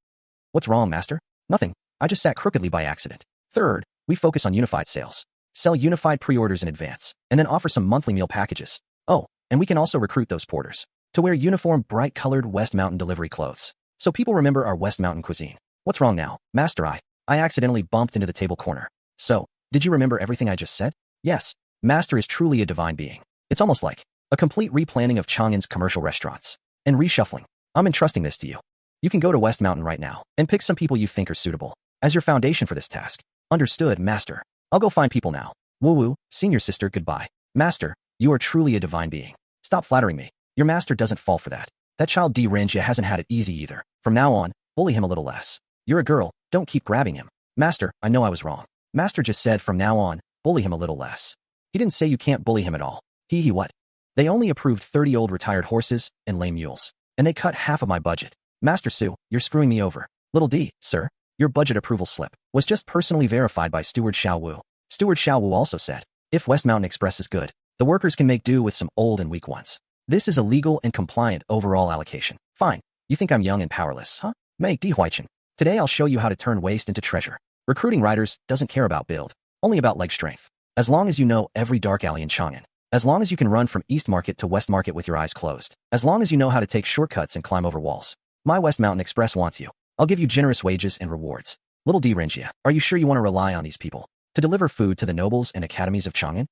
A: What's wrong, master? Nothing. I just sat crookedly by accident. Third, we focus on unified sales. Sell unified pre-orders in advance, and then offer some monthly meal packages. Oh, and we can also recruit those porters to wear uniform, bright-colored West Mountain delivery clothes, so people remember our West Mountain cuisine. What's wrong now, master? I accidentally bumped into the table corner. So, did you remember everything I just said? Yes, master is truly a divine being. It's almost like a complete replanning of Chang'an's commercial restaurants and reshuffling. I'm entrusting this to you. You can go to West Mountain right now and pick some people you think are suitable as your foundation for this task. Understood, master. I'll go find people now. Woo, senior sister, goodbye. Master, you are truly a divine being. Stop flattering me. Your master doesn't fall for that. That child Renjie hasn't had it easy either. From now on, bully him a little less. You're a girl, don't keep grabbing him. Master, I know I was wrong. Master just said from now on, bully him a little less. He didn't say you can't bully him at all. He what? They only approved 30 old retired horses and lame mules, and they cut half of my budget. Master Su, you're screwing me over. Little D, sir, your budget approval slip was just personally verified by Steward Xiao Wu. Steward Xiao Wu also said, if West Mountain Express is good, the workers can make do with some old and weak ones. This is a legal and compliant overall allocation. Fine. You think I'm young and powerless, huh? Make Di Huaichen. Today I'll show you how to turn waste into treasure. Recruiting riders doesn't care about build, only about leg strength. As long as you know every dark alley in Chang'an, as long as you can run from East Market to West Market with your eyes closed, as long as you know how to take shortcuts and climb over walls, my West Mountain Express wants you. I'll give you generous wages and rewards. Little D Renjie, are you sure you want to rely on these people to deliver food to the nobles and academies of Chang'an?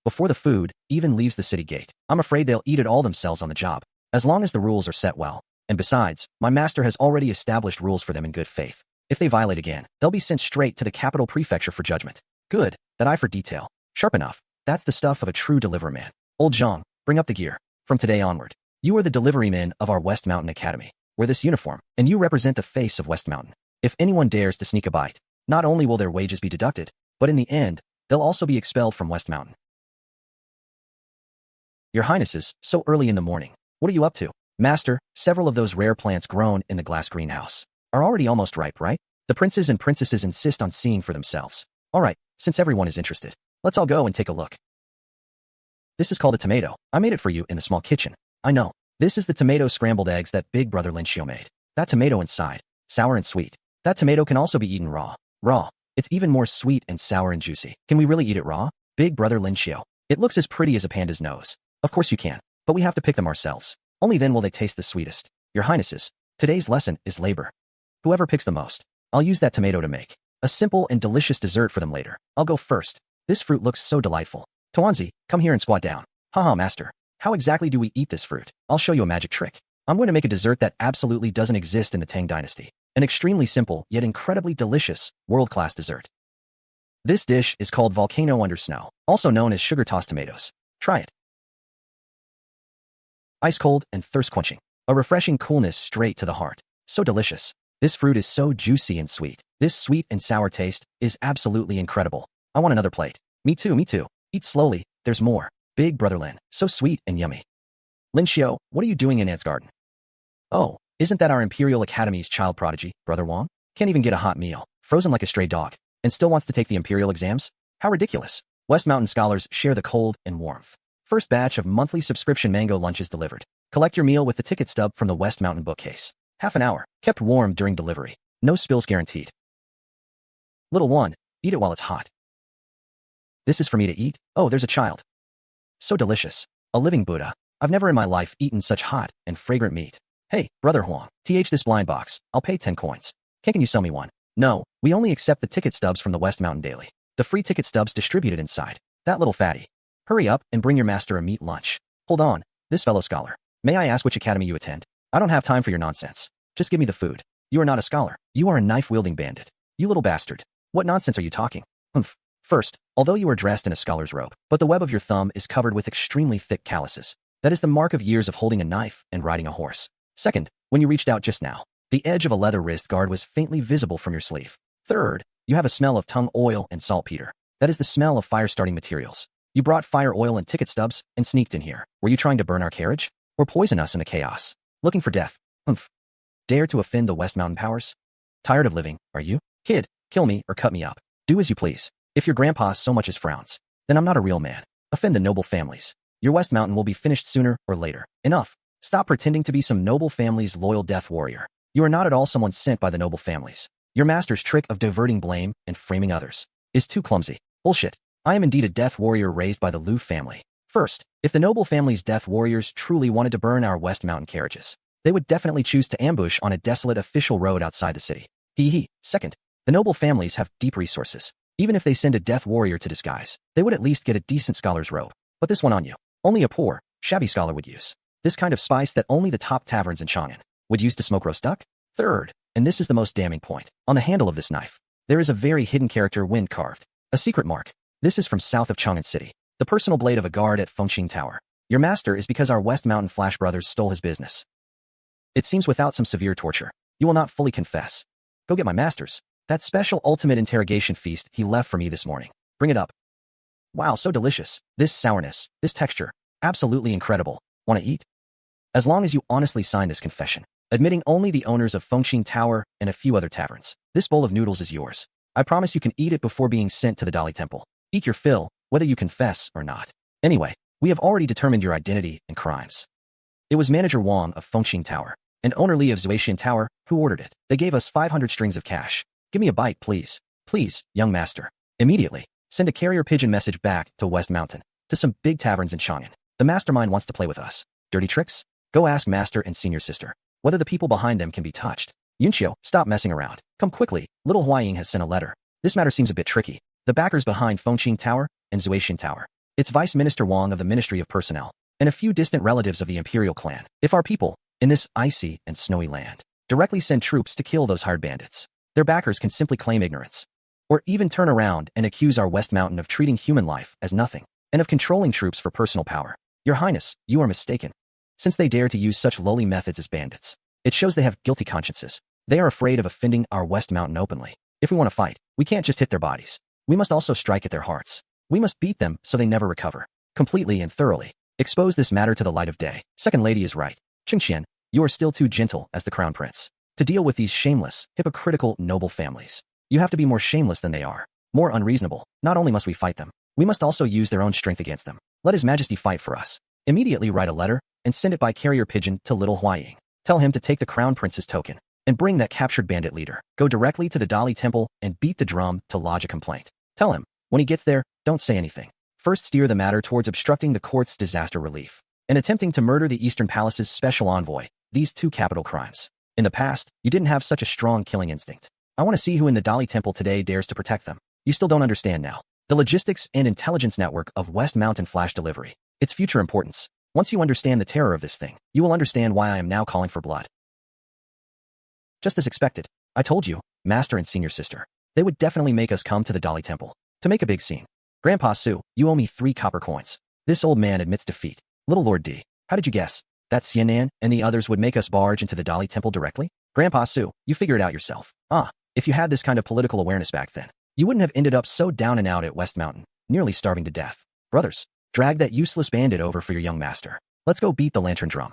A: Before the food even leaves the city gate, I'm afraid they'll eat it all themselves on the job, as long as the rules are set well. And besides, my master has already established rules for them in good faith. If they violate again, they'll be sent straight to the capital prefecture for judgment. Good, that eye for detail. Sharp enough. That's the stuff of a true deliveryman. Old Zhang, bring up the gear. From today onward, you are the deliveryman of our West Mountain Academy. Wear this uniform, and you represent the face of West Mountain. If anyone dares to sneak a bite, not only will their wages be deducted, but in the end, they'll also be expelled from West Mountain. Your Highnesses, so early in the morning. What are you up to? Master, several of those rare plants grown in the glass greenhouse are already almost ripe, right? The princes and princesses insist on seeing for themselves. All right, since everyone is interested, let's all go and take a look. This is called a tomato. I made it for you in the small kitchen. I know. This is the tomato scrambled eggs that big brother Lin Qiu made. That tomato inside, sour and sweet. That tomato can also be eaten raw. Raw. It's even more sweet and sour and juicy. Can we really eat it raw? Big brother Lin Qiu. It looks as pretty as a panda's nose. Of course you can, but we have to pick them ourselves. Only then will they taste the sweetest. Your Highnesses, today's lesson is labor. Whoever picks the most, I'll use that tomato to make a simple and delicious dessert for them later. I'll go first. This fruit looks so delightful. Tuanzi, come here and squat down. Haha, master. How exactly do we eat this fruit? I'll show you a magic trick. I'm going to make a dessert that absolutely doesn't exist in the Tang Dynasty. An extremely simple, yet incredibly delicious, world-class dessert. This dish is called volcano under snow, also known as sugar-tossed tomatoes. Try it. Ice cold and thirst-quenching. A refreshing coolness straight to the heart. So delicious. This fruit is so juicy and sweet. This sweet and sour taste is absolutely incredible. I want another plate. Me too, me too. Eat slowly, there's more. Big brother Lin, so sweet and yummy. Lin Qiu, what are you doing in Aunt's garden? Oh, isn't that our Imperial Academy's child prodigy, Brother Wang? Can't even get a hot meal, frozen like a stray dog, and still wants to take the Imperial exams? How ridiculous. West Mountain scholars share the cold and warmth. First batch of monthly subscription mango lunches delivered. Collect your meal with the ticket stub from the West Mountain bookcase. Half an hour, kept warm during delivery. No spills guaranteed. Little one, eat it while it's hot. This is for me to eat? Oh, there's a child. So delicious. A living Buddha. I've never in my life eaten such hot and fragrant meat. Hey, Brother Huang, this blind box. I'll pay 10 coins. Can you sell me one? No, we only accept the ticket stubs from the West Mountain Daily. The free ticket stubs distributed inside. That little fatty. Hurry up and bring your master a meat lunch. Hold on, this fellow scholar. May I ask which academy you attend? I don't have time for your nonsense. Just give me the food. You are not a scholar. You are a knife-wielding bandit. You little bastard. What nonsense are you talking? Humph. First, although you are dressed in a scholar's robe, but the web of your thumb is covered with extremely thick calluses. That is the mark of years of holding a knife and riding a horse. Second, when you reached out just now, the edge of a leather wrist guard was faintly visible from your sleeve. Third, you have a smell of tung oil and saltpeter. That is the smell of fire-starting materials. You brought fire oil and ticket stubs and sneaked in here. Were you trying to burn our carriage? Or poison us in the chaos? Looking for death? Humph. Dare to offend the West Mountain powers? Tired of living, are you? Kid, kill me or cut me up. Do as you please. If your grandpa so much as frowns, then I'm not a real man. Offend the noble families. Your West Mountain will be finished sooner or later. Enough. Stop pretending to be some noble family's loyal death warrior. You are not at all someone sent by the noble families. Your master's trick of diverting blame and framing others is too clumsy. Bullshit. I am indeed a death warrior raised by the Liu family. First, if the noble family's death warriors truly wanted to burn our West Mountain carriages, they would definitely choose to ambush on a desolate official road outside the city. Second, the noble families have deep resources. Even if they send a death warrior to disguise, they would at least get a decent scholar's robe. Put this one on you. Only a poor, shabby scholar would use. This kind of spice that only the top taverns in Chang'an would use to smoke roast duck. Third, and this is the most damning point, on the handle of this knife, there is a very hidden character wind carved. A secret mark. This is from south of Chang'an City. The personal blade of a guard at Fengqing Tower. Your master is because our West Mountain Flash brothers stole his business. It seems without some severe torture, you will not fully confess. Go get my master's. That special ultimate interrogation feast he left for me this morning. Bring it up. Wow, so delicious. This sourness, this texture. Absolutely incredible. Want to eat? As long as you honestly sign this confession, admitting only the owners of Fengqing Tower and a few other taverns, this bowl of noodles is yours. I promise you can eat it before being sent to the Dali Temple. Eat your fill, whether you confess or not. Anyway, we have already determined your identity and crimes. It was Manager Wang of Fengqing Tower and owner Li of Zetian Tower who ordered it. They gave us 500 strings of cash. Give me a bite, please. Please, young master. Immediately, send a carrier pigeon message back to West Mountain, to some big taverns in Chang'an. The mastermind wants to play with us. Dirty tricks? Go ask master and senior sister whether the people behind them can be touched. Lin Qiu, stop messing around. Come quickly. Little Huaying has sent a letter. This matter seems a bit tricky. The backers behind Fengqing Tower and Zetian Tower. It's Vice Minister Wang of the Ministry of Personnel and a few distant relatives of the imperial clan. If our people, in this icy and snowy land, directly send troops to kill those hired bandits, their backers can simply claim ignorance, or even turn around and accuse our West Mountain of treating human life as nothing, and of controlling troops for personal power. Your Highness, you are mistaken. Since they dare to use such lowly methods as bandits, it shows they have guilty consciences. They are afraid of offending our West Mountain openly. If we want to fight, we can't just hit their bodies. We must also strike at their hearts. We must beat them so they never recover. Completely and thoroughly. Expose this matter to the light of day. Second lady is right. Qingqian, you are still too gentle as the crown prince to deal with these shameless, hypocritical, noble families. You have to be more shameless than they are. More unreasonable. Not only must we fight them, we must also use their own strength against them. Let His Majesty fight for us. Immediately write a letter and send it by carrier pigeon to Little Huaying. Tell him to take the crown prince's token and bring that captured bandit leader. Go directly to the Dali Temple and beat the drum to lodge a complaint. Tell him, when he gets there, don't say anything. First steer the matter towards obstructing the court's disaster relief and attempting to murder the Eastern Palace's special envoy. These two capital crimes. In the past, you didn't have such a strong killing instinct. I want to see who in the Dali Temple today dares to protect them. You still don't understand now. The logistics and intelligence network of West Mountain Flash Delivery. Its future importance. Once you understand the terror of this thing, you will understand why I am now calling for blood. Just as expected, I told you, Master and Senior Sister. They would definitely make us come to the Dali Temple to make a big scene. Grandpa Su, you owe me 3 copper coins. This old man admits defeat. Little Lord D, how did you guess that Xianan and the others would make us barge into the Dali Temple directly? Grandpa Su, you figure it out yourself. If you had this kind of political awareness back then, you wouldn't have ended up so down and out at West Mountain, nearly starving to death. Brothers, drag that useless bandit over for your young master. Let's go beat the lantern drum.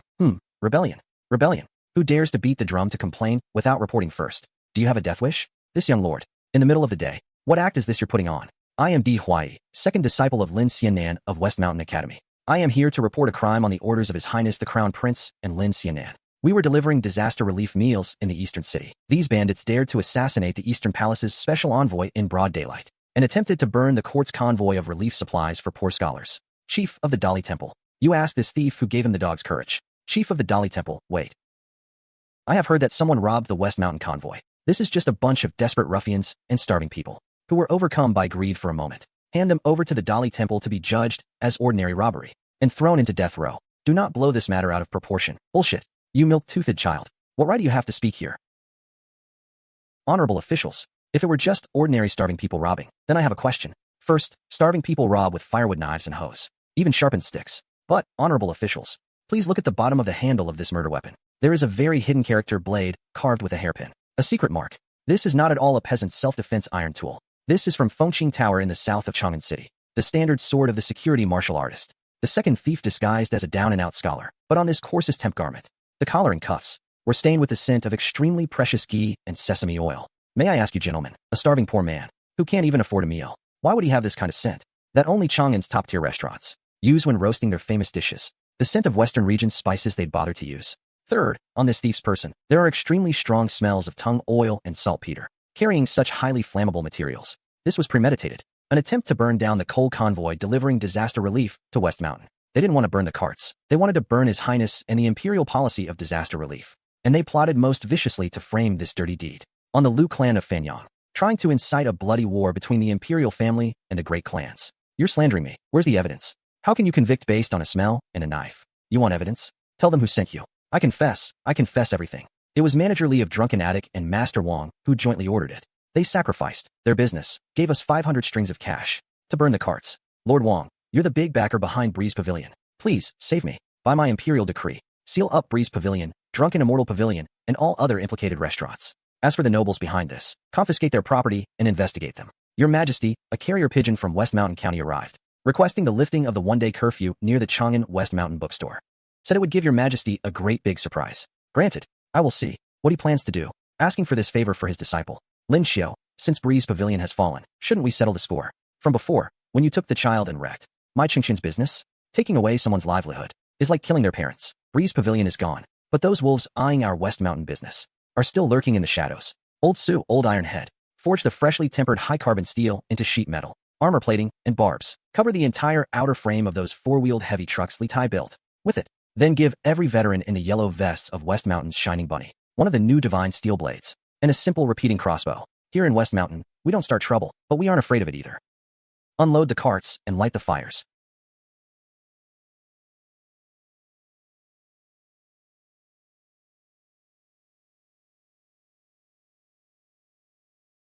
A: Rebellion. Rebellion. Who dares to beat the drum to complain without reporting first? Do you have a death wish? This young lord. In the middle of the day. What act is this you're putting on? I am Di Huai, second disciple of Lin Qiu of West Mountain Academy. I am here to report a crime on the orders of His Highness the Crown Prince and Lin Qiu. We were delivering disaster relief meals in the Eastern City. These bandits dared to assassinate the Eastern Palace's special envoy in broad daylight and attempted to burn the court's convoy of relief supplies for poor scholars. Chief of the Dali Temple. You ask this thief who gave him the dog's courage. Chief of the Dali Temple, wait. I have heard that someone robbed the West Mountain convoy. This is just a bunch of desperate ruffians and starving people who were overcome by greed for a moment. Hand them over to the Dali Temple to be judged as ordinary robbery and thrown into death row. Do not blow this matter out of proportion. Bullshit. You milk-toothed child. What right do you have to speak here? Honorable officials, if it were just ordinary starving people robbing, then I have a question. First, starving people rob with firewood knives and hoes, even sharpened sticks. But, honorable officials, please look at the bottom of the handle of this murder weapon. There is a very hidden character blade carved with a hairpin. A secret mark. This is not at all a peasant's self-defense iron tool. This is from Fengqing Tower in the south of Chang'an City, the standard sword of the security martial artist. The second thief disguised as a down-and-out scholar, but on this coarsest temp garment. The collar and cuffs were stained with the scent of extremely precious ghee and sesame oil. May I ask you, gentlemen, a starving poor man, who can't even afford a meal, why would he have this kind of scent? That only Chang'an's top-tier restaurants use when roasting their famous dishes. The scent of Western region's spices they'd bother to use. Third, on this thief's person, there are extremely strong smells of tung oil and saltpeter, carrying such highly flammable materials. This was premeditated. An attempt to burn down the coal convoy delivering disaster relief to West Mountain. They didn't want to burn the carts. They wanted to burn His Highness and the imperial policy of disaster relief. And they plotted most viciously to frame this dirty deed on the Liu clan of Fanyang, trying to incite a bloody war between the imperial family and the great clans. You're slandering me. Where's the evidence? How can you convict based on a smell and a knife? You want evidence? Tell them who sent you. I confess everything. It was Manager Li of Drunken Attic and Master Wang who jointly ordered it. They sacrificed their business, gave us 500 strings of cash to burn the carts. Lord Wang, you're the big backer behind Breeze Pavilion. Please, save me. By my imperial decree, seal up Breeze Pavilion, Drunken Immortal Pavilion, and all other implicated restaurants. As for the nobles behind this, confiscate their property and investigate them. Your Majesty, a carrier pigeon from West Mountain County arrived, requesting the lifting of the one-day curfew near the Chang'an West Mountain bookstore. Said it would give your Majesty a great big surprise. Granted, I will see what he plans to do, asking for this favor for his disciple, Lin Qiu. Since Breeze Pavilion has fallen, shouldn't we settle the score? From before, when you took the child and wrecked my Qingxin's business? Taking away someone's livelihood is like killing their parents. Breeze Pavilion is gone, but those wolves eyeing our West Mountain business are still lurking in the shadows. Old Su, Old Iron Head, forge the freshly tempered high-carbon steel into sheet metal, armor plating, and barbs. Cover the entire outer frame of those four-wheeled heavy trucks Li Tai built with it. Then give every veteran in the yellow vests of West Mountain's Shining Bunny one of the new divine steel blades and a simple repeating crossbow. Here in West Mountain, we don't start trouble, but we aren't afraid of it either. Unload the carts and light the fires.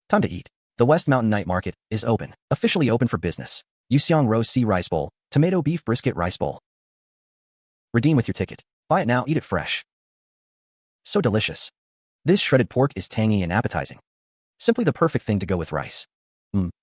A: Time to eat. The West Mountain Night Market is open, officially open for business. Yuxiang Rose Sea Rice Bowl, Tomato Beef Brisket Rice Bowl. Redeem with your ticket. Buy it now, eat it fresh. So delicious. This shredded pork is tangy and appetizing. Simply the perfect thing to go with rice.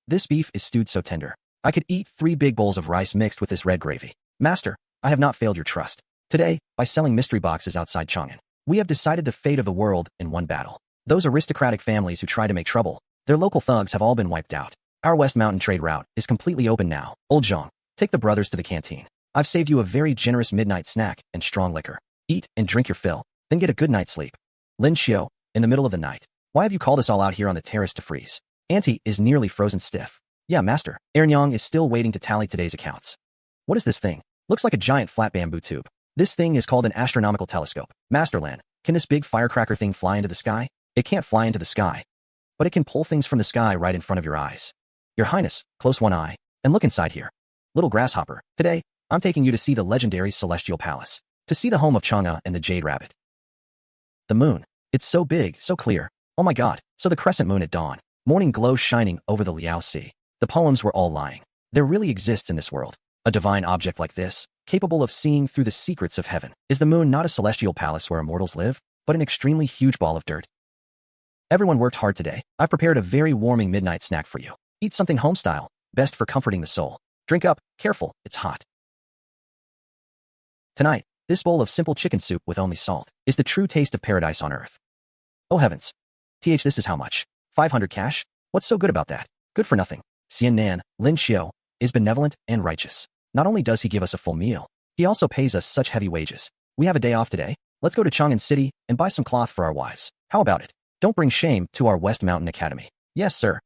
A: This beef is stewed so tender. I could eat 3 big bowls of rice mixed with this red gravy. Master, I have not failed your trust. Today, by selling mystery boxes outside Chang'an, we have decided the fate of the world in one battle. Those aristocratic families who try to make trouble, their local thugs have all been wiped out. Our West Mountain trade route is completely open now. Old Zhang, take the brothers to the canteen. I've saved you a very generous midnight snack and strong liquor. Eat and drink your fill, then get a good night's sleep. Lin Qiu, in the middle of the night. Why have you called us all out here on the terrace to freeze? Auntie is nearly frozen stiff. Yeah, master. Ernyang is still waiting to tally today's accounts. What is this thing? Looks like a giant flat bamboo tube. This thing is called an astronomical telescope. Master Lan, can this big firecracker thing fly into the sky? It can't fly into the sky, but it can pull things from the sky right in front of your eyes. Your Highness, close one eye, and look inside here. Little grasshopper, today, I'm taking you to see the legendary Celestial Palace, to see the home of Chang'e and the Jade Rabbit. The moon. It's so big, so clear. Oh my god, so the crescent moon at dawn. Morning glow shining over the Liao Sea. The poems were all lying. There really exists in this world a divine object like this, capable of seeing through the secrets of heaven. Is the moon not a celestial palace where immortals live, but an extremely huge ball of dirt? Everyone worked hard today. I've prepared a very warming midnight snack for you. Eat something home-style, best for comforting the soul. Drink up, careful, it's hot. Tonight, this bowl of simple chicken soup with only salt is the true taste of paradise on earth. Oh heavens. This is how much? 500 cash? What's so good about that? Good for nothing. Xian Nan, Lin Qiu, is benevolent and righteous. Not only does he give us a full meal, he also pays us such heavy wages. We have a day off today. Let's go to Chang'an City and buy some cloth for our wives. How about it? Don't bring shame to our West Mountain Academy. Yes, sir.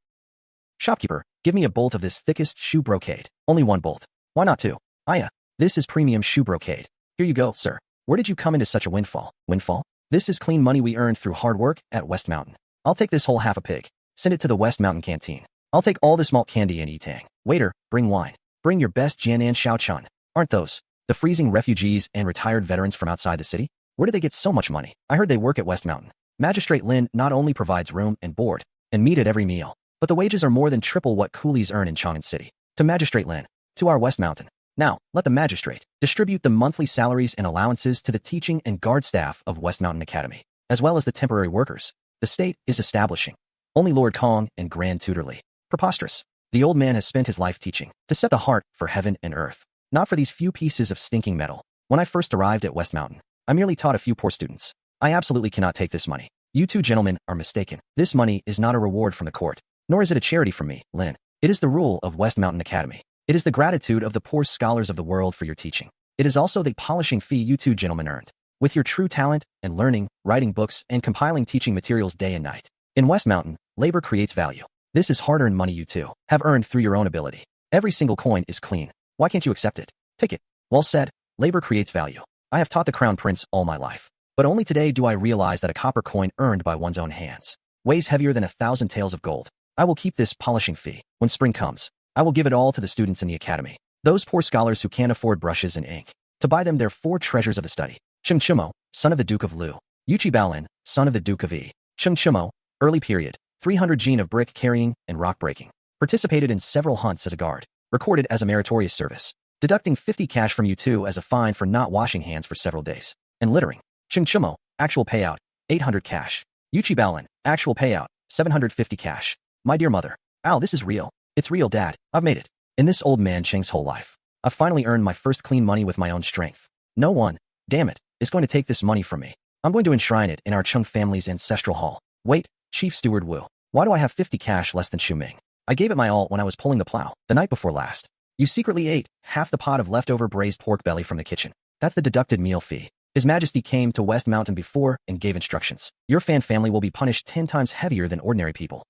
A: Shopkeeper, give me a bolt of this thickest shoe brocade. Only one bolt. Why not two? Aya, this is premium shoe brocade. Here you go, sir. Where did you come into such a windfall? Windfall? This is clean money we earned through hard work at West Mountain. I'll take this whole half a pig. Send it to the West Mountain canteen. I'll take all this malt candy and Yitang. Waiter, bring wine. Bring your best Jianan Shaochun. Aren't those the freezing refugees and retired veterans from outside the city? Where do they get so much money? I heard they work at West Mountain. Magistrate Lin not only provides room and board and meat at every meal, but the wages are more than triple what coolies earn in Chang'an City. To Magistrate Lin, to our West Mountain. Now, let the magistrate distribute the monthly salaries and allowances to the teaching and guard staff of West Mountain Academy, as well as the temporary workers the state is establishing. Only Lord Kong and Grand Tutor Li Preposterous. The old man has spent his life teaching to set the heart for heaven and earth, not for these few pieces of stinking metal. When I first arrived at West Mountain, I merely taught a few poor students. I absolutely cannot take this money. You two gentlemen are mistaken. This money is not a reward from the court, nor is it a charity from me, Lin. It is the rule of West Mountain Academy. It is the gratitude of the poor scholars of the world for your teaching. It is also the polishing fee you two gentlemen earned, with your true talent and learning, writing books, and compiling teaching materials day and night. In West Mountain, labor creates value. This is hard-earned money you two have earned through your own ability. Every single coin is clean. Why can't you accept it? Take it. Well said. Labor creates value. I have taught the Crown Prince all my life, but only today do I realize that a copper coin earned by one's own hands weighs heavier than 1,000 taels of gold. I will keep this polishing fee. When spring comes, I will give it all to the students in the academy, those poor scholars who can't afford brushes and ink to buy them their 4 treasures of the study. Cheng Chimo, son of the Duke of Lu. Yuchi Baolin, son of the Duke of Yi. Cheng Chimo, early period, 300 gene of brick carrying and rock breaking. Participated in several hunts as a guard. Recorded as a meritorious service. Deducting 50 cash from you two as a fine for not washing hands for several days. And littering. Cheng Chimo, actual payout, 800 cash. Yuchi Baolin, actual payout, 750 cash. My dear mother. Ow, this is real. It's real, Dad. I've made it. In this old man Cheng's whole life, I've finally earned my first clean money with my own strength. No one, damn it, is going to take this money from me. I'm going to enshrine it in our Cheng family's ancestral hall. Wait, Chief Steward Wu. Why do I have 50 cash less than Xu Ming? I gave it my all when I was pulling the plow, the night before last. You secretly ate half the pot of leftover braised pork belly from the kitchen. That's the deducted meal fee. His Majesty came to West Mountain before and gave instructions. Your fan family will be punished 10 times heavier than ordinary people.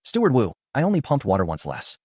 A: Steward Wu, I only pumped water once less.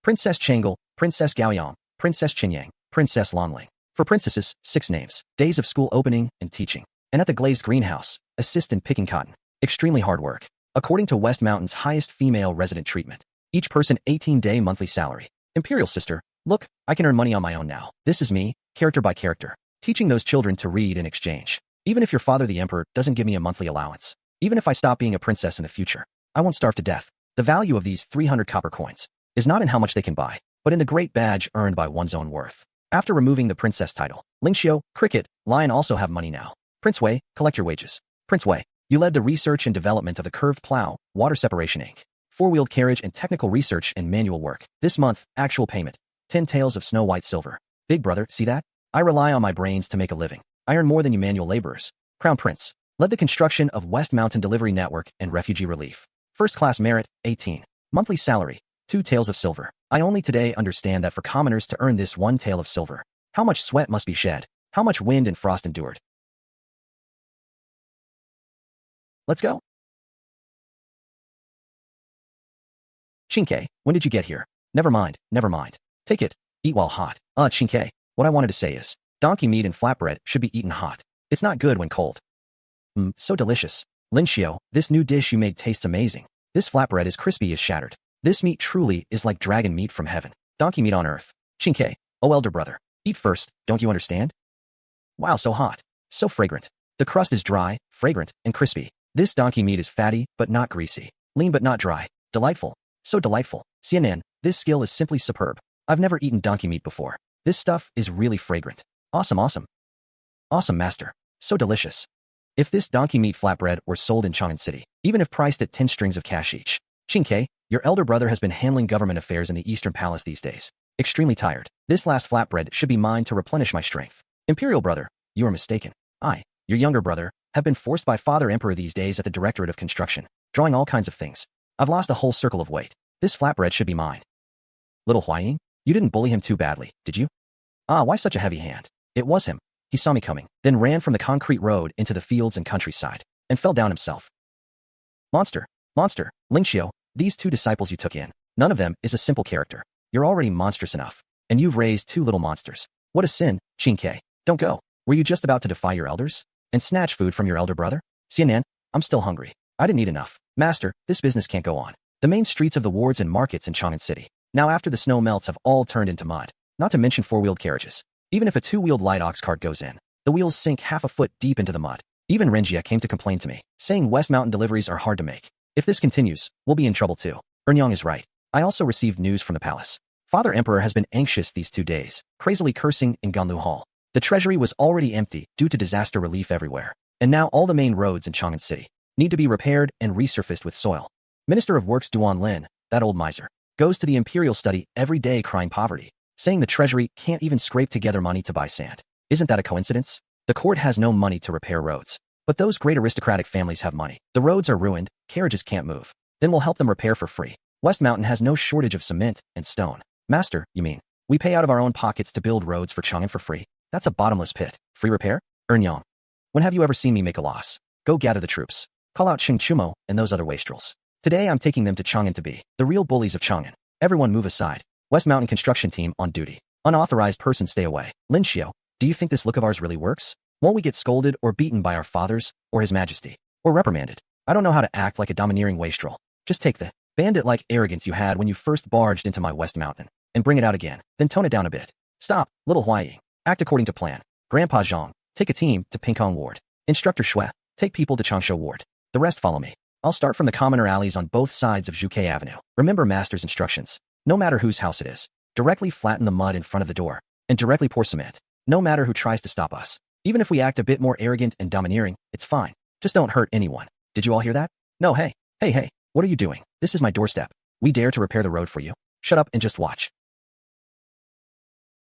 A: Princess Changle, Princess Gaoyang, Princess Qinyang, Princess Longling. For princesses, 6 names. Days of school opening and teaching. And at the glazed greenhouse, assist in picking cotton. Extremely hard work. According to West Mountain's highest female resident treatment. Each person 18-day monthly salary. Imperial sister, look, I can earn money on my own now. This is me, character by character. Teaching those children to read in exchange. Even if your father the emperor doesn't give me a monthly allowance. Even if I stop being a princess in the future. I won't starve to death. The value of these 300 copper coins is not in how much they can buy, but in the great badge earned by one's own worth. After removing the princess title, Lin Qiu, Cricket, Lion also have money now. Prince Wei, collect your wages. Prince Wei, you led the research and development of the curved plow, water separation ink, 4-wheeled carriage and technical research and manual work. This month, actual payment, 10 taels of snow white silver. Big brother, see that? I rely on my brains to make a living. I earn more than you manual laborers. Crown Prince, led the construction of West Mountain Delivery Network and Refugee Relief. First class merit, 18. Monthly salary, 2 taels of silver. I only today understand that for commoners to earn this 1 tael of silver, how much sweat must be shed, how much wind and frost endured. Let's go. Chinke, when did you get here? Never mind, never mind. Take it. Eat while hot. Chinke, what I wanted to say is, donkey meat and flatbread should be eaten hot. It's not good when cold. So delicious. Lin Qiu, this new dish you made tastes amazing. This flatbread is crispy as shattered. This meat truly is like dragon meat from heaven. Donkey meat on earth. Chinke, oh elder brother, eat first, don't you understand? Wow, so hot. So fragrant. The crust is dry, fragrant, and crispy. This donkey meat is fatty, but not greasy. Lean but not dry. Delightful. So delightful. CNN, this skill is simply superb. I've never eaten donkey meat before. This stuff is really fragrant. Awesome, awesome. Awesome, master. So delicious. If this donkey meat flatbread were sold in Chang'an City, even if priced at 10 strings of cash each. Chinke, your elder brother has been handling government affairs in the Eastern Palace these days. Extremely tired. This last flatbread should be mine to replenish my strength. Imperial brother, you are mistaken. I, your younger brother, have been forced by Father Emperor these days at the Directorate of Construction, drawing all kinds of things. I've lost a whole circle of weight. This flatbread should be mine. Little Huaying, you didn't bully him too badly, did you? Why such a heavy hand? It was him. He saw me coming, then ran from the concrete road into the fields and countryside, and fell down himself. Monster, monster, Lin Qiu, these 2 disciples you took in, none of them is a simple character. You're already monstrous enough, and you've raised 2 little monsters. What a sin, Chinke. Don't go. Were you just about to defy your elders? And snatch food from your elder brother? CNN, I'm still hungry. I didn't eat enough. Master, this business can't go on. The main streets of the wards and markets in Chang'an City, now after the snow melts, have all turned into mud. Not to mention 4-wheeled carriages. Even if a 2-wheeled light ox cart goes in, the wheels sink half a foot deep into the mud. Even Renjie came to complain to me, saying West Mountain deliveries are hard to make. If this continues, we'll be in trouble too. Ernyang is right. I also received news from the palace. Father Emperor has been anxious these 2 days, crazily cursing in Ganlu Hall. The treasury was already empty due to disaster relief everywhere, and now all the main roads in Chang'an City need to be repaired and resurfaced with soil. Minister of Works Duan Lin, that old miser, goes to the imperial study every day crying poverty, saying the treasury can't even scrape together money to buy sand. Isn't that a coincidence? The court has no money to repair roads. But those great aristocratic families have money. The roads are ruined, carriages can't move. Then we'll help them repair for free. West Mountain has no shortage of cement and stone. Master, you mean, we pay out of our own pockets to build roads for Chang'an for free? That's a bottomless pit. Free repair? Yang. When have you ever seen me make a loss? Go gather the troops. Call out Xing Chumo and those other wastrels. Today I'm taking them to Chang'an to be the real bullies of Chang'an. Everyone move aside. West Mountain construction team on duty. Unauthorized person stay away. Lin Qiu, do you think this look of ours really works? Won't we get scolded or beaten by our fathers, or His Majesty, or reprimanded? I don't know how to act like a domineering wastrel. Just take the bandit-like arrogance you had when you first barged into my West Mountain, and bring it out again, then tone it down a bit. Stop, little Huaying. Act according to plan. Grandpa Zhang, take a team to Pinkong Ward. Instructor Xue, take people to Changsha Ward. The rest follow me. I'll start from the commoner alleys on both sides of Zhuke Avenue. Remember Master's instructions. No matter whose house it is, directly flatten the mud in front of the door, and directly pour cement. No matter who tries to stop us. Even if we act a bit more arrogant and domineering, it's fine. Just don't hurt anyone. Did you all hear that? No, hey, what are you doing? This is my doorstep. We dare to repair the road for you. Shut up and just watch.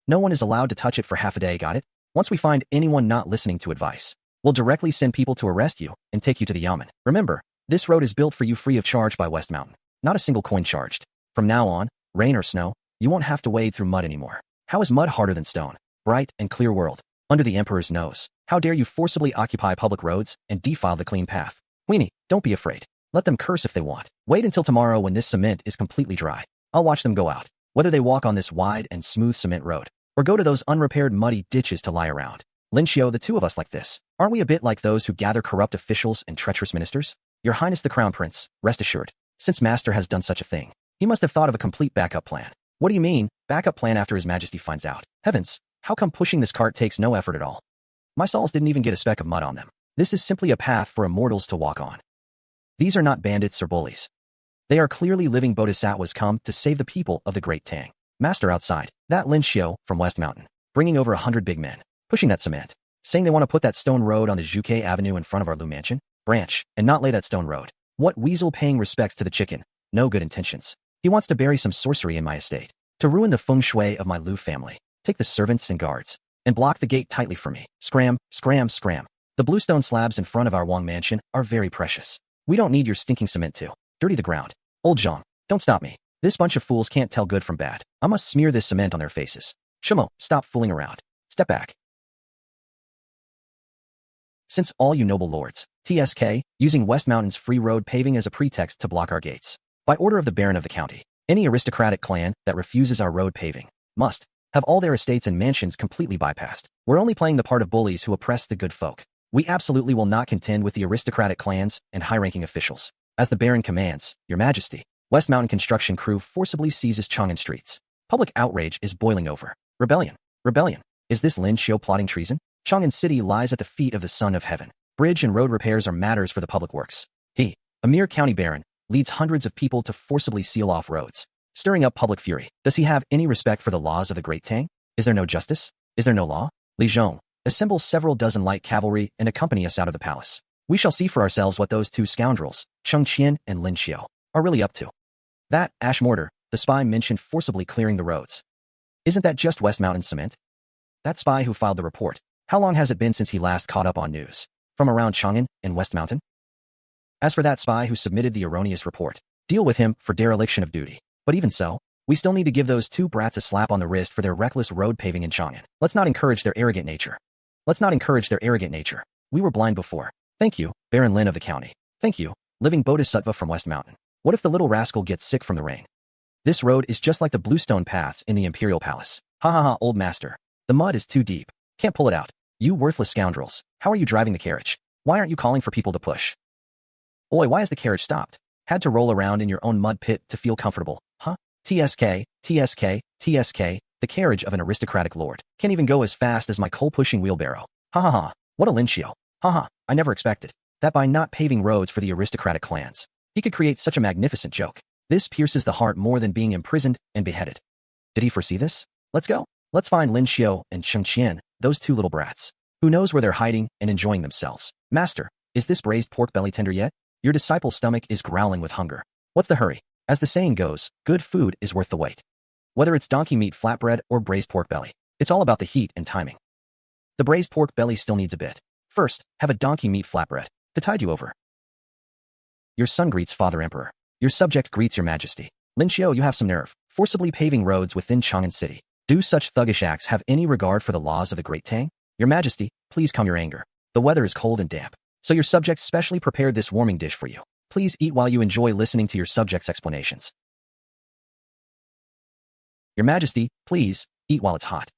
A: No one is allowed to touch it for half a day, got it? Once we find anyone not listening to advice, we'll directly send people to arrest you and take you to the yamen. Remember, this road is built for you free of charge by West Mountain. Not a single coin charged. From now on, rain or snow, you won't have to wade through mud anymore. How is mud harder than stone? Bright and clear world. Under the Emperor's nose. How dare you forcibly occupy public roads and defile the clean path? Weenie, don't be afraid. Let them curse if they want. Wait until tomorrow when this cement is completely dry. I'll watch them go out. Whether they walk on this wide and smooth cement road, or go to those unrepaired muddy ditches to lie around. Lin Qiu, the two of us like this. Aren't we a bit like those who gather corrupt officials and treacherous ministers? Your Highness the Crown Prince, rest assured. Since Master has done such a thing, he must have thought of a complete backup plan. What do you mean, backup plan after His Majesty finds out? Heavens, how come pushing this cart takes no effort at all? My soles didn't even get a speck of mud on them. This is simply a path for immortals to walk on. These are not bandits or bullies. They are clearly living bodhisattvas come to save the people of the Great Tang. Master outside, that Lin Qiu from West Mountain, bringing over 100 big men, pushing that cement, saying they want to put that stone road on the Zhuke Avenue in front of our Lu Mansion, branch, and not lay that stone road. What weasel paying respects to the chicken? No good intentions. He wants to bury some sorcery in my estate, to ruin the feng shui of my Lu family. Take the servants and guards, and block the gate tightly for me. Scram, scram, scram. The bluestone slabs in front of our Wang mansion are very precious. We don't need your stinking cement to dirty the ground. Old Zhang, don't stop me. This bunch of fools can't tell good from bad. I must smear this cement on their faces. Shimo, stop fooling around. Step back. Since all you noble lords, TSK, using West Mountain's free road paving as a pretext to block our gates. By order of the Baron of the county, any aristocratic clan that refuses our road paving must have all their estates and mansions completely bypassed. We're only playing the part of bullies who oppress the good folk. We absolutely will not contend with the aristocratic clans and high-ranking officials. As the Baron commands, Your Majesty, West Mountain construction crew forcibly seizes Chang'an streets. Public outrage is boiling over. Rebellion. Rebellion. Is this Lin Qiu plotting treason? Chang'an City lies at the feet of the Son of Heaven. Bridge and road repairs are matters for the public works. He, a mere county baron, leads hundreds of people to forcibly seal off roads, stirring up public fury. Does he have any respect for the laws of the Great Tang? Is there no justice? Is there no law? Li Zhong, assemble several dozen light cavalry and accompany us out of the palace. We shall see for ourselves what those two scoundrels, Cheng Qian and Lin Qiu, are really up to. That Ash Mortar, the spy mentioned forcibly clearing the roads. Isn't that just West Mountain cement? That spy who filed the report, how long has it been since he last caught up on news? From around Chang'an and West Mountain? As for that spy who submitted the erroneous report, deal with him for dereliction of duty. But even so, we still need to give those two brats a slap on the wrist for their reckless road paving in Chang'an. Let's not encourage their arrogant nature. Let's not encourage their arrogant nature. We were blind before. Thank you, Baron Lin of the county. Thank you, living bodhisattva from West Mountain. What if the little rascal gets sick from the rain? This road is just like the bluestone paths in the Imperial Palace. Ha ha ha, old master. The mud is too deep. Can't pull it out. You worthless scoundrels. How are you driving the carriage? Why aren't you calling for people to push? Oi, why has the carriage stopped? Had to roll around in your own mud pit to feel comfortable, huh? TSK, TSK, TSK, the carriage of an aristocratic lord. Can't even go as fast as my coal-pushing wheelbarrow. Ha ha ha, what a Lin Qiu. Ha ha, I never expected that by not paving roads for the aristocratic clans, he could create such a magnificent joke. This pierces the heart more than being imprisoned and beheaded. Did he foresee this? Let's go. Let's find Lin Qiu and Cheng Qian, those two little brats. Who knows where they're hiding and enjoying themselves. Master, Is this braised pork belly tender yet? Your disciple's stomach is growling with hunger. What's the hurry? As the saying goes, good food is worth the wait. Whether it's donkey meat flatbread or braised pork belly, it's all about the heat and timing. The braised pork belly still needs a bit. First, have a donkey meat flatbread to tide you over. Your son greets Father Emperor. Your subject greets your majesty. Lin Qiu, you have some nerve, forcibly paving roads within Chang'an City. Do such thuggish acts have any regard for the laws of the Great Tang? Your majesty, please calm your anger. The weather is cold and damp, so your subjects specially prepared this warming dish for you. Please eat while you enjoy listening to your subjects' explanations. Your majesty, please, eat while it's hot.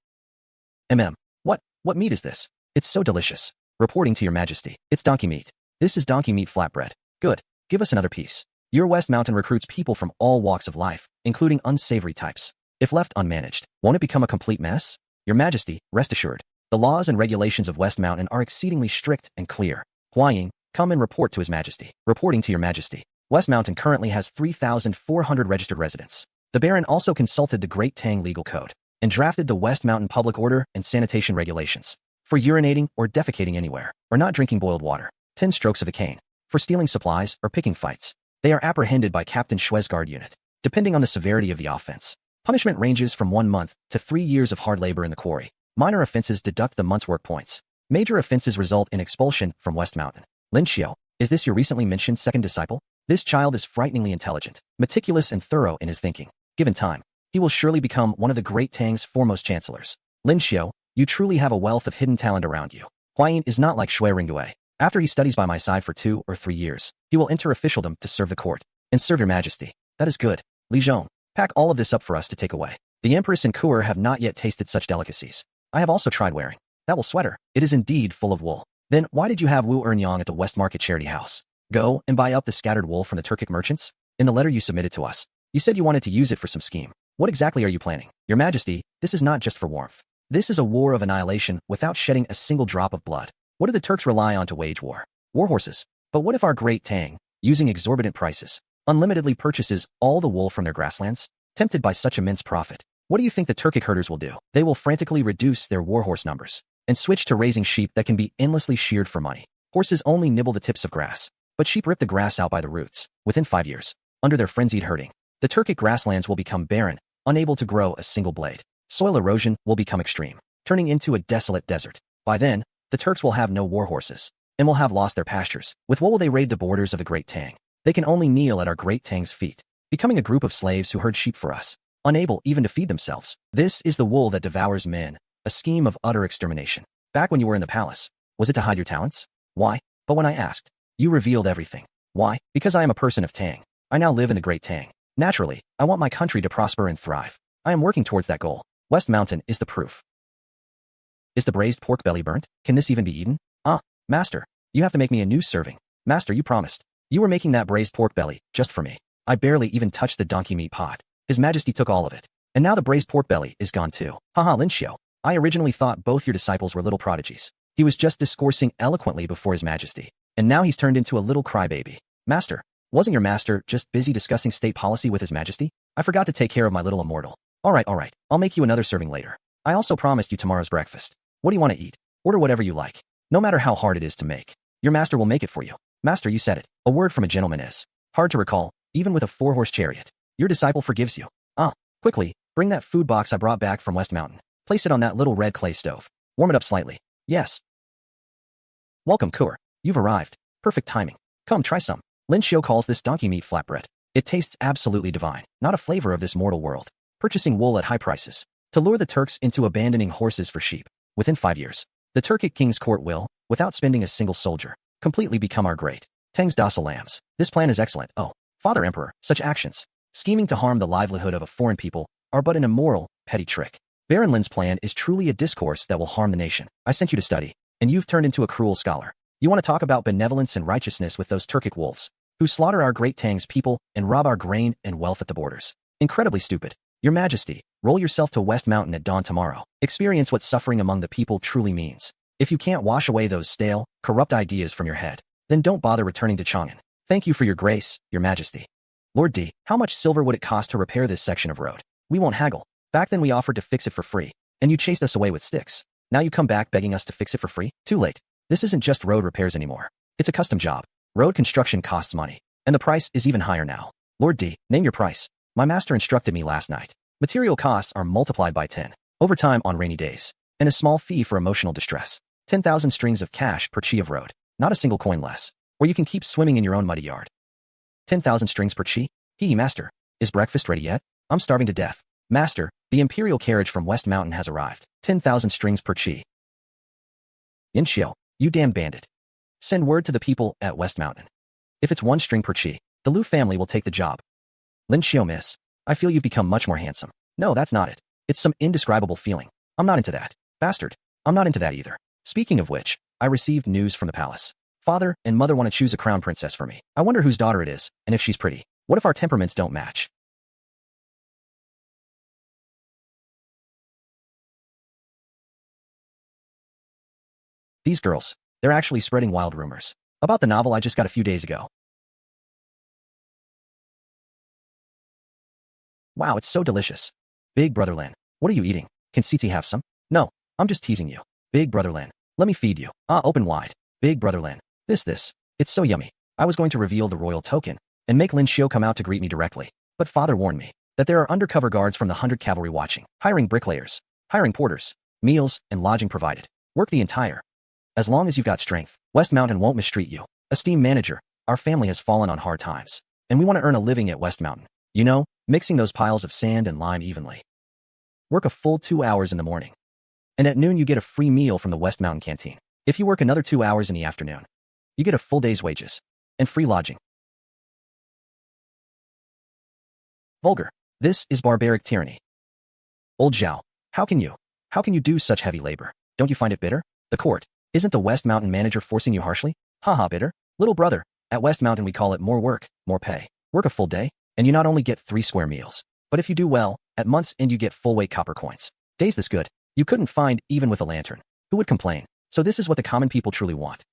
A: What meat is this? It's so delicious. Reporting to your majesty, it's donkey meat. This is donkey meat flatbread. Good. Give us another piece. Your West Mountain recruits people from all walks of life, including unsavory types. If left unmanaged, won't it become a complete mess? Your majesty, rest assured, the laws and regulations of West Mountain are exceedingly strict and clear. Huaying, come and report to his majesty. Reporting to your majesty, West Mountain currently has 3,400 registered residents. The Baron also consulted the Great Tang Legal Code and drafted the West Mountain Public Order and Sanitation Regulations. For urinating or defecating anywhere, or not drinking boiled water, 10 strokes of a cane. For stealing supplies or picking fights, they are apprehended by Captain Xue's guard unit. Depending on the severity of the offense, punishment ranges from 1 month to 3 years of hard labor in the quarry. Minor offenses deduct the month's work points. Major offenses result in expulsion from West Mountain. Lin Qiu, is this your recently mentioned second disciple? This child is frighteningly intelligent, meticulous and thorough in his thinking. Given time, he will surely become one of the Great Tang's foremost chancellors. Lin Qiu, you truly have a wealth of hidden talent around you. Huayin is not like Xue Rengui. After he studies by my side for 2 or 3 years, he will enter officialdom to serve the court and serve your majesty. That is good. Li Zhong, pack all of this up for us to take away. The empress and cour have not yet tasted such delicacies. I have also tried wearing that wool sweater. It is indeed full of wool. Then why did you have Wu Ernyang at the West Market Charity House? Go and buy up the scattered wool from the Turkic merchants? In the letter you submitted to us, you said you wanted to use it for some scheme. What exactly are you planning? Your majesty, this is not just for warmth. This is a war of annihilation without shedding a single drop of blood. What do the Turks rely on to wage war? War horses. But what if our Great Tang, using exorbitant prices, unlimitedly purchases all the wool from their grasslands? Tempted by such immense profit, what do you think the Turkic herders will do? They will frantically reduce their warhorse numbers and switch to raising sheep that can be endlessly sheared for money. Horses only nibble the tips of grass, but sheep rip the grass out by the roots. Within 5 years, under their frenzied herding, the Turkic grasslands will become barren, unable to grow a single blade. Soil erosion will become extreme, turning into a desolate desert. By then, the Turks will have no warhorses and will have lost their pastures. With what will they raid the borders of the Great Tang? They can only kneel at our Great Tang's feet, becoming a group of slaves who herd sheep for us, unable even to feed themselves. This is the wool that devours men, a scheme of utter extermination. Back when you were in the palace, was it to hide your talents? Why? But when I asked, you revealed everything. Why? Because I am a person of Tang. I now live in the Great Tang. Naturally, I want my country to prosper and thrive. I am working towards that goal. West Mountain is the proof. Is the braised pork belly burnt? Can this even be eaten? Ah, master, you have to make me a new serving. Master, you promised. You were making that braised pork belly just for me. I barely even touched the donkey meat pot. His Majesty took all of it. And now the braised pork belly is gone too. Haha, Lin Qiu. I originally thought both your disciples were little prodigies. He was just discoursing eloquently before His Majesty. And now he's turned into a little crybaby. Master, wasn't your master just busy discussing state policy with His Majesty? I forgot to take care of my little immortal. All right. I'll make you another serving later. I also promised you tomorrow's breakfast. What do you want to eat? Order whatever you like. No matter how hard it is to make. Your master will make it for you. Master, you said it. A word from a gentleman is hard to recall, even with a 4-horse chariot. Your disciple forgives you. Ah, quickly, bring that food box I brought back from West Mountain. Place it on that little red clay stove. Warm it up slightly. Yes. Welcome, Cour. You've arrived. Perfect timing. Come, try some. Lin Qiu calls this donkey meat flatbread. It tastes absolutely divine, not a flavor of this mortal world. Purchasing wool at high prices to lure the Turks into abandoning horses for sheep. Within 5 years, the Turkic king's court will, without spending a single soldier, completely become our Great Tang's docile lambs. This plan is excellent. Oh, Father Emperor, such actions, scheming to harm the livelihood of a foreign people, are but an immoral, petty trick. Baron Lin's plan is truly a discourse that will harm the nation. I sent you to study, and you've turned into a cruel scholar. You want to talk about benevolence and righteousness with those Turkic wolves, who slaughter our Great Tang's people and rob our grain and wealth at the borders. Incredibly stupid. Your Majesty, roll yourself to West Mountain at dawn tomorrow. Experience what suffering among the people truly means. If you can't wash away those stale, corrupt ideas from your head, then don't bother returning to Chang'an. Thank you for your grace, Your Majesty. Lord D, how much silver would it cost to repair this section of road? We won't haggle. Back then we offered to fix it for free, and you chased us away with sticks. Now you come back begging us to fix it for free? Too late. This isn't just road repairs anymore. It's a custom job. Road construction costs money. And the price is even higher now. Lord D, name your price. My master instructed me last night. Material costs are multiplied by 10. Overtime on rainy days. And a small fee for emotional distress. 10,000 strings of cash per chi of road. Not a single coin less. Or you can keep swimming in your own muddy yard. 10,000 strings per chi? Master. Is breakfast ready yet? I'm starving to death. Master, the imperial carriage from West Mountain has arrived. 10,000 strings per chi. Lin Qiu, you damn bandit. Send word to the people at West Mountain. If it's 1 string per chi, the Liu family will take the job. Lin Qiu, miss. I feel you've become much more handsome. No, that's not it. It's some indescribable feeling. I'm not into that. Bastard. I'm not into that either. Speaking of which, I received news from the palace. Father and mother want to choose a crown princess for me. I wonder whose daughter it is, and if she's pretty. What if our temperaments don't match? These girls, they're actually spreading wild rumors about the novel I just got a few days ago. Wow, it's so delicious. Big brother Lin, what are you eating? Can Cici have some? No, I'm just teasing you. Big brother Lin, let me feed you. Open wide. Big brother Lin, this. It's so yummy. I was going to reveal the royal token and make Lin Qiu come out to greet me directly. But father warned me that there are undercover guards from the 100 cavalry watching, hiring bricklayers, hiring porters, meals and lodging provided. Work the entire. As long as you've got strength, West Mountain won't mistreat you. Esteemed manager, our family has fallen on hard times, and we want to earn a living at West Mountain. You know, mixing those piles of sand and lime evenly. Work a full 2 hours in the morning. And at noon you get a free meal from the West Mountain canteen. If you work another 2 hours in the afternoon, you get a full day's wages and free lodging. Vulgar. This is barbaric tyranny. Old Zhao, how can you do such heavy labor? Don't you find it bitter? The court. Isn't the West Mountain manager forcing you harshly? Haha, bitter. Little brother, at West Mountain we call it more work, more pay. Work a full day, and you not only get 3 square meals, but if you do well, at month's end you get full weight copper coins. Days this good, you couldn't find even with a lantern. Who would complain? So this is what the common people truly want.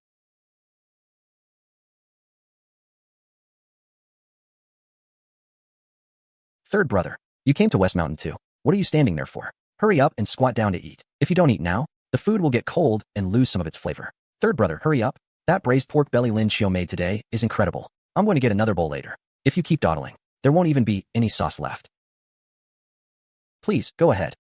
A: Third brother, you came to West Mountain too. What are you standing there for? Hurry up and squat down to eat. If you don't eat now, the food will get cold and lose some of its flavor. Third brother, hurry up. That braised pork belly Lin Qiu made today is incredible. I'm going to get another bowl later. If you keep dawdling, there won't even be any sauce left. Please, go ahead.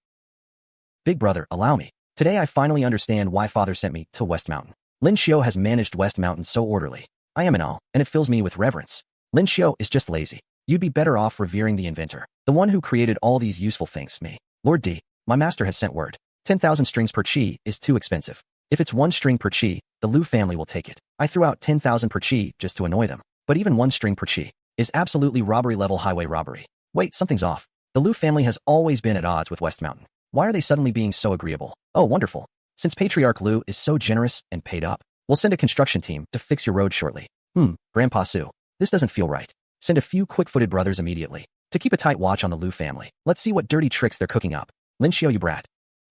A: Big brother, allow me. Today I finally understand why father sent me to West Mountain. Lin Qiu has managed West Mountain so orderly. I am in awe, and it fills me with reverence. Lin Qiu is just lazy. You'd be better off revering the inventor, the one who created all these useful things, me. Lord D, my master has sent word. 10,000 strings per chi is too expensive. If it's 1 string per chi, the Liu family will take it. I threw out 10,000 per chi just to annoy them. But even 1 string per chi is absolutely robbery-level highway robbery. Wait, something's off. The Liu family has always been at odds with West Mountain. Why are they suddenly being so agreeable? Oh, wonderful. Since Patriarch Liu is so generous and paid up, we'll send a construction team to fix your road shortly. Grandpa Su, this doesn't feel right. Send a few quick-footed brothers immediately to keep a tight watch on the Liu family. Let's see what dirty tricks they're cooking up. Lin Qiu, you brat.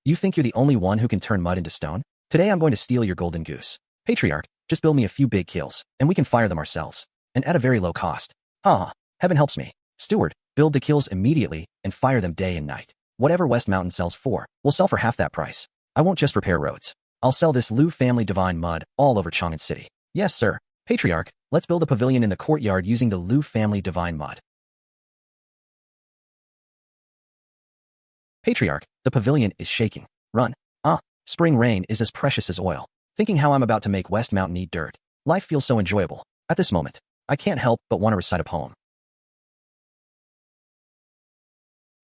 A: You think you're the only one who can turn mud into stone? Today I'm going to steal your golden goose. Patriarch, just build me a few big kills, and we can fire them ourselves. And at a very low cost. Heaven helps me. Steward, build the kills immediately and fire them day and night. Whatever West Mountain sells for, we'll sell for half that price. I won't just repair roads. I'll sell this Liu family divine mud all over Chang'an City. Yes, sir. Patriarch, let's build a pavilion in the courtyard using the Liu family divine mud. Patriarch, the pavilion is shaking. Run. Spring rain is as precious as oil. Thinking how I'm about to make West Mountain eat dirt. Life feels so enjoyable. At this moment, I can't help but want to recite a poem.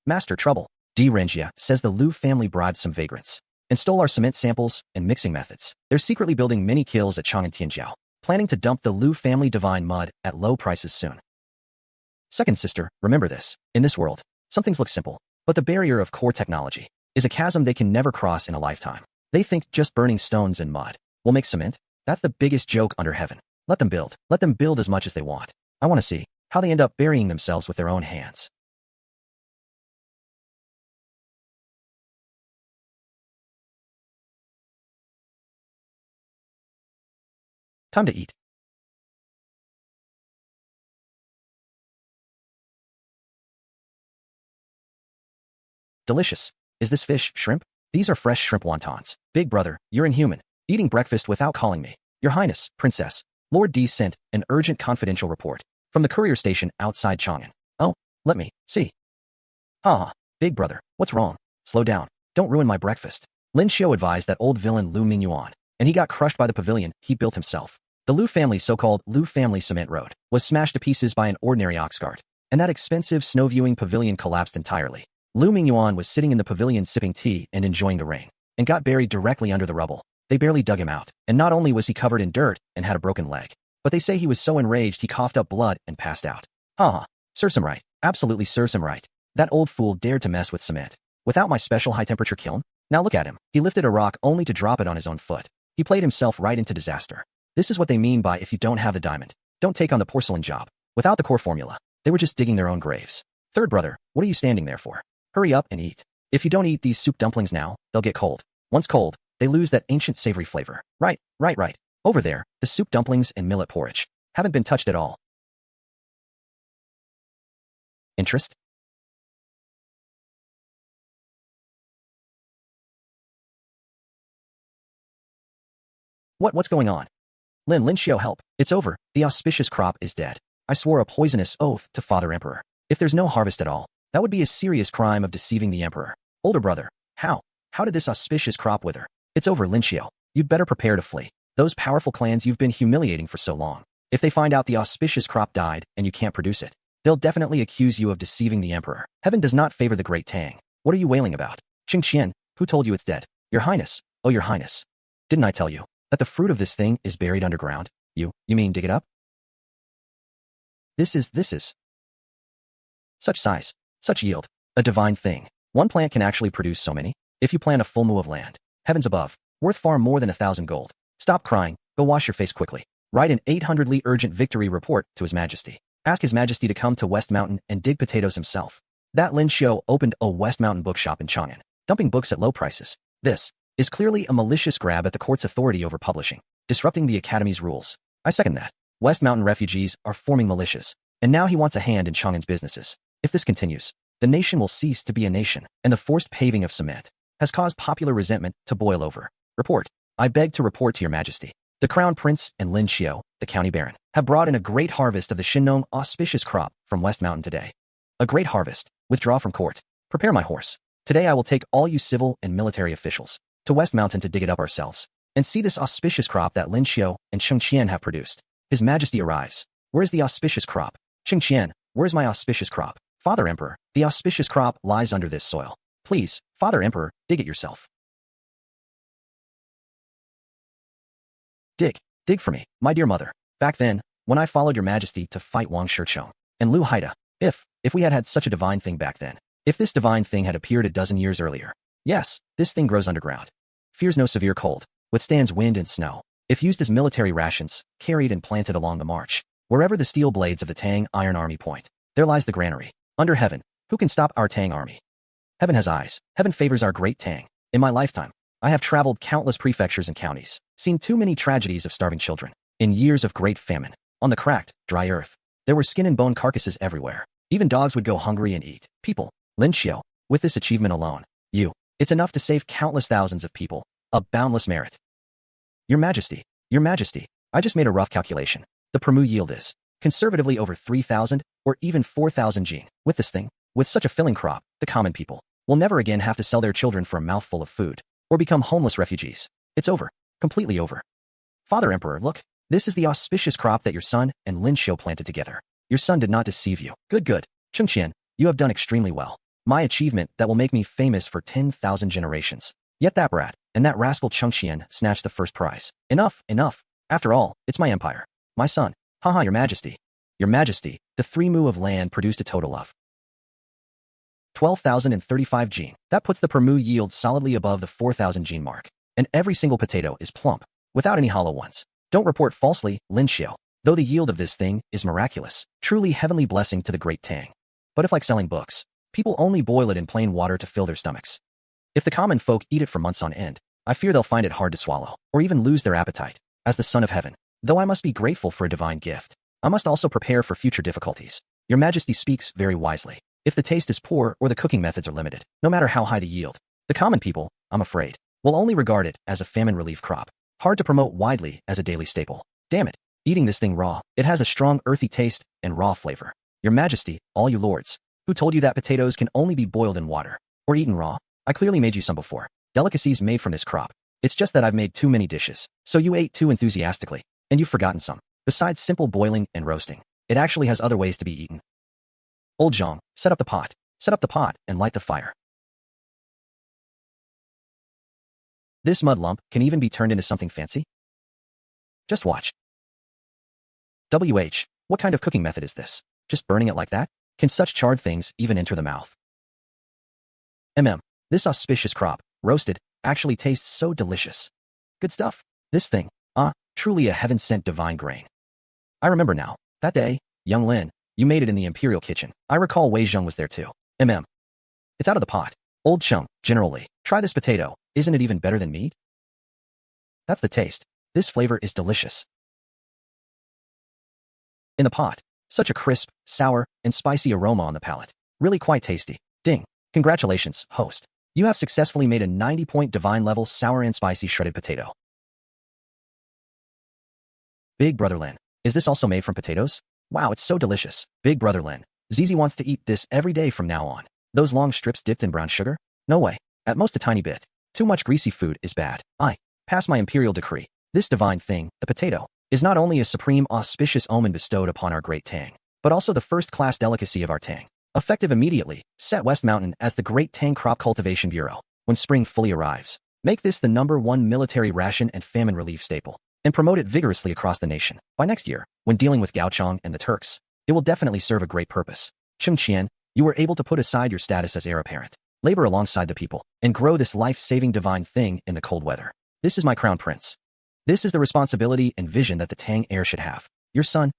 A: Master Trouble. Renjie says the Liu family bribed some vagrants and stole our cement samples and mixing methods. They're secretly building mini kills at Chang'an Tianjiao, planning to dump the Liu family divine mud at low prices soon. Second sister, remember this. In this world, some things look simple, but the barrier of core technology is a chasm they can never cross in a lifetime. They think just burning stones and mud will make cement. That's the biggest joke under heaven. Let them build. Let them build as much as they want. I want to see how they end up burying themselves with their own hands. Time to eat. Delicious. Is this fish, shrimp? These are fresh shrimp wontons. Big brother, you're inhuman. Eating breakfast without calling me. Your Highness, Princess, Lord D sent an urgent confidential report from the courier station outside Chang'an. Oh, let me see. Ha, big brother, what's wrong? Slow down. Don't ruin my breakfast. Lin Qiu advised that old villain Lu Mingyuan, and he got crushed by the pavilion he built himself. The Lu family's so-called Lu family cement road was smashed to pieces by an ordinary ox cart, and that expensive snow-viewing pavilion collapsed entirely. Lu Mingyuan was sitting in the pavilion sipping tea and enjoying the rain, and got buried directly under the rubble. They barely dug him out, and not only was he covered in dirt and had a broken leg, but they say he was so enraged he coughed up blood and passed out. Ha! Serves him right. Absolutely serves him right. That old fool dared to mess with cement. Without my special high-temperature kiln? Now look at him. He lifted a rock only to drop it on his own foot. He played himself right into disaster. This is what they mean by if you don't have the diamond, don't take on the porcelain job. Without the core formula, they were just digging their own graves. Third brother, what are you standing there for? Hurry up and eat. If you don't eat these soup dumplings now, they'll get cold. Once cold, they lose that ancient savory flavor. Right. Over there, the soup dumplings and millet porridge haven't been touched at all. Interest? What's going on? Lin Qiu, help. It's over. The auspicious crop is dead. I swore a poisonous oath to Father Emperor. If there's no harvest at all, that would be a serious crime of deceiving the Emperor. Older brother, how? How did this auspicious crop wither? It's over, Lin Qiu. You'd better prepare to flee. Those powerful clans you've been humiliating for so long. If they find out the auspicious crop died and you can't produce it, they'll definitely accuse you of deceiving the Emperor. Heaven does not favor the Great Tang. What are you wailing about? Qingqian, who told you it's dead? Your Highness. Oh, Your Highness. Didn't I tell you that the fruit of this thing is buried underground? You mean dig it up? This is such size, such yield, a divine thing. One plant can actually produce so many. If you plant a full mu of land, heavens above, worth far more than 1,000 gold. Stop crying, go wash your face quickly. Write an 800-li urgent victory report to His Majesty. Ask His Majesty to come to West Mountain and dig potatoes himself. That Lin Qiu opened a West Mountain bookshop in Chang'an, dumping books at low prices. This is clearly a malicious grab at the court's authority over publishing, disrupting the Academy's rules. I second that. West Mountain refugees are forming militias, and now he wants a hand in Chang'an's businesses. If this continues, the nation will cease to be a nation, and the forced paving of cement has caused popular resentment to boil over. Report. I beg to report to Your Majesty. The Crown Prince and Lin Qiu, the County Baron, have brought in a great harvest of the Shinnong auspicious crop from West Mountain today. A great harvest. Withdraw from court. Prepare my horse. Today I will take all you civil and military officials to West Mountain to dig it up ourselves, and see this auspicious crop that Lin Qiu and Qingqian have produced. His Majesty arrives. Where is the auspicious crop? Qingqian, where is my auspicious crop? Father Emperor, the auspicious crop lies under this soil. Please, Father Emperor, dig it yourself. Dig for me, my dear mother. Back then, when I followed Your Majesty to fight Wang Shichong and Lu Haida, if we had such a divine thing back then, if this divine thing had appeared a dozen years earlier. Yes, this thing grows underground. Fears no severe cold, withstands wind and snow. If used as military rations, carried and planted along the march, wherever the steel blades of the Tang Iron Army point, there lies the granary. Under heaven, who can stop our Tang army? Heaven has eyes. Heaven favors our Great Tang. In my lifetime, I have traveled countless prefectures and counties, seen too many tragedies of starving children. In years of great famine, on the cracked, dry earth, there were skin and bone carcasses everywhere. Even dogs would go hungry and eat people. Lin Qiu, with this achievement alone, it's enough to save countless thousands of people. A boundless merit. Your Majesty, I just made a rough calculation. The Permu yield is conservatively over 3,000 or even 4,000 jing. With this thing, with such a filling crop, the common people will never again have to sell their children for a mouthful of food or become homeless refugees. It's over. Completely over. Father Emperor, look. This is the auspicious crop that your son and Lin Qiu planted together. Your son did not deceive you. Good. Qingqian, you have done extremely well. My achievement that will make me famous for 10,000 generations. Yet that brat and that rascal Qingqian snatched the first prize. Enough. After all, it's my empire. My son. Haha, Your Majesty. Your Majesty, the 3 mu of land produced a total of 12,035 jing. That puts the per mu yield solidly above the 4,000 jing mark. And every single potato is plump, without any hollow ones. Don't report falsely, Lin Qiu. Though the yield of this thing is miraculous, truly heavenly blessing to the Great Tang. But if like selling books, people only boil it in plain water to fill their stomachs. If the common folk eat it for months on end, I fear they'll find it hard to swallow, or even lose their appetite. As the Son of Heaven, though I must be grateful for a divine gift, I must also prepare for future difficulties. Your Majesty speaks very wisely. If the taste is poor or the cooking methods are limited, no matter how high the yield, the common people, I'm afraid, will only regard it as a famine relief crop, hard to promote widely as a daily staple. Damn it. Eating this thing raw, it has a strong earthy taste and raw flavor. Your Majesty, all you lords, who told you that potatoes can only be boiled in water or eaten raw? I clearly made you some before. Delicacies made from this crop. It's just that I've made too many dishes, so you ate too enthusiastically, and you've forgotten some. Besides simple boiling and roasting, it actually has other ways to be eaten. Old Zhang, set up the pot. Set up the pot and light the fire. This mud lump can even be turned into something fancy? Just watch. What kind of cooking method is this? Just burning it like that? Can such charred things even enter the mouth? This auspicious crop, roasted, actually tastes so delicious. Good stuff. This thing, truly a heaven-sent divine grain. I remember now. That day, young Lin, you made it in the imperial kitchen. I recall Wei Zheng was there too. It's out of the pot. Old Cheng, generally, try this potato. Isn't it even better than meat? That's the taste. This flavor is delicious. In the pot, such a crisp, sour, and spicy aroma on the palate. Really quite tasty. Ding. Congratulations, host. You have successfully made a 90-point divine level sour and spicy shredded potato. Big Brother Lin, is this also made from potatoes? Wow, it's so delicious. Big Brother Lin, Zizi wants to eat this every day from now on. Those long strips dipped in brown sugar? No way. At most a tiny bit. Too much greasy food is bad. I pass my imperial decree. This divine thing, the potato, is not only a supreme auspicious omen bestowed upon our Great Tang, but also the first-class delicacy of our Tang. Effective immediately, set West Mountain as the Great Tang Crop Cultivation Bureau. When spring fully arrives, make this the #1 military ration and famine relief staple, and promote it vigorously across the nation. By next year, when dealing with Gaochang and the Turks, it will definitely serve a great purpose. Chim Qian, you were able to put aside your status as heir apparent, labor alongside the people, and grow this life-saving divine thing in the cold weather. This is my crown prince. This is the responsibility and vision that the Tang heir should have. Your son,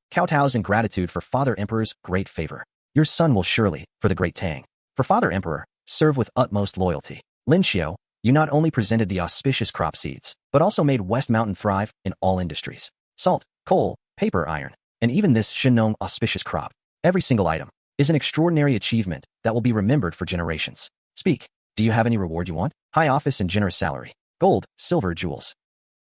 A: kowtows in gratitude for Father Emperor's great favor. Your son will surely, for the Great Tang, for Father Emperor, serve with utmost loyalty. Lin Qiu, you not only presented the auspicious crop seeds, but also made West Mountain thrive in all industries. Salt, coal, paper, iron, and even this Shinong auspicious crop. Every single item is an extraordinary achievement that will be remembered for generations. Speak. Do you have any reward you want? High office and generous salary. Gold, silver, jewels.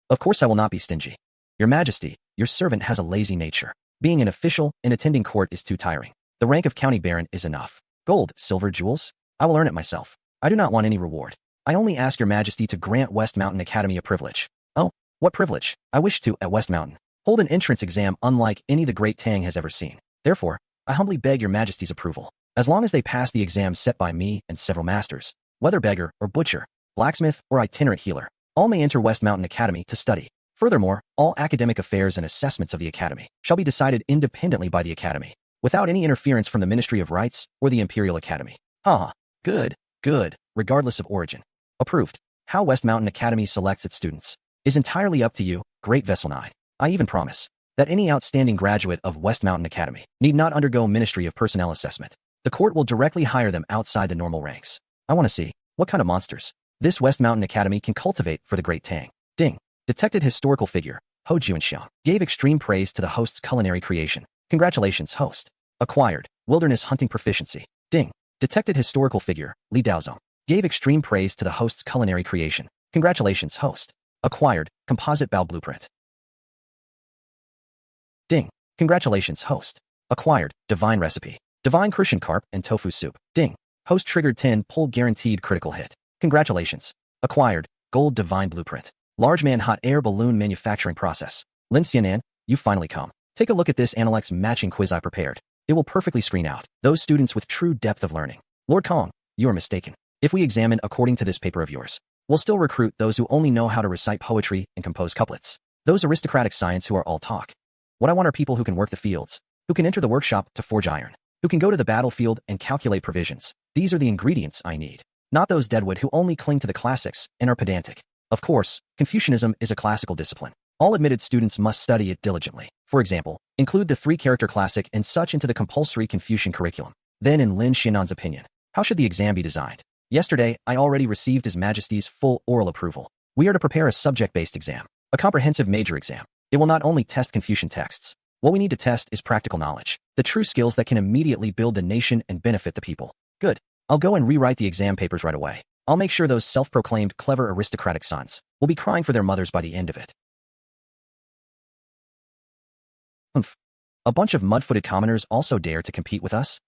A: Of course I will not be stingy. Your Majesty, your servant has a lazy nature. Being an official and attending court is too tiring. The rank of county baron is enough. Gold, silver, jewels? I will earn it myself. I do not want any reward. I only ask your Majesty to grant West Mountain Academy a privilege. Oh, what privilege? I wish to, at West Mountain, hold an entrance exam unlike any the Great Tang has ever seen. Therefore, I humbly beg your Majesty's approval. As long as they pass the exam set by me and several masters, whether beggar or butcher, blacksmith or itinerant healer, all may enter West Mountain Academy to study. Furthermore, all academic affairs and assessments of the Academy shall be decided independently by the Academy, without any interference from the Ministry of Rights or the Imperial Academy. Good, regardless of origin. Approved. How West Mountain Academy selects its students is entirely up to you, Great Vessel 9. I even promise that any outstanding graduate of West Mountain Academy need not undergo Ministry of Personnel assessment. The court will directly hire them outside the normal ranks. I want to see what kind of monsters this West Mountain Academy can cultivate for the Great Tang. Ding. Detected historical figure, Ho Juanxiang, gave extreme praise to the host's culinary creation. Congratulations, host. Acquired, wilderness hunting proficiency. Ding. Detected historical figure, Li Daozong, gave extreme praise to the host's culinary creation. Congratulations, host. Acquired, composite bow blueprint. Ding. Congratulations, host. Acquired, divine recipe. Divine Crucian carp and tofu soup. Ding. Host triggered 10 pull guaranteed critical hit. Congratulations. Acquired, gold divine blueprint. Large man hot air balloon manufacturing process. Lin Xianan, you finally come. Take a look at this Analect's matching quiz I prepared. It will perfectly screen out those students with true depth of learning. Lord Kong, you are mistaken. If we examine according to this paper of yours, we'll still recruit those who only know how to recite poetry and compose couplets. Those aristocratic science who are all talk. What I want are people who can work the fields, who can enter the workshop to forge iron, who can go to the battlefield and calculate provisions. These are the ingredients I need. Not those deadwood who only cling to the classics and are pedantic. Of course, Confucianism is a classical discipline. All admitted students must study it diligently. For example, include the 3-character classic and such into the compulsory Confucian curriculum. Then in Lin Qianan's opinion, how should the exam be designed? Yesterday, I already received His Majesty's full oral approval. We are to prepare a subject-based exam, a comprehensive major exam. It will not only test Confucian texts. What we need to test is practical knowledge, the true skills that can immediately build the nation and benefit the people. Good. I'll go and rewrite the exam papers right away. I'll make sure those self-proclaimed clever aristocratic sons will be crying for their mothers by the end of it. Humph. A bunch of mud-footed commoners also dare to compete with us?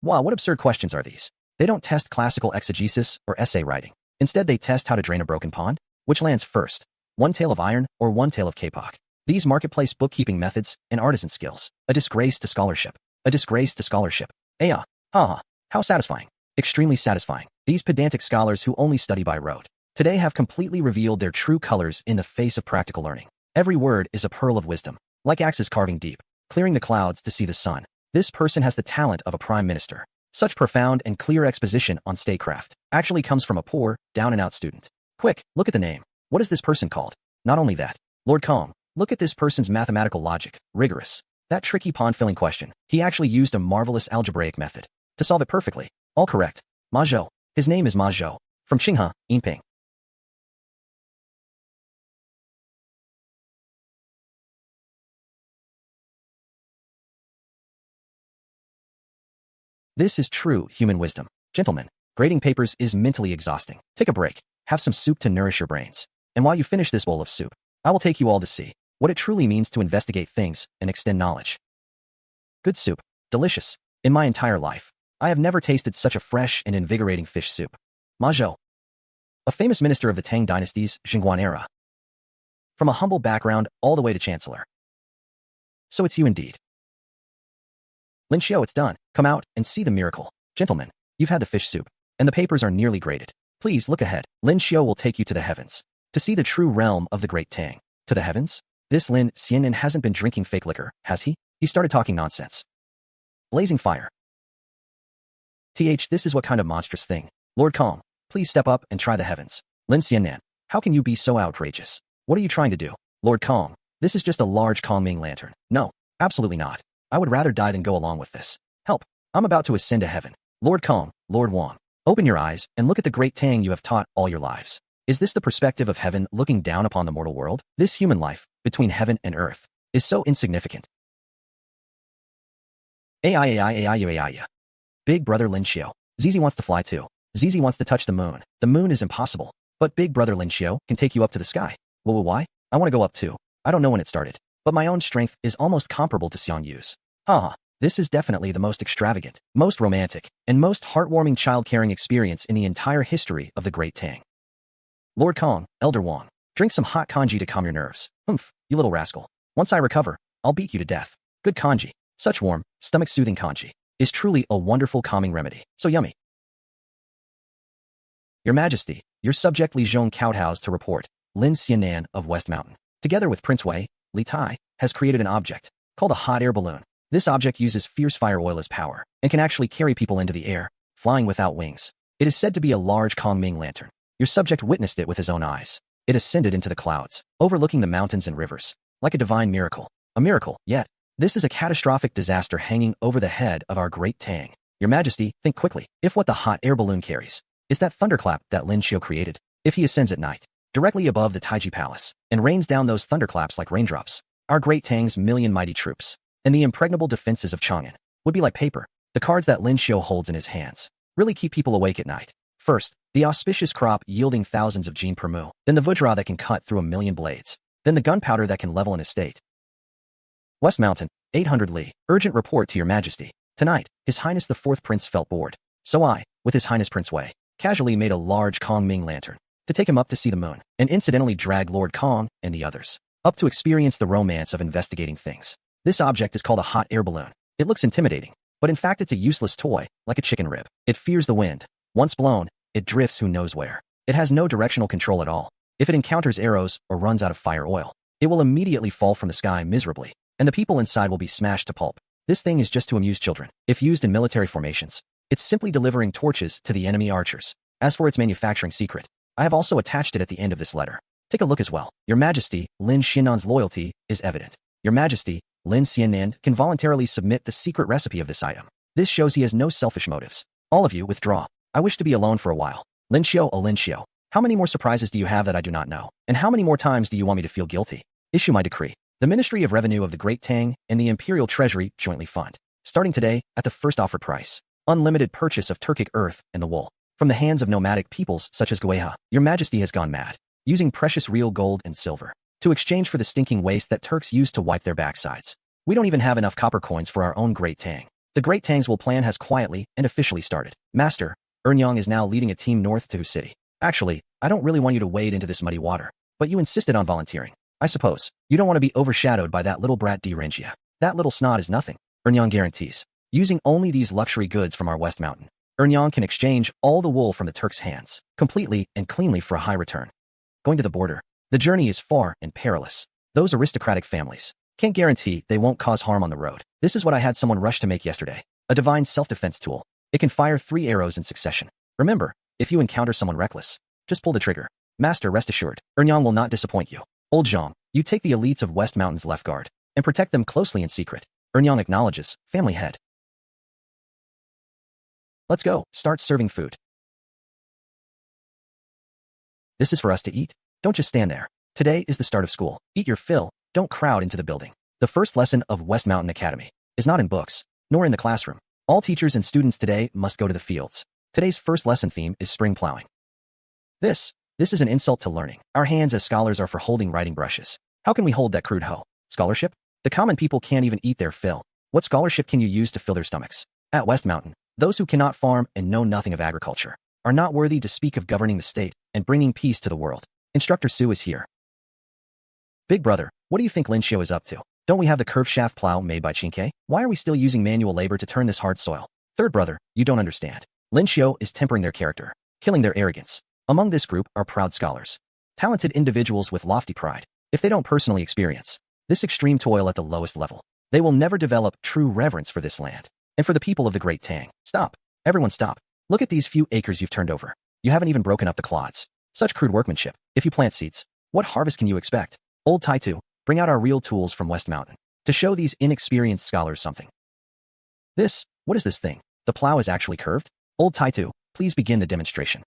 A: Wow, what absurd questions are these? They don't test classical exegesis or essay writing. Instead, they test how to drain a broken pond. Which lands first? One tail of iron or one tail of K-pop? These marketplace bookkeeping methods and artisan skills. A disgrace to scholarship. A disgrace to scholarship. Haha. How satisfying. Extremely satisfying. These pedantic scholars who only study by rote today have completely revealed their true colors in the face of practical learning. Every word is a pearl of wisdom, like axes carving deep, clearing the clouds to see the sun. This person has the talent of a prime minister. Such profound and clear exposition on statecraft actually comes from a poor, down-and-out student. Quick, look at the name. What is this person called? Not only that, Lord Kong, look at this person's mathematical logic, rigorous. That tricky pond-filling question, he actually used a marvelous algebraic method to solve it perfectly. All correct. Ma Zhou. His name is Ma Zhou. From Qinghe, Yinping. This is true human wisdom. Gentlemen, grading papers is mentally exhausting. Take a break. Have some soup to nourish your brains. And while you finish this bowl of soup, I will take you all to see what it truly means to investigate things and extend knowledge. Good soup. Delicious. In my entire life, I have never tasted such a fresh and invigorating fish soup. Ma Zhou. A famous minister of the Tang Dynasty's Xinguan era. From a humble background all the way to chancellor. So it's you indeed. Lin Qiu, it's done. Come out and see the miracle. Gentlemen, you've had the fish soup, and the papers are nearly graded. Please look ahead. Lin Qiu will take you to the heavens, to see the true realm of the Great Tang. To the heavens? This Lin Qiu hasn't been drinking fake liquor, has he? He started talking nonsense. Blazing fire. This is what kind of monstrous thing. Lord Kong, please step up and try the heavens. Lin Qiu, how can you be so outrageous? What are you trying to do? Lord Kong, this is just a large Kongming lantern. No, absolutely not. I would rather die than go along with this. Help, I'm about to ascend to heaven. Lord Kong, Lord Wang, open your eyes and look at the Great Tang you have taught all your lives. Is this the perspective of heaven looking down upon the mortal world? This human life, between heaven and earth, is so insignificant. AI. Big brother Lin Qiu. Zizi wants to fly too. Zizi wants to touch the moon. The moon is impossible. But big brother Lin Qiu can take you up to the sky. Well, why? I want to go up too. I don't know when it started, but my own strength is almost comparable to Xiang Yu's. This is definitely the most extravagant, most romantic, and most heartwarming child-caring experience in the entire history of the Great Tang. Lord Kong, Elder Wang, drink some hot kanji to calm your nerves. Humph, you little rascal. Once I recover, I'll beat you to death. Good kanji. Such warm, stomach-soothing kanji is truly a wonderful calming remedy. So yummy. Your Majesty, your subject Li Zhong Courthouse to report, Lin Qiu of West Mountain, together with Prince Wei, Li Tai, has created an object called a hot air balloon. This object uses fierce fire oil as power and can actually carry people into the air, flying without wings. It is said to be a large Kongming lantern. Your subject witnessed it with his own eyes. It ascended into the clouds, overlooking the mountains and rivers, like a divine miracle. A miracle, yet. This is a catastrophic disaster hanging over the head of our Great Tang. Your Majesty, think quickly. If what the hot air balloon carries is that thunderclap that Lin Qiu created, if he ascends at night, directly above the Taiji Palace, and rains down those thunderclaps like raindrops, our Great Tang's million mighty troops, and the impregnable defenses of Chang'an, would be like paper. The cards that Lin Qiu holds in his hands really keep people awake at night. First, the auspicious crop yielding thousands of gene per mu, then the vajra that can cut through 1,000,000 blades, then the gunpowder that can level an estate. West Mountain, 800 Li, urgent report to your Majesty. Tonight, His Highness the Fourth Prince felt bored. So I, with His Highness Prince Wei, casually made a large Kongming lantern to take him up to see the moon, and incidentally dragged Lord Kong and the others up to experience the romance of investigating things. This object is called a hot air balloon. It looks intimidating, but in fact it's a useless toy, like a chicken rib. It fears the wind. Once blown, it drifts who knows where. It has no directional control at all. If it encounters arrows or runs out of fire oil, it will immediately fall from the sky miserably, and the people inside will be smashed to pulp. This thing is just to amuse children. If used in military formations, it's simply delivering torches to the enemy archers. As for its manufacturing secret, I have also attached it at the end of this letter. Take a look as well. Your Majesty, Lin Qiu's loyalty is evident. Your Majesty, Lin Qiu can voluntarily submit the secret recipe of this item. This shows he has no selfish motives. All of you withdraw. I wish to be alone for a while. Lin Qiu, oh Lin Qiu, how many more surprises do you have that I do not know? And how many more times do you want me to feel guilty? Issue my decree. The Ministry of Revenue of the Great Tang and the Imperial Treasury jointly fund, starting today at the first offered price, unlimited purchase of Turkic earth and the wool from the hands of nomadic peoples such as Gueha. Your Majesty has gone mad, using precious real gold and silver to exchange for the stinking waste that Turks use to wipe their backsides. We don't even have enough copper coins for our own Great Tang. The Great Tang's will plan has quietly and officially started. Master, Earnyang is now leading a team north to Hu City. Actually, I don't really want you to wade into this muddy water, but you insisted on volunteering. I suppose. You don't want to be overshadowed by that little brat Renjie. That little snot is nothing, Earnyang guarantees. Using only these luxury goods from our West Mountain, Earnyang can exchange all the wool from the Turks' hands, completely and cleanly for a high return. Going to the border. The journey is far and perilous. Those aristocratic families can't guarantee they won't cause harm on the road. This is what I had someone rush to make yesterday. A divine self-defense tool. It can fire 3 arrows in succession. Remember, if you encounter someone reckless, just pull the trigger. Master, rest assured, Earnyang will not disappoint you. Old Zhang, you take the elites of West Mountain's left guard and protect them closely in secret. Earnyang acknowledges, family head. Let's go, start serving food. This is for us to eat. Don't just stand there. Today is the start of school. Eat your fill, don't crowd into the building. The first lesson of West Mountain Academy is not in books, nor in the classroom. All teachers and students today must go to the fields. Today's first lesson theme is spring plowing. This is an insult to learning. Our hands as scholars are for holding writing brushes. How can we hold that crude hoe? Scholarship? The common people can't even eat their fill. What scholarship can you use to fill their stomachs? At West Mountain, those who cannot farm and know nothing of agriculture are not worthy to speak of governing the state and bringing peace to the world. Instructor Su is here. Big brother, what do you think Lin Qiu is up to? Don't we have the curved shaft plow made by Qingke? Why are we still using manual labor to turn this hard soil? Third brother, you don't understand. Lin Qiu is tempering their character, killing their arrogance. Among this group are proud scholars, talented individuals with lofty pride. If they don't personally experience this extreme toil at the lowest level, they will never develop true reverence for this land and for the people of the Great Tang. Stop. Everyone stop. Look at these few acres you've turned over. You haven't even broken up the clods. Such crude workmanship. If you plant seeds, what harvest can you expect? Old Taitu, bring out our real tools from West Mountain to show these inexperienced scholars something. What is this thing? The plow is actually curved? Old Taitu, please begin the demonstration.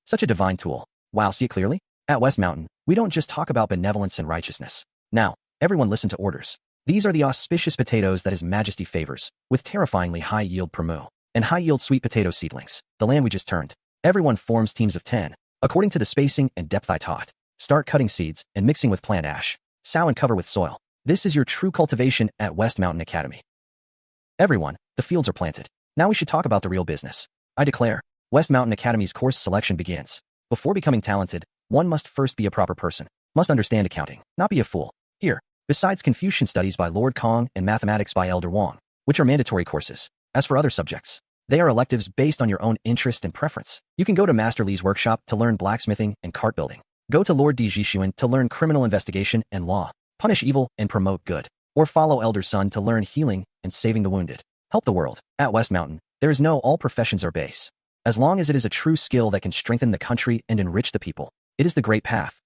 A: Such a divine tool. Wow, see it clearly? At West Mountain, we don't just talk about benevolence and righteousness. Now, everyone listen to orders. These are the auspicious potatoes that His Majesty favors, with terrifyingly high yield per moo, and high yield sweet potato seedlings, the land we just turned. Everyone forms teams of 10, according to the spacing and depth I taught. Start cutting seeds and mixing with plant ash. Sow and cover with soil. This is your true cultivation at West Mountain Academy. Everyone, the fields are planted. Now we should talk about the real business. I declare, West Mountain Academy's course selection begins. Before becoming talented, one must first be a proper person, must understand accounting, not be a fool. Here, besides Confucian studies by Lord Kong and mathematics by Elder Wang, which are mandatory courses. As for other subjects, they are electives based on your own interest and preference. You can go to Master Li's workshop to learn blacksmithing and cart building. Go to Lord Di Jixuan to learn criminal investigation and law, punish evil and promote good. Or follow Elder Sun to learn healing and saving the wounded. Help the world. At West Mountain, there is no all professions are base. As long as it is a true skill that can strengthen the country and enrich the people, it is the great path.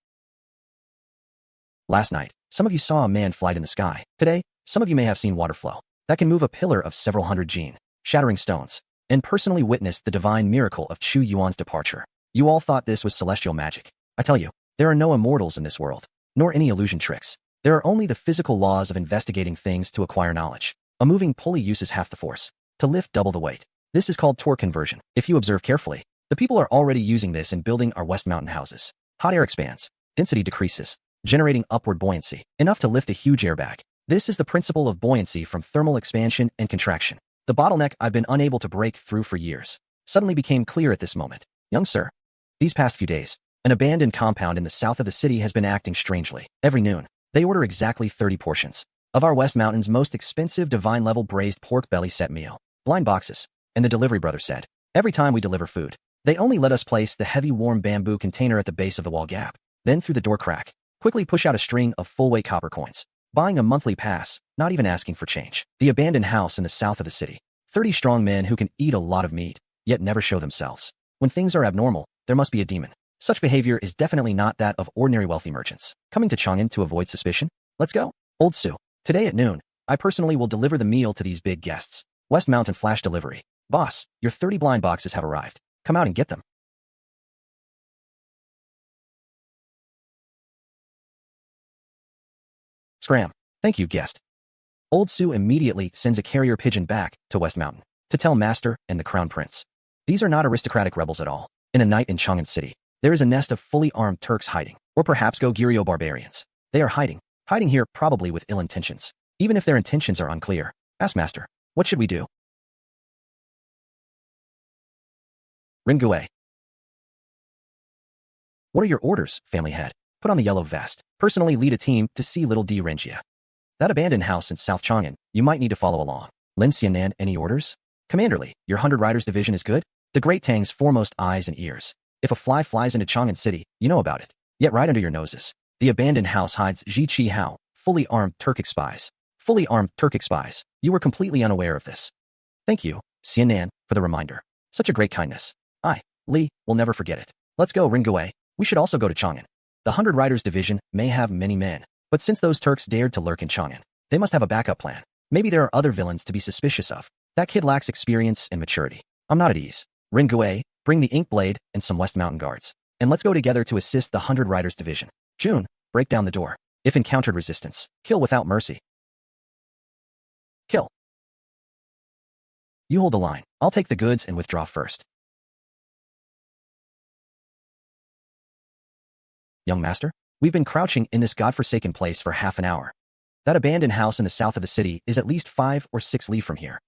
A: Last night, some of you saw a man fly in the sky. Today, some of you may have seen water flow that can move a pillar of several hundred gene, shattering stones, and personally witnessed the divine miracle of Chu Yuan's departure. You all thought this was celestial magic. I tell you, there are no immortals in this world, nor any illusion tricks. There are only the physical laws of investigating things to acquire knowledge. A moving pulley uses half the force to lift double the weight. This is called torque conversion. If you observe carefully, the people are already using this in building our West Mountain houses. Hot air expands, density decreases, generating upward buoyancy, enough to lift a huge airbag. This is the principle of buoyancy from thermal expansion and contraction. The bottleneck I've been unable to break through for years suddenly became clear at this moment. Young sir, these past few days, an abandoned compound in the south of the city has been acting strangely. Every noon, they order exactly 30 portions of our West Mountain's most expensive divine-level braised pork belly set meal. Blind boxes. And the delivery brother said, every time we deliver food, they only let us place the heavy warm bamboo container at the base of the wall gap. Then through the door crack, quickly push out a string of full-weight copper coins. Buying a monthly pass, not even asking for change. The abandoned house in the south of the city. 30 strong men who can eat a lot of meat, yet never show themselves. When things are abnormal, there must be a demon. Such behavior is definitely not that of ordinary wealthy merchants. Coming to Chang'an to avoid suspicion? Let's go. Old Su. Today at noon, I personally will deliver the meal to these big guests. West Mountain flash delivery. Boss, your 30 blind boxes have arrived. Come out and get them. Scram. Thank you, guest. Old Su immediately sends a carrier pigeon back to West Mountain to tell Master and the Crown Prince. These are not aristocratic rebels at all. In a night in Chang'an City, there is a nest of fully armed Turks hiding, or perhaps Goguryeo barbarians. They are hiding here probably with ill intentions. Even if their intentions are unclear, ask Master, what should we do? Rengui. What are your orders, family head? Put on the yellow vest. Personally lead a team to see little D Renjie. That abandoned house in South Chang'an, you might need to follow along. Lin Qiu, any orders? Commanderly, your 100 Riders division is good? The Great Tang's foremost eyes and ears. If a fly flies into Chang'an City, you know about it. Yet right under your noses. The abandoned house hides Ji Qi Hao, fully armed Turkic spies. Fully armed Turkic spies. You were completely unaware of this. Thank you, Xianan, for the reminder. Such a great kindness. I, Li, will never forget it. Let's go, Rengui. We should also go to Chang'an. The 100 Riders division may have many men, but since those Turks dared to lurk in Chang'an, they must have a backup plan. Maybe there are other villains to be suspicious of. That kid lacks experience and maturity. I'm not at ease. Rengui, bring the ink blade and some West Mountain guards. And let's go together to assist the 100 Riders division. June, break down the door. If encountered resistance, kill without mercy. Kill. You hold the line. I'll take the goods and withdraw first. Young master, we've been crouching in this godforsaken place for half an hour. That abandoned house in the south of the city is at least 5 or 6 li from here.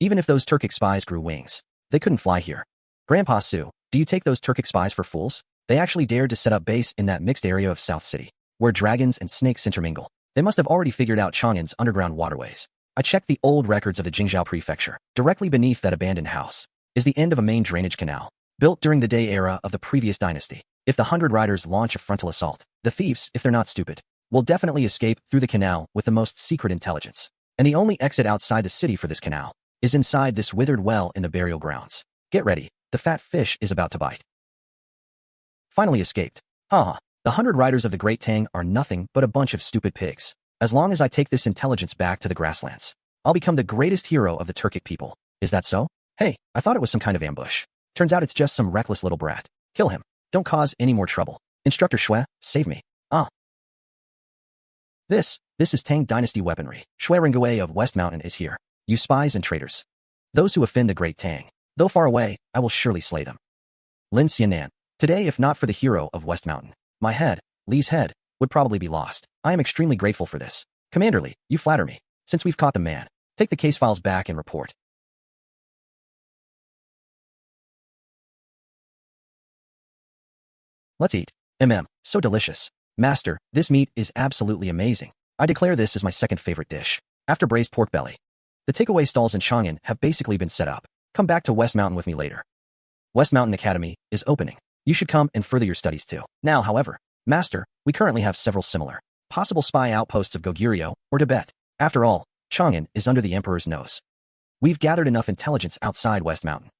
A: Even if those Turkic spies grew wings, they couldn't fly here. Grandpa Su, do you take those Turkic spies for fools? They actually dared to set up base in that mixed area of South City, where dragons and snakes intermingle. They must have already figured out Chang'an's underground waterways. I checked the old records of the Jingzhou prefecture. Directly beneath that abandoned house is the end of a main drainage canal, built during the day era of the previous dynasty. If the 100 Riders launch a frontal assault, the thieves, if they're not stupid, will definitely escape through the canal with the most secret intelligence. And the only exit outside the city for this canal is inside this withered well in the burial grounds. Get ready, the fat fish is about to bite. Finally escaped. Haha, the 100 Riders of the Great Tang are nothing but a bunch of stupid pigs. As long as I take this intelligence back to the grasslands, I'll become the greatest hero of the Turkic people. Is that so? Hey, I thought it was some kind of ambush. Turns out it's just some reckless little brat. Kill him. Don't cause any more trouble. Instructor Xue, save me. Ah. This is Tang Dynasty weaponry. Xue Rengui of West Mountain is here. You spies and traitors. Those who offend the Great Tang. Though far away, I will surely slay them. Lin Qiu, today if not for the hero of West Mountain, my head, Li's head, would probably be lost. I am extremely grateful for this. Commander Li, you flatter me. Since we've caught the man, take the case files back and report. Let's eat. So delicious. Master, this meat is absolutely amazing. I declare this is my second favorite dish, after braised pork belly. The takeaway stalls in Chang'an have basically been set up. Come back to West Mountain with me later. West Mountain Academy is opening. You should come and further your studies too. Now, however, Master, we currently have several similar, possible spy outposts of Goguryeo or Tibet. After all, Chang'an is under the Emperor's nose. We've gathered enough intelligence outside West Mountain.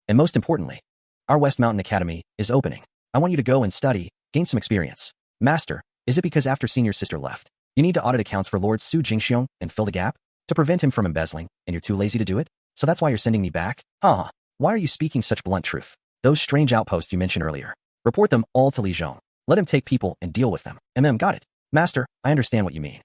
A: And most importantly, our West Mountain Academy is opening. I want you to go and study, gain some experience. Master, is it because after seeing your sister left, you need to audit accounts for Lord Su Jingxiong and fill the gap? To prevent him from embezzling, and you're too lazy to do it? So that's why you're sending me back? Haha, why are you speaking such blunt truth? Those strange outposts you mentioned earlier. Report them all to Li Zhong. Let him take people and deal with them. Got it. Master, I understand what you mean.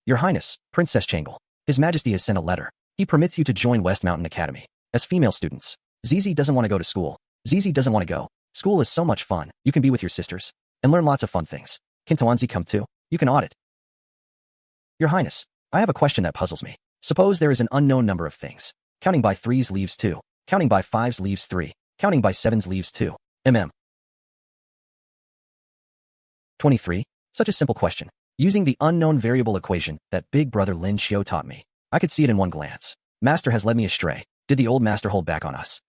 A: Your Highness, Princess Changle. His Majesty has sent a letter. He permits you to join West Mountain Academy. As female students. Zizi doesn't want to go to school. Zizi doesn't want to go. School is so much fun. You can be with your sisters and learn lots of fun things. Can Tawanzi come too? You can audit. Your Highness, I have a question that puzzles me. Suppose there is an unknown number of things. Counting by 3s leaves 2. Counting by 5s leaves 3. Counting by 7s leaves 2. 23. Such a simple question. Using the unknown variable equation that big brother Lin Qiu taught me. I could see it in one glance. Master has led me astray. Did the old master hold back on us?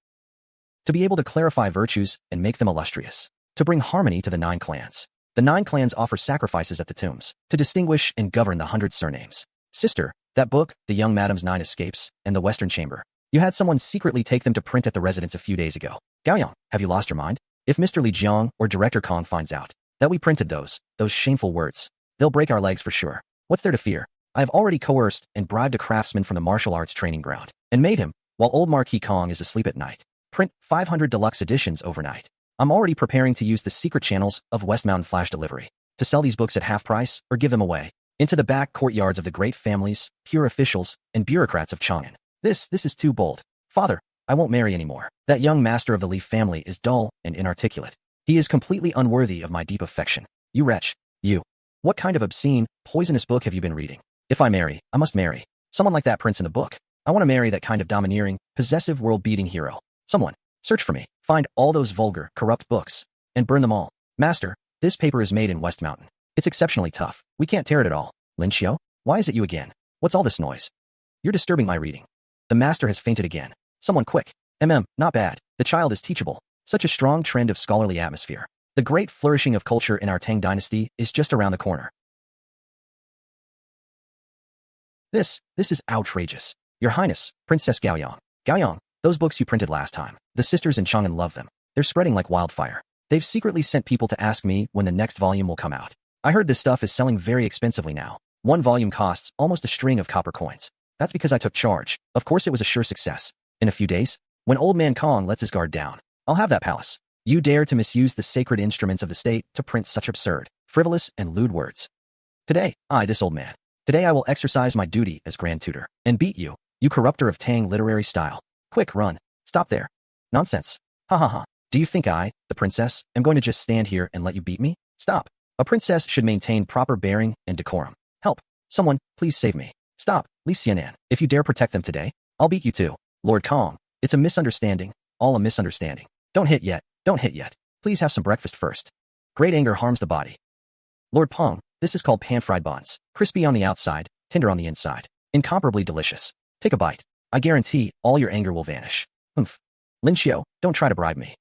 A: To be able to clarify virtues and make them illustrious. To bring harmony to the 9 clans. The 9 clans offer sacrifices at the tombs. To distinguish and govern the 100 surnames. Sister, that book, The Young Madam's 9 Escapes, and The Western Chamber. You had someone secretly take them to print at the residence a few days ago. Gaoyang, have you lost your mind? If Mr. Li Jiang or Director Kong finds out that we printed those shameful words, they'll break our legs for sure. What's there to fear? I have already coerced and bribed a craftsman from the martial arts training ground, and made him, while old Marquis Kong is asleep at night, print 500 deluxe editions overnight. I'm already preparing to use the secret channels of West Mountain Flash Delivery to sell these books at half price or give them away into the back courtyards of the great families, pure officials, and bureaucrats of Chang'an. This is too bold. Father, I won't marry anymore. That young master of the Leaf family is dull and inarticulate. He is completely unworthy of my deep affection. You wretch. You. What kind of obscene, poisonous book have you been reading? If I marry, I must marry someone like that prince in the book. I want to marry that kind of domineering, possessive, world-beating hero. Someone. Search for me. Find all those vulgar, corrupt books. And burn them all. Master, this paper is made in West Mountain. It's exceptionally tough. We can't tear it at all. Lin Qiu, why is it you again? What's all this noise? You're disturbing my reading. The master has fainted again. Someone quick. Not bad. The child is teachable. Such a strong trend of scholarly atmosphere. The great flourishing of culture in our Tang Dynasty is just around the corner. This is outrageous. Your Highness, Princess Gaoyang. Gaoyang, those books you printed last time. The sisters in Chang'an love them. They're spreading like wildfire. They've secretly sent people to ask me when the next volume will come out. I heard this stuff is selling very expensively now. One volume costs almost a string of copper coins. That's because I took charge. Of course it was a sure success. In a few days, when old man Kong lets his guard down, I'll have that palace. You dare to misuse the sacred instruments of the state to print such absurd, frivolous, and lewd words. Today, this old man. Today I will exercise my duty as Grand Tutor and beat you, you corrupter of Tang literary style. Quick, run. Stop there. Nonsense. Ha ha ha. Do you think I, the princess, am going to just stand here and let you beat me? Stop. A princess should maintain proper bearing and decorum. Help. Someone, please save me. Stop. Li Xianan. If you dare protect them today, I'll beat you too. Lord Kong. It's a misunderstanding. All a misunderstanding. Don't hit yet. Don't hit yet. Please have some breakfast first. Great anger harms the body. Lord Peng, this is called pan-fried buns. Crispy on the outside, tender on the inside. Incomparably delicious. Take a bite. I guarantee all your anger will vanish. Humph. Lin Qiu, don't try to bribe me.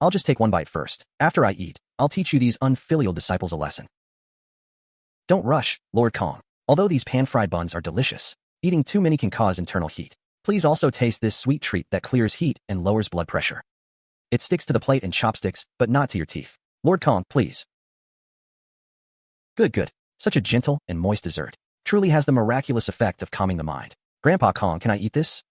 A: I'll just take one bite first. After I eat, I'll teach you these unfilial disciples a lesson. Don't rush, Lord Kong. Although these pan-fried buns are delicious, eating too many can cause internal heat. Please also taste this sweet treat that clears heat and lowers blood pressure. It sticks to the plate and chopsticks, but not to your teeth. Lord Kong, please. Good. Such a gentle and moist dessert. Truly has the miraculous effect of calming the mind. Grandpa Kong, can I eat this?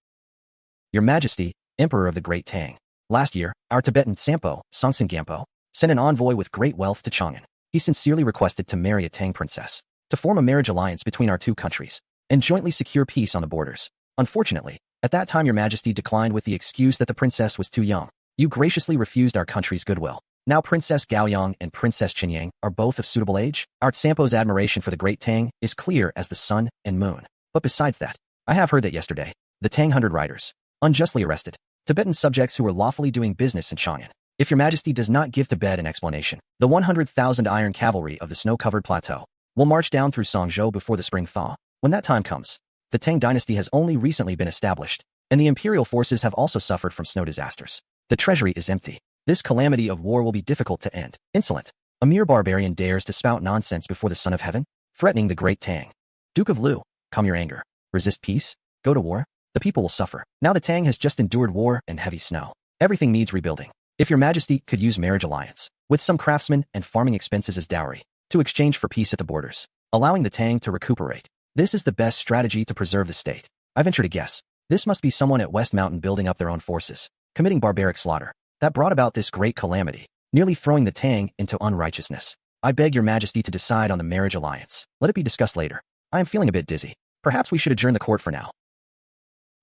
A: Your Majesty, Emperor of the Great Tang. Last year, our Tibetan Sampo, Songtsen Gampo, sent an envoy with great wealth to Chang'an. He sincerely requested to marry a Tang princess, to form a marriage alliance between our two countries, and jointly secure peace on the borders. Unfortunately, at that time your Majesty declined with the excuse that the princess was too young. You graciously refused our country's goodwill. Now Princess Gaoyang and Princess Qinyang are both of suitable age. Our Sampo's admiration for the Great Tang is clear as the sun and moon. But besides that, I have heard that yesterday, the Tang 100 riders, unjustly arrested, Tibetan subjects who were lawfully doing business in Chang'an. If your Majesty does not give Tibet an explanation, the 100,000 iron cavalry of the snow-covered plateau will march down through Songzhou before the spring thaw. When that time comes, the Tang dynasty has only recently been established, and the imperial forces have also suffered from snow disasters. The treasury is empty. This calamity of war will be difficult to end. Insolent. A mere barbarian dares to spout nonsense before the Son of Heaven, threatening the Great Tang. Duke of Lu, calm your anger. Resist peace? Go to war? The people will suffer. Now the Tang has just endured war and heavy snow. Everything needs rebuilding. If your Majesty could use marriage alliance, with some craftsmen and farming expenses as dowry, to exchange for peace at the borders, allowing the Tang to recuperate. This is the best strategy to preserve the state. I venture to guess, this must be someone at West Mountain building up their own forces, committing barbaric slaughter, that brought about this great calamity, nearly throwing the Tang into unrighteousness. I beg your Majesty to decide on the marriage alliance. Let it be discussed later. I am feeling a bit dizzy. Perhaps we should adjourn the court for now.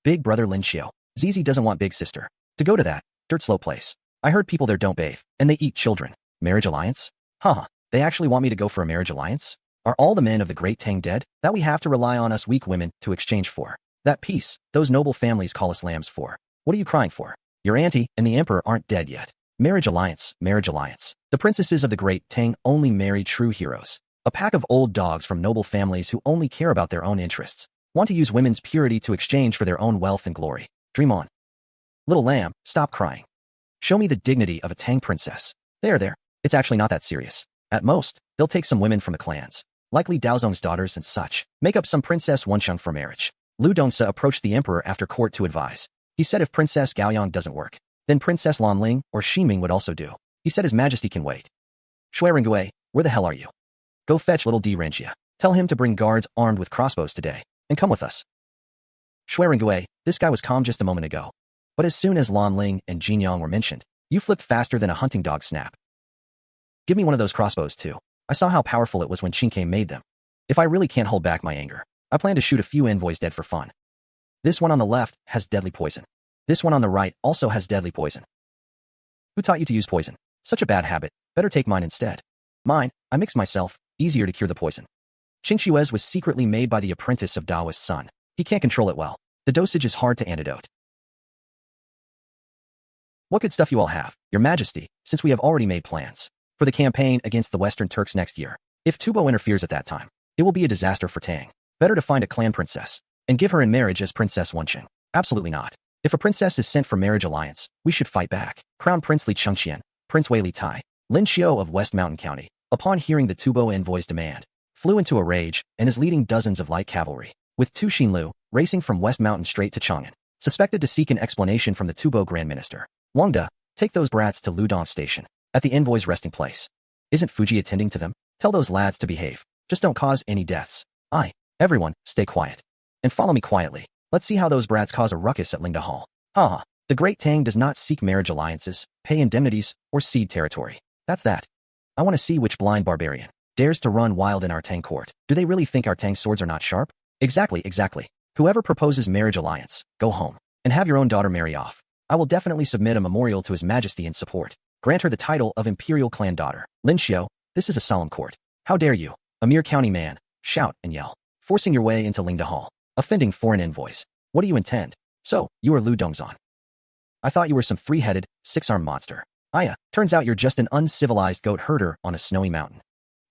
A: Big brother Lin Qiu. Zizi doesn't want big sister to go to that dirt slow place. I heard people there don't bathe, and they eat children. Marriage alliance? Haha, they actually want me to go for a marriage alliance? Are all the men of the Great Tang dead, that we have to rely on us weak women to exchange for? That peace, those noble families call us lambs for. What are you crying for? Your auntie and the emperor aren't dead yet. Marriage alliance, marriage alliance. The princesses of the Great Tang only marry true heroes. A pack of old dogs from noble families who only care about their own interests, want to use women's purity to exchange for their own wealth and glory. Dream on. Little lamb, stop crying. Show me the dignity of a Tang princess. There. It's actually not that serious. At most, they'll take some women from the clans, likely Daozong's daughters and such, make up some Princess Wencheng for marriage. Lu Dongsa approached the emperor after court to advise. He said if Princess Gaoyang doesn't work, then Princess Lanling or Ximing would also do. He said His Majesty can wait. Xue Rengui, where the hell are you? Go fetch little D. Renjie. Tell him to bring guards armed with crossbows today, and come with us. Xue Rengui, this guy was calm just a moment ago. But as soon as Lanling and Jinyang were mentioned, you flipped faster than a hunting dog snap. Give me one of those crossbows too. I saw how powerful it was when Qingke made them. If I really can't hold back my anger, I plan to shoot a few envoys dead for fun. This one on the left has deadly poison. This one on the right also has deadly poison. Who taught you to use poison? Such a bad habit. Better take mine instead. Mine, I mixed myself. Easier to cure the poison. Qingxue's was secretly made by the apprentice of Daoist's son. He can't control it well. The dosage is hard to antidote. What good stuff you all have, Your Majesty, since we have already made plans for the campaign against the Western Turks next year. If Tubo interferes at that time, it will be a disaster for Tang. Better to find a clan princess and give her in marriage as Princess Wenqing. Absolutely not. If a princess is sent for marriage alliance, we should fight back. Crown Prince Li Chengqian, Prince Wei Li Tai, Lin Qiu of West Mountain County, upon hearing the Tubo envoy's demand, flew into a rage and is leading dozens of light cavalry, with Tu Xinlu racing from West Mountain straight to Chang'an, suspected to seek an explanation from the Tubo Grand Minister. Wang De, take those brats to Ludong Station, at the envoy's resting place. Isn't Fuji attending to them? Tell those lads to behave. Just don't cause any deaths. Everyone, stay quiet. And follow me quietly. Let's see how those brats cause a ruckus at Lingda Hall. Haha. The Great Tang does not seek marriage alliances, pay indemnities, or cede territory. That's that. I want to see which blind barbarian dares to run wild in our Tang court. Do they really think our Tang swords are not sharp? Exactly. Whoever proposes marriage alliance, go home, and have your own daughter marry off. I will definitely submit a memorial to His Majesty in support. Grant her the title of Imperial Clan Daughter. Lin Qiu, this is a solemn court. How dare you, a mere county man, shout and yell, forcing your way into Lingda Hall, offending foreign envoys. What do you intend? So, you are Lu Dongzhan. I thought you were some three-headed, six-armed monster. Turns out you're just an uncivilized goat herder on a snowy mountain.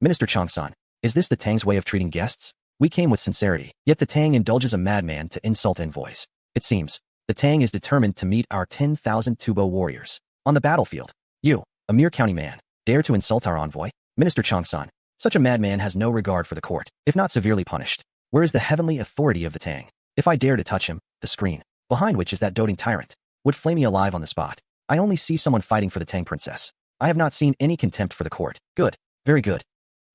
A: Minister Changsan, is this the Tang's way of treating guests? We came with sincerity, yet the Tang indulges a madman to insult envoys. It seems, the Tang is determined to meet our 10,000 Tubo warriors on the battlefield. You, a mere county man, dare to insult our envoy? Minister Changsan, such a madman has no regard for the court, if not severely punished. Where is the heavenly authority of the Tang? If I dare to touch him, the screen, behind which is that doting tyrant, would flay me alive on the spot. I only see someone fighting for the Tang princess. I have not seen any contempt for the court. Good. Very good.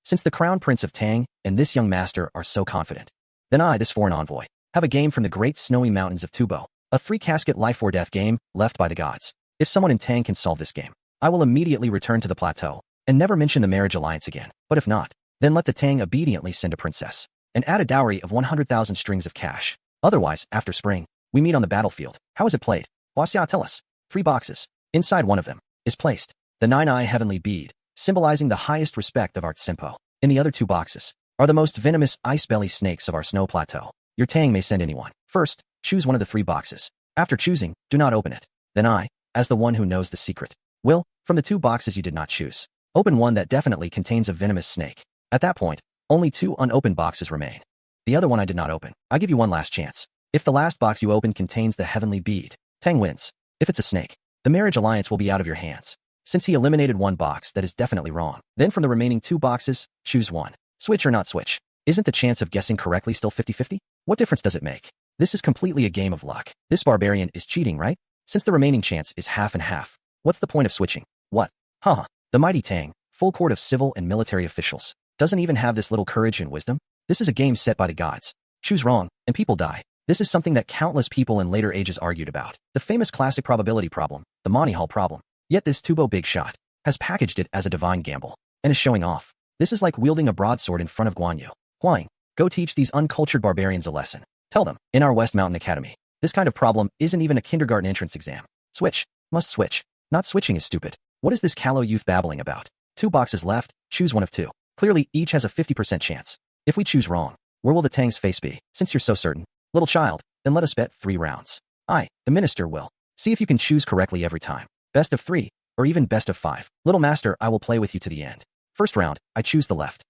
A: Since the crown prince of Tang and this young master are so confident, then I, this foreign envoy, have a game from the great snowy mountains of Tubo, a three-casket life or death game left by the gods. If someone in Tang can solve this game, I will immediately return to the plateau and never mention the marriage alliance again. But if not, then let the Tang obediently send a princess and add a dowry of 100,000 strings of cash. Otherwise, after spring, we meet on the battlefield. How is it played? Huaxia, tell us. 3 boxes. Inside one of them is placed the 9-eye heavenly bead, symbolizing the highest respect of Art Simpo. In the other 2 boxes are the most venomous ice-belly snakes of our snow plateau. Your Tang may send anyone. First, choose one of the 3 boxes. After choosing, do not open it. Then I, as the one who knows the secret, will, from the 2 boxes you did not choose, open one that definitely contains a venomous snake. At that point, only 2 unopened boxes remain. The other one I did not open. I give you one last chance. If the last box you open contains the heavenly bead, Tang wins. If it's a snake, the marriage alliance will be out of your hands. Since he eliminated one box that is definitely wrong, then from the remaining 2 boxes, choose one. Switch or not switch. Isn't the chance of guessing correctly still 50-50? What difference does it make? This is completely a game of luck. This barbarian is cheating, right? Since the remaining chance is half and half, what's the point of switching? What? Haha. The mighty Tang, full court of civil and military officials, doesn't even have this little courage and wisdom? This is a game set by the gods. Choose wrong, and people die. This is something that countless people in later ages argued about. The famous classic probability problem, the Monty Hall problem. Yet this Tubo big shot has packaged it as a divine gamble and is showing off. This is like wielding a broadsword in front of Guan Yu. Huang, go teach these uncultured barbarians a lesson. Tell them, in our West Mountain Academy, this kind of problem isn't even a kindergarten entrance exam. Switch. Must switch. Not switching is stupid. What is this callow youth babbling about? 2 boxes left, choose one of 2. Clearly, each has a 50% chance. If we choose wrong, where will the Tang's face be? Since you're so certain, little child, then let us bet 3 rounds. The minister, will. See if you can choose correctly every time. Best of 3, or even best of 5. Little master, I will play with you to the end. First round, I choose the left.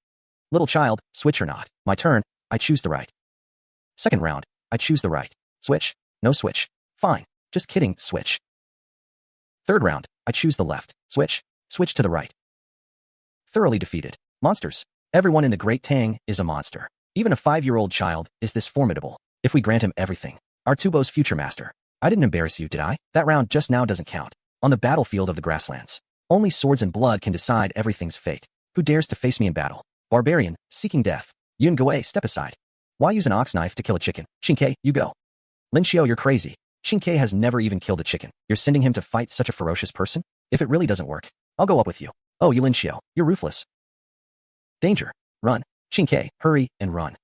A: Little child, switch or not. My turn, I choose the right. Second round, I choose the right. Switch? No switch. Fine. Just kidding, switch. Third round, I choose the left. Switch? Switch to the right. Thoroughly defeated. Monsters. Everyone in the Great Tang is a monster. Even a 5-year-old child is this formidable. If we grant him everything. Our Tubo's future master. I didn't embarrass you, did I? That round just now doesn't count. On the battlefield of the grasslands, only swords and blood can decide everything's fate. Who dares to face me in battle? Barbarian, seeking death. Yun Gui, step aside. Why use an ox knife to kill a chicken? Qingke, you go. Lin Qiu, you're crazy. Qingke has never even killed a chicken. You're sending him to fight such a ferocious person? If it really doesn't work, I'll go up with you. Oh, you Lin Qiu, you're ruthless. Danger. Run. Qingke, hurry and run.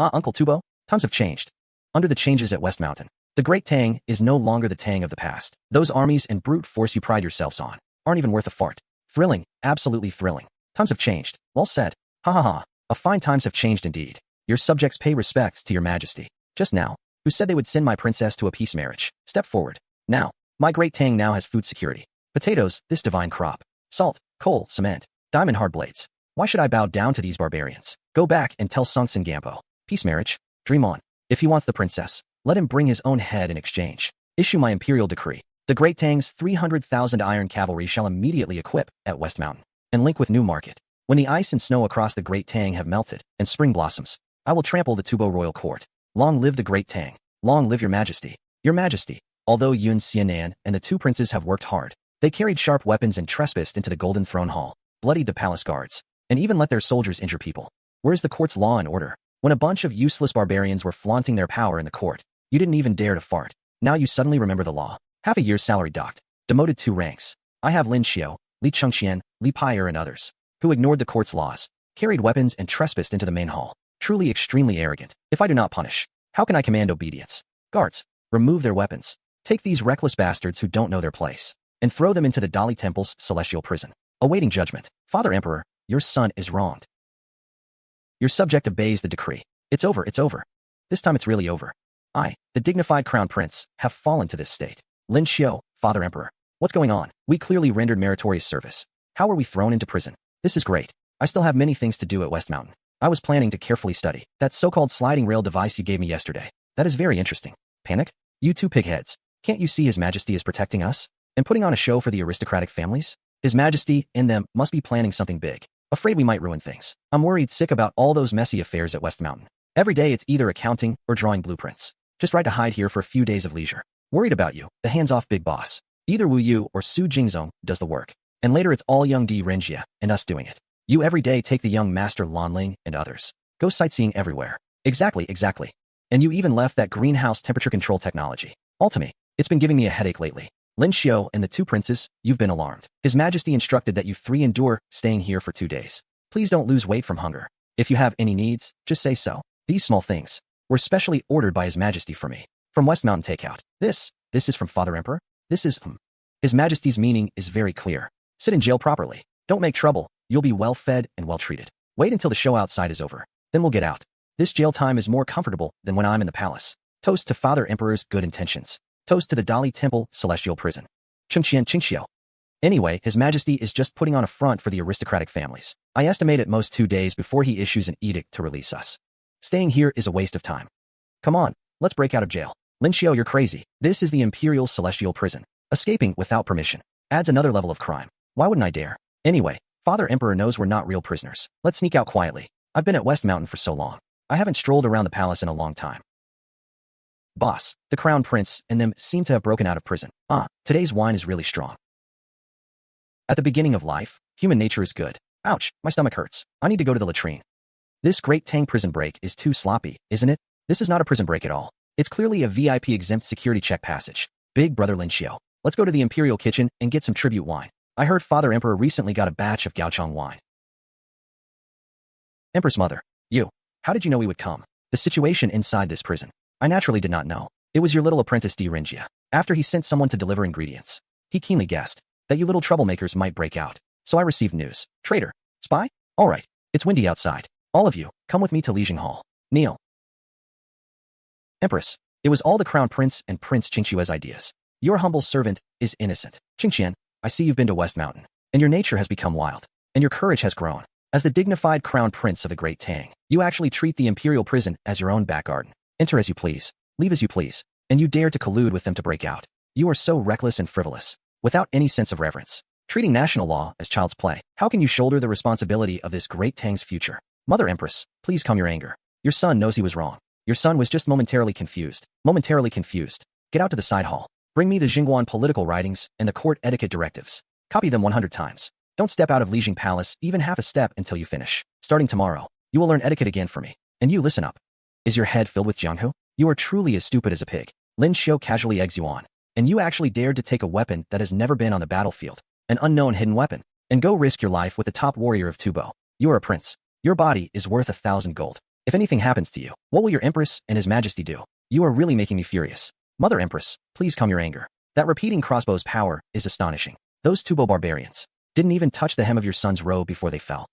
A: Uncle Tubo, times have changed. Under the changes at West Mountain, the Great Tang is no longer the Tang of the past. Those armies and brute force you pride yourselves on aren't even worth a fart. Thrilling, absolutely thrilling. Times have changed. Well said. Ha ha ha. A fine times have changed indeed. Your subjects pay respects to your majesty. Just now, who said they would send my princess to a peace marriage? Step forward. Now, my Great Tang now has food security. Potatoes, this divine crop. Salt, coal, cement, diamond hard blades. Why should I bow down to these barbarians? Go back and tell Sun Sin Gampo. Peace marriage? Dream on. If he wants the princess, let him bring his own head in exchange. Issue my imperial decree. The Great Tang's 300,000 iron cavalry shall immediately equip at West Mountain and link with New Market. When the ice and snow across the Great Tang have melted and spring blossoms, I will trample the Tubo royal court. Long live the Great Tang. Long live your majesty. Your majesty. Although Yun Xianan and the two princes have worked hard, they carried sharp weapons and trespassed into the Golden Throne Hall, bloodied the palace guards, and even let their soldiers injure people. Where's the court's law and order? When a bunch of useless barbarians were flaunting their power in the court, you didn't even dare to fart. Now you suddenly remember the law. Half a year's salary docked. Demoted 2 ranks. I have Lin Qiu, Li Chengxian, Li Paier and others, who ignored the court's laws, carried weapons and trespassed into the main hall. Truly extremely arrogant. If I do not punish, how can I command obedience? Guards, remove their weapons. Take these reckless bastards who don't know their place, and throw them into the Dali Temple's celestial prison, awaiting judgment. Father Emperor, your son is wronged. Your subject obeys the decree. It's over, it's over. This time it's really over. I, the dignified crown prince, have fallen to this state. Lin Qiu, Father Emperor, what's going on? We clearly rendered meritorious service. How were we thrown into prison? This is great. I still have many things to do at West Mountain. I was planning to carefully study that so-called sliding rail device you gave me yesterday. That is very interesting. Panic? You two pigheads. Can't you see His Majesty is protecting us and putting on a show for the aristocratic families? His Majesty and them must be planning something big. Afraid we might ruin things. I'm worried sick about all those messy affairs at West Mountain. Every day it's either accounting or drawing blueprints. Just right to hide here for a few days of leisure. Worried about you, the hands-off big boss. Either Wu Yu or Su Jingzong does the work. And later it's all young Di Renjie and us doing it. You every day take the young master Lanling and others. Go sightseeing everywhere. Exactly, exactly. And you even left that greenhouse temperature control technology. All to me. It's been giving me a headache lately. Lin Qiu and the two princes, you've been alarmed. His Majesty instructed that you 3 endure staying here for 2 days. Please don't lose weight from hunger. If you have any needs, just say so. These small things were specially ordered by His Majesty for me. From West Mountain takeout. This is from Father Emperor? This is, His Majesty's meaning is very clear. Sit in jail properly. Don't make trouble. You'll be well fed and well treated. Wait until the show outside is over. Then we'll get out. This jail time is more comfortable than when I'm in the palace. Toast to Father Emperor's good intentions. Toast to the Dali Temple Celestial Prison. Chingxiao. Anyway, His Majesty is just putting on a front for the aristocratic families. I estimate at most 2 days before he issues an edict to release us. Staying here is a waste of time. Come on, let's break out of jail. Lin Qiu, you're crazy. This is the Imperial Celestial Prison. Escaping without permission adds another level of crime. Why wouldn't I dare? Anyway, Father Emperor knows we're not real prisoners. Let's sneak out quietly. I've been at West Mountain for so long. I haven't strolled around the palace in a long time. Boss, the Crown Prince and them seem to have broken out of prison. Today's wine is really strong. At the beginning of life, human nature is good. Ouch, my stomach hurts. I need to go to the latrine. This Great Tang prison break is too sloppy, isn't it? This is not a prison break at all. It's clearly a VIP exempt security check passage. Big brother Lin Qiu. Let's go to the Imperial kitchen and get some tribute wine. I heard Father Emperor recently got a batch of Gaochong wine. Empress Mother, how did you know we would come? The situation inside this prison. I naturally did not know. It was your little apprentice Di Renjie. After he sent someone to deliver ingredients, he keenly guessed that you little troublemakers might break out. So I received news. Traitor? Spy? All right. It's windy outside. All of you, come with me to Lijing Hall. Kneel. Empress, it was all the Crown Prince and Prince Qingqiu's ideas. Your humble servant is innocent. Qingqian, I see you've been to West Mountain, and your nature has become wild, and your courage has grown. As the dignified Crown Prince of the Great Tang, you actually treat the Imperial prison as your own back garden. Enter as you please, leave as you please, and you dare to collude with them to break out. You are so reckless and frivolous, without any sense of reverence. Treating national law as child's play. How can you shoulder the responsibility of this Great Tang's future? Mother Empress, please calm your anger. Your son knows he was wrong. Your son was just momentarily confused. Get out to the side hall. Bring me the Jingguan political writings and the court etiquette directives. Copy them 100 times. Don't step out of Lijing Palace even half a step until you finish. Starting tomorrow, you will learn etiquette again for me. And you listen up. Is your head filled with Jianghu? You are truly as stupid as a pig. Lin Qiu casually eggs you on. And you actually dared to take a weapon that has never been on the battlefield. An unknown hidden weapon. And go risk your life with the top warrior of Tubo. You are a prince. Your body is worth 1,000 gold. If anything happens to you, what will your Empress and His Majesty do? You are really making me furious. Mother Empress, please calm your anger. That repeating crossbow's power is astonishing. Those Tubo barbarians didn't even touch the hem of your son's robe before they fell.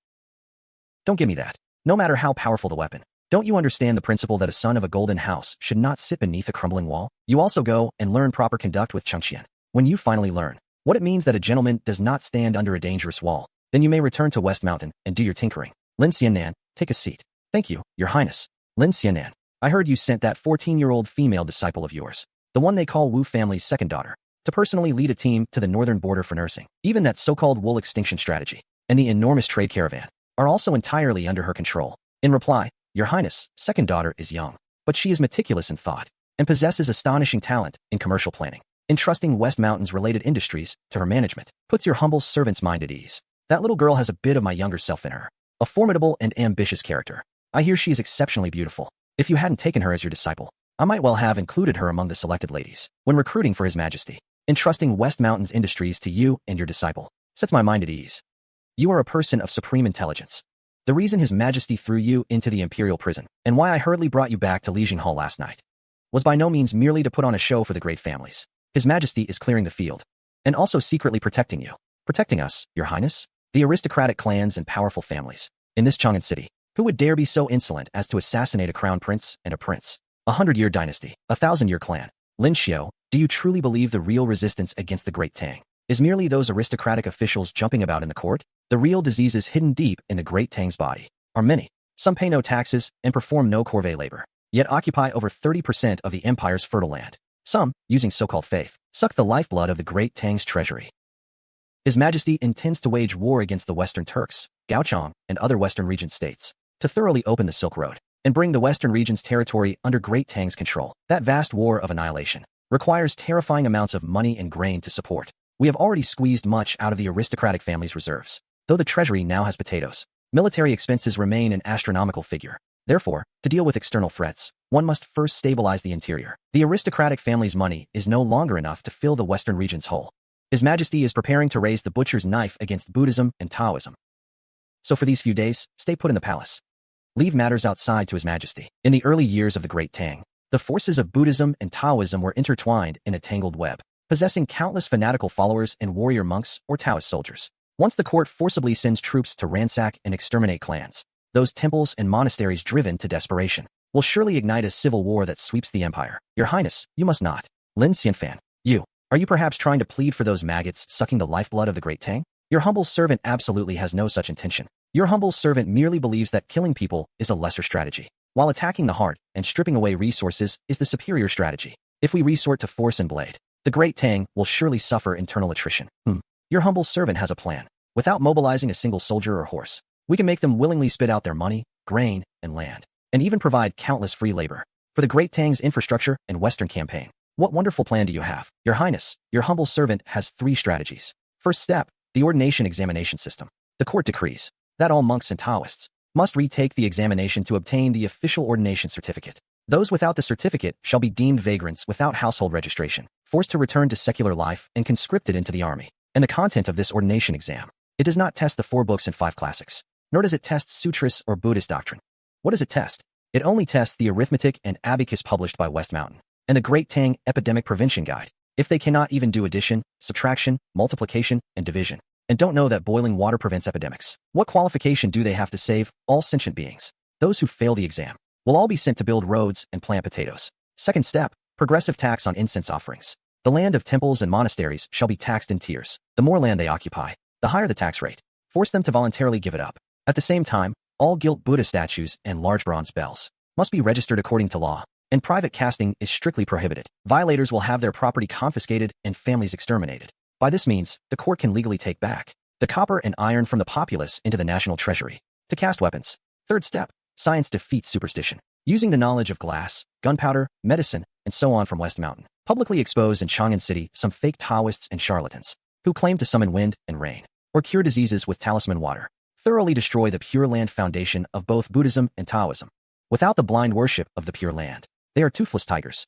A: Don't give me that. No matter how powerful the weapon. Don't you understand the principle that a son of a golden house should not sit beneath a crumbling wall? You also go and learn proper conduct with Chengqian. When you finally learn what it means that a gentleman does not stand under a dangerous wall, then you may return to West Mountain and do your tinkering. Lin Qiu, take a seat. Thank you, Your Highness. Lin Qiu, I heard you sent that 14-year-old female disciple of yours, the one they call Wu family's second daughter, to personally lead a team to the northern border for nursing. Even that so-called wool extinction strategy and the enormous trade caravan are also entirely under her control. In reply, Your Highness, second daughter is young, but she is meticulous in thought and possesses astonishing talent in commercial planning. Entrusting West Mountain's related industries to her management puts your humble servant's mind at ease. That little girl has a bit of my younger self in her, a formidable and ambitious character. I hear she is exceptionally beautiful. If you hadn't taken her as your disciple, I might well have included her among the selected ladies when recruiting for His Majesty. Entrusting West Mountain's industries to you and your disciple sets my mind at ease. You are a person of supreme intelligence. The reason His Majesty threw you into the imperial prison and why I hurriedly brought you back to Lijing Hall last night was by no means merely to put on a show for the great families. His Majesty is clearing the field and also secretly protecting you. Protecting us, Your Highness? The aristocratic clans and powerful families in this Chang'an city. Who would dare be so insolent as to assassinate a crown prince and a prince? 100-year dynasty, 1,000-year clan. Lin Qiu, do you truly believe the real resistance against the Great Tang is merely those aristocratic officials jumping about in the court? The real diseases hidden deep in the Great Tang's body are many. Some pay no taxes and perform no corvée labor, yet occupy over 30% of the empire's fertile land. Some, using so-called faith, suck the lifeblood of the Great Tang's treasury. His Majesty intends to wage war against the Western Turks, Gaochang, and other Western region states to thoroughly open the Silk Road and bring the Western region's territory under Great Tang's control. That vast war of annihilation requires terrifying amounts of money and grain to support. We have already squeezed much out of the aristocratic family's reserves. Though the treasury now has potatoes, military expenses remain an astronomical figure. Therefore, to deal with external threats, one must first stabilize the interior. The aristocratic family's money is no longer enough to fill the Western region's hole. His Majesty is preparing to raise the butcher's knife against Buddhism and Taoism. So for these few days, stay put in the palace. Leave matters outside to His Majesty. In the early years of the Great Tang, the forces of Buddhism and Taoism were intertwined in a tangled web, possessing countless fanatical followers and warrior monks or Taoist soldiers. Once the court forcibly sends troops to ransack and exterminate clans, those temples and monasteries driven to desperation will surely ignite a civil war that sweeps the empire. Your Highness, you must not. Lin Qianfan, are you perhaps trying to plead for those maggots sucking the lifeblood of the Great Tang? Your humble servant absolutely has no such intention. Your humble servant merely believes that killing people is a lesser strategy, while attacking the heart and stripping away resources is the superior strategy. If we resort to force and blade, the Great Tang will surely suffer internal attrition. Your humble servant has a plan. Without mobilizing a single soldier or horse, we can make them willingly spit out their money, grain, and land, and even provide countless free labor for the Great Tang's infrastructure and Western campaign. What wonderful plan do you have? Your Highness, your humble servant has 3 strategies. First step, the ordination examination system. The court decrees that all monks and Taoists must retake the examination to obtain the official ordination certificate. Those without the certificate shall be deemed vagrants without household registration, forced to return to secular life and conscripted into the army. And the content of this ordination exam, it does not test the 4 books and 5 classics, nor does it test sutras or Buddhist doctrine. What does it test? It only tests the arithmetic and abacus published by West Mountain and the Great Tang Epidemic Prevention Guide. If they cannot even do addition, subtraction, multiplication, and division, and don't know that boiling water prevents epidemics, what qualification do they have to save all sentient beings? Those who fail the exam will all be sent to build roads and plant potatoes. Second step, progressive tax on incense offerings. The land of temples and monasteries shall be taxed in tiers. The more land they occupy, the higher the tax rate. Force them to voluntarily give it up. At the same time, all gilt Buddha statues and large bronze bells must be registered according to law, and private casting is strictly prohibited. Violators will have their property confiscated and families exterminated. By this means, the court can legally take back the copper and iron from the populace into the national treasury to cast weapons. Third step, science defeats superstition. Using the knowledge of glass, gunpowder, medicine, and so on from West Mountain, publicly expose in Chang'an City some fake Taoists and charlatans who claim to summon wind and rain or cure diseases with talisman water. Thoroughly destroy the Pure Land foundation of both Buddhism and Taoism. Without the blind worship of the Pure Land, they are toothless tigers.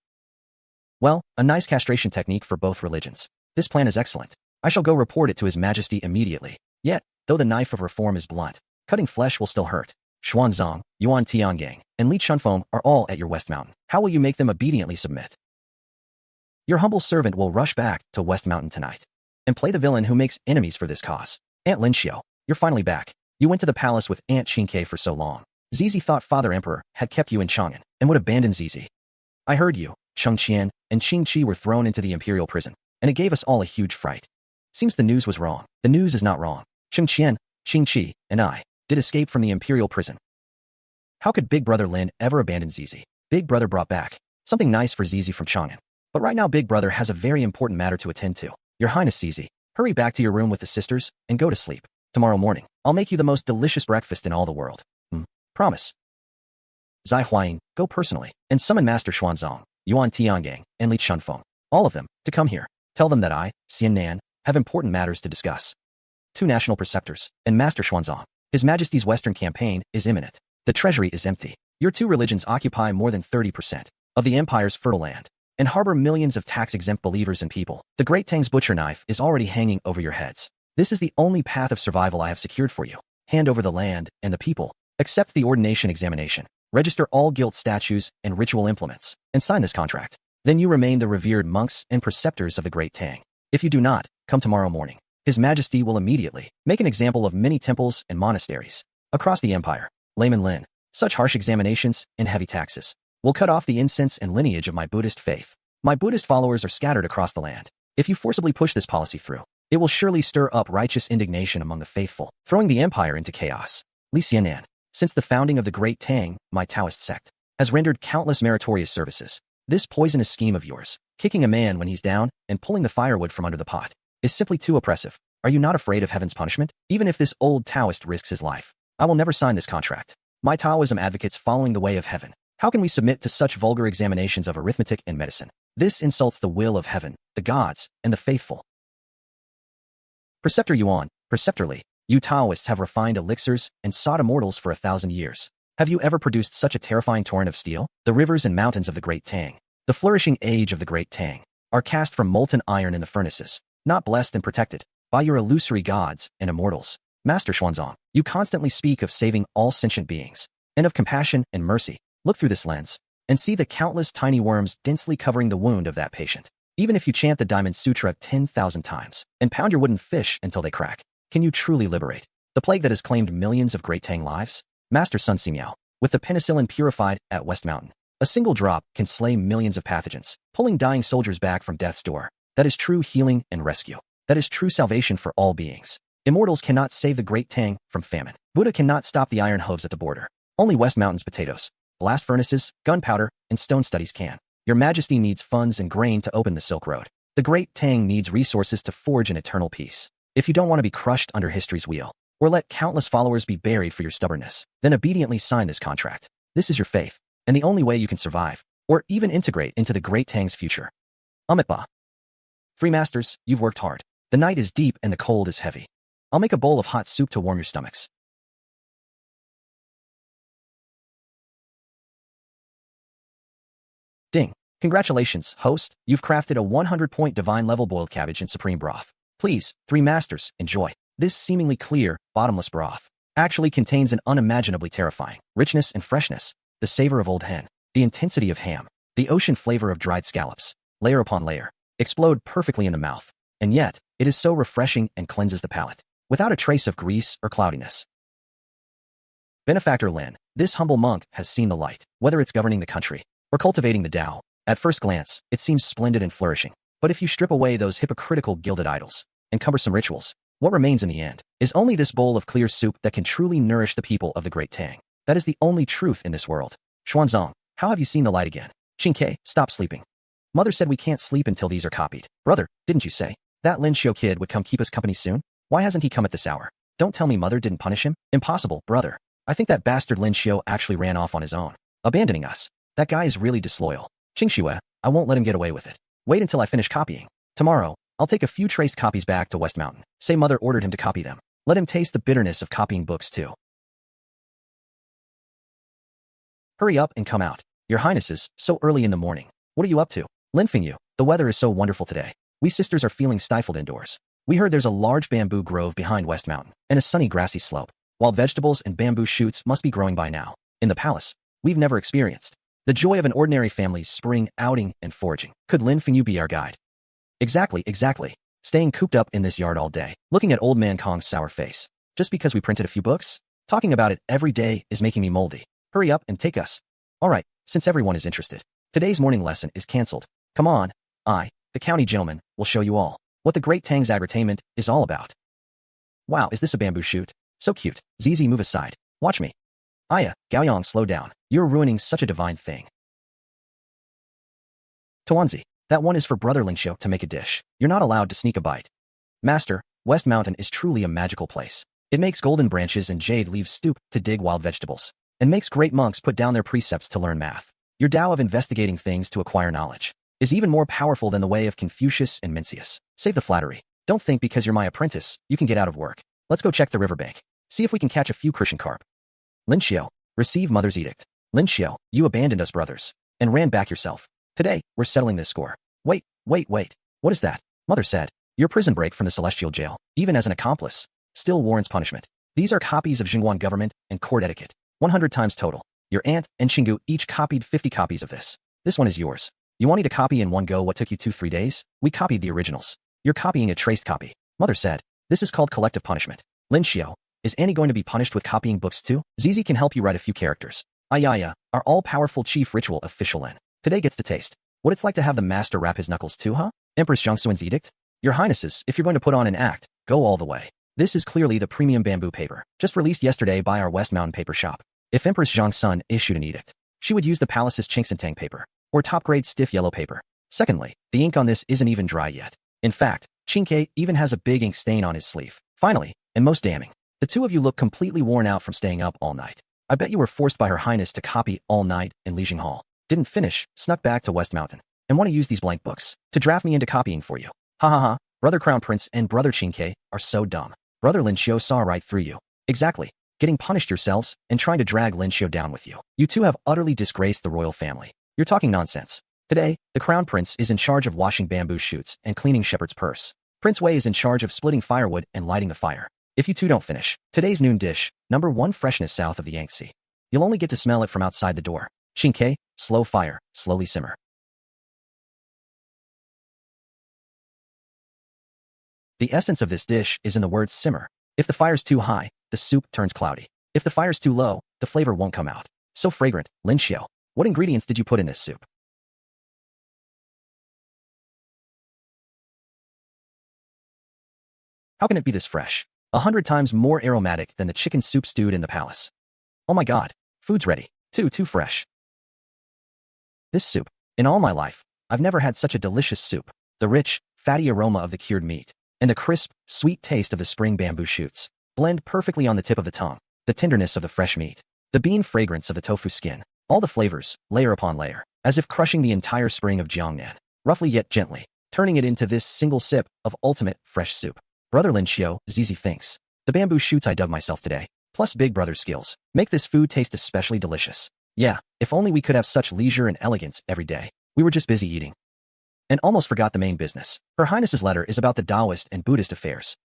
A: Well, a nice castration technique for both religions. This plan is excellent. I shall go report it to His Majesty immediately. Yet, though the knife of reform is blunt, cutting flesh will still hurt. Xuanzang, Yuan Tiangang, and Li Chunfeng are all at your West Mountain. How will you make them obediently submit? Your humble servant will rush back to West Mountain tonight and play the villain who makes enemies for this cause. Aunt Lin Qiu, you're finally back. You went to the palace with Aunt Qingke for so long. Zizi thought Father Emperor had kept you in Chang'an and would abandon Zizi. I heard you, Cheng Qian, and Qing Qi were thrown into the imperial prison, and it gave us all a huge fright. Seems the news was wrong. The news is not wrong. Cheng Qian, Qing Qi, and I did escape from the imperial prison. How could Big Brother Lin ever abandon Zizi? Big Brother brought back something nice for Zizi from Chang'an. But right now Big Brother has a very important matter to attend to. Your Highness Zizi, hurry back to your room with the sisters and go to sleep. Tomorrow morning, I'll make you the most delicious breakfast in all the world. Promise. Zai Huayin, go personally and summon Master Xuanzang, Yuan Tiangang, and Li Chunfeng, all of them, to come here. Tell them that I, Xian Nan, have important matters to discuss. 2 national preceptors, and Master Xuanzang. His Majesty's Western campaign is imminent. The treasury is empty. Your 2 religions occupy more than 30% of the empire's fertile land and harbor millions of tax-exempt believers and people. The Great Tang's butcher knife is already hanging over your heads. This is the only path of survival I have secured for you. Hand over the land and the people. Accept the ordination examination. Register all guilt statues and ritual implements, and sign this contract. Then you remain the revered monks and preceptors of the Great Tang. If you do not, come tomorrow morning. His Majesty will immediately make an example of many temples and monasteries across the empire. Layman Lin, such harsh examinations and heavy taxes will cut off the incense and lineage of my Buddhist faith. My Buddhist followers are scattered across the land. If you forcibly push this policy through, it will surely stir up righteous indignation among the faithful, throwing the empire into chaos. Li Xianan, since the founding of the Great Tang, my Taoist sect has rendered countless meritorious services. This poisonous scheme of yours, kicking a man when he's down and pulling the firewood from under the pot, is simply too oppressive. Are you not afraid of heaven's punishment? Even if this old Taoist risks his life, I will never sign this contract. My Taoism advocates following the way of heaven. How can we submit to such vulgar examinations of arithmetic and medicine? This insults the will of heaven, the gods, and the faithful. Preceptor Yuan, Preceptor Li, you Taoists have refined elixirs and sought immortals for 1,000 years. Have you ever produced such a terrifying torrent of steel? The rivers and mountains of the Great Tang, the flourishing age of the Great Tang, are cast from molten iron in the furnaces, not blessed and protected by your illusory gods and immortals. Master Xuanzang, you constantly speak of saving all sentient beings and of compassion and mercy. Look through this lens and see the countless tiny worms densely covering the wound of that patient. Even if you chant the Diamond Sutra 10,000 times and pound your wooden fish until they crack, can you truly liberate the plague that has claimed millions of Great Tang lives? Master Sun Simiao, with the penicillin purified at West Mountain, a single drop can slay millions of pathogens, pulling dying soldiers back from death's door. That is true healing and rescue. That is true salvation for all beings. Immortals cannot save the Great Tang from famine. Buddha cannot stop the iron hooves at the border. Only West Mountain's potatoes, blast furnaces, gunpowder, and stone studies can. Your Majesty needs funds and grain to open the Silk Road. The Great Tang needs resources to forge an eternal peace. If you don't want to be crushed under history's wheel, or let countless followers be buried for your stubbornness, then obediently sign this contract. This is your faith, and the only way you can survive, or even integrate into the Great Tang's future. Amitba. Three Masters, you've worked hard. The night is deep and the cold is heavy. I'll make a bowl of hot soup to warm your stomachs. Ding. Congratulations, host. You've crafted a 100-point divine level boiled cabbage in supreme broth. Please, Three Masters, enjoy. This seemingly clear, bottomless broth actually contains an unimaginably terrifying richness and freshness, the savor of old hen, the intensity of ham, the ocean flavor of dried scallops, layer upon layer, explode perfectly in the mouth. And yet, it is so refreshing and cleanses the palate, without a trace of grease or cloudiness. Benefactor Lin, this humble monk has seen the light. Whether it's governing the country or cultivating the Tao, at first glance, it seems splendid and flourishing. But if you strip away those hypocritical gilded idols and cumbersome rituals, what remains in the end is only this bowl of clear soup that can truly nourish the people of the Great Tang. That is the only truth in this world. Xuanzang, how have you seen the light again? Qingke, stop sleeping. Mother said we can't sleep until these are copied. Brother, didn't you say that Lin Qiu kid would come keep us company soon? Why hasn't he come at this hour? Don't tell me Mother didn't punish him. Impossible, brother. I think that bastard Lin Qiu actually ran off on his own, abandoning us. That guy is really disloyal. Qingxue, I won't let him get away with it. Wait until I finish copying. Tomorrow, I'll take a few traced copies back to West Mountain. Say Mother ordered him to copy them. Let him taste the bitterness of copying books too. Hurry up and come out. Your Highnesses, so early in the morning. What are you up to? Lin Qiu, the weather is so wonderful today. We sisters are feeling stifled indoors. We heard there's a large bamboo grove behind West Mountain and a sunny grassy slope. while vegetables and bamboo shoots must be growing by now. In the palace, we've never experienced the joy of an ordinary family's spring outing and foraging. Could Lin Qiu be our guide? Exactly. Staying cooped up in this yard all day, looking at old man Kong's sour face. Just because we printed a few books? Talking about it every day is making me moldy. Hurry up and take us. Alright, since everyone is interested. Today's morning lesson is cancelled. Come on, the county gentleman, will show you all what the Great Tang's agrientertainment is all about. Wow, is this a bamboo shoot? So cute. Zizi, move aside. Watch me. Aya, Gaoyang, slow down. You're ruining such a divine thing. Tuanzi, that one is for Brother Lin Qiu to make a dish. You're not allowed to sneak a bite. Master, West Mountain is truly a magical place. It makes golden branches and jade leaves stoop to dig wild vegetables, and makes great monks put down their precepts to learn math. Your Tao of investigating things to acquire knowledge is even more powerful than the way of Confucius and Mencius. Save the flattery. Don't think because you're my apprentice, you can get out of work. Let's go check the riverbank. See if we can catch a few Christian carp. Lin Qiu, receive mother's edict. Lin Qiu, you abandoned us brothers, and ran back yourself. Today, we're settling this score. Wait. What is that? Mother said, your prison break from the celestial jail, even as an accomplice, still warrants punishment. These are copies of Jingguan government and court etiquette. 100 times total. Your aunt and Xingu each copied 50 copies of this. This one is yours. You want me to copy in one go what took you 2-3 days? We copied the originals. You're copying a traced copy. Mother said, this is called collective punishment. Lin Qiu, is Annie going to be punished with copying books too? Zizi can help you write a few characters. Ayaya, our all-powerful chief ritual official Lin. Today gets to taste what it's like to have the master rap his knuckles too, huh? Empress Zhongxuan's edict? Your highnesses, if you're going to put on an act, go all the way. This is clearly the premium bamboo paper, just released yesterday by our West Mountain paper shop. If Empress Zhongxun issued an edict, she would use the palace's Qingxintang paper, or top-grade stiff yellow paper. Secondly, the ink on this isn't even dry yet. In fact, Qingke even has a big ink stain on his sleeve. Finally, and most damning, the two of you look completely worn out from staying up all night. I bet you were forced by Her Highness to copy all night in Lijing Hall. Didn't finish, snuck back to West Mountain, and want to use these blank books to draft me into copying for you. Ha. Brother Crown Prince and Brother Qingke are so dumb. Brother Lin Qiu saw right through you. Exactly. Getting punished yourselves and trying to drag Lin Qiu down with you. You two have utterly disgraced the royal family. You're talking nonsense. Today, the Crown Prince is in charge of washing bamboo shoots and cleaning Shepherd's purse. Prince Wei is in charge of splitting firewood and lighting the fire. If you two don't finish today's noon dish, #1 freshness south of the Yangtze, you'll only get to smell it from outside the door. Qingke, slow fire, slowly simmer. The essence of this dish is in the word simmer. If the fire's too high, the soup turns cloudy. If the fire's too low, the flavor won't come out. So fragrant. Lin Qiu, what ingredients did you put in this soup? How can it be this fresh? 100 times more aromatic than the chicken soup stewed in the palace. Oh my god, food's ready. Too fresh. This soup. In all my life, I've never had such a delicious soup. The rich, fatty aroma of the cured meat, and the crisp, sweet taste of the spring bamboo shoots blend perfectly on the tip of the tongue. The tenderness of the fresh meat, the bean fragrance of the tofu skin, all the flavors, layer upon layer, as if crushing the entire spring of Jiangnan, roughly yet gently, turning it into this single sip of ultimate fresh soup. Brother Lin Qiu, Zizi thinks, the bamboo shoots I dug myself today, plus Big Brother's skills, make this food taste especially delicious. Yeah, if only we could have such leisure and elegance every day. We were just busy eating and almost forgot the main business. Her Highness's letter is about the Taoist and Buddhist affairs.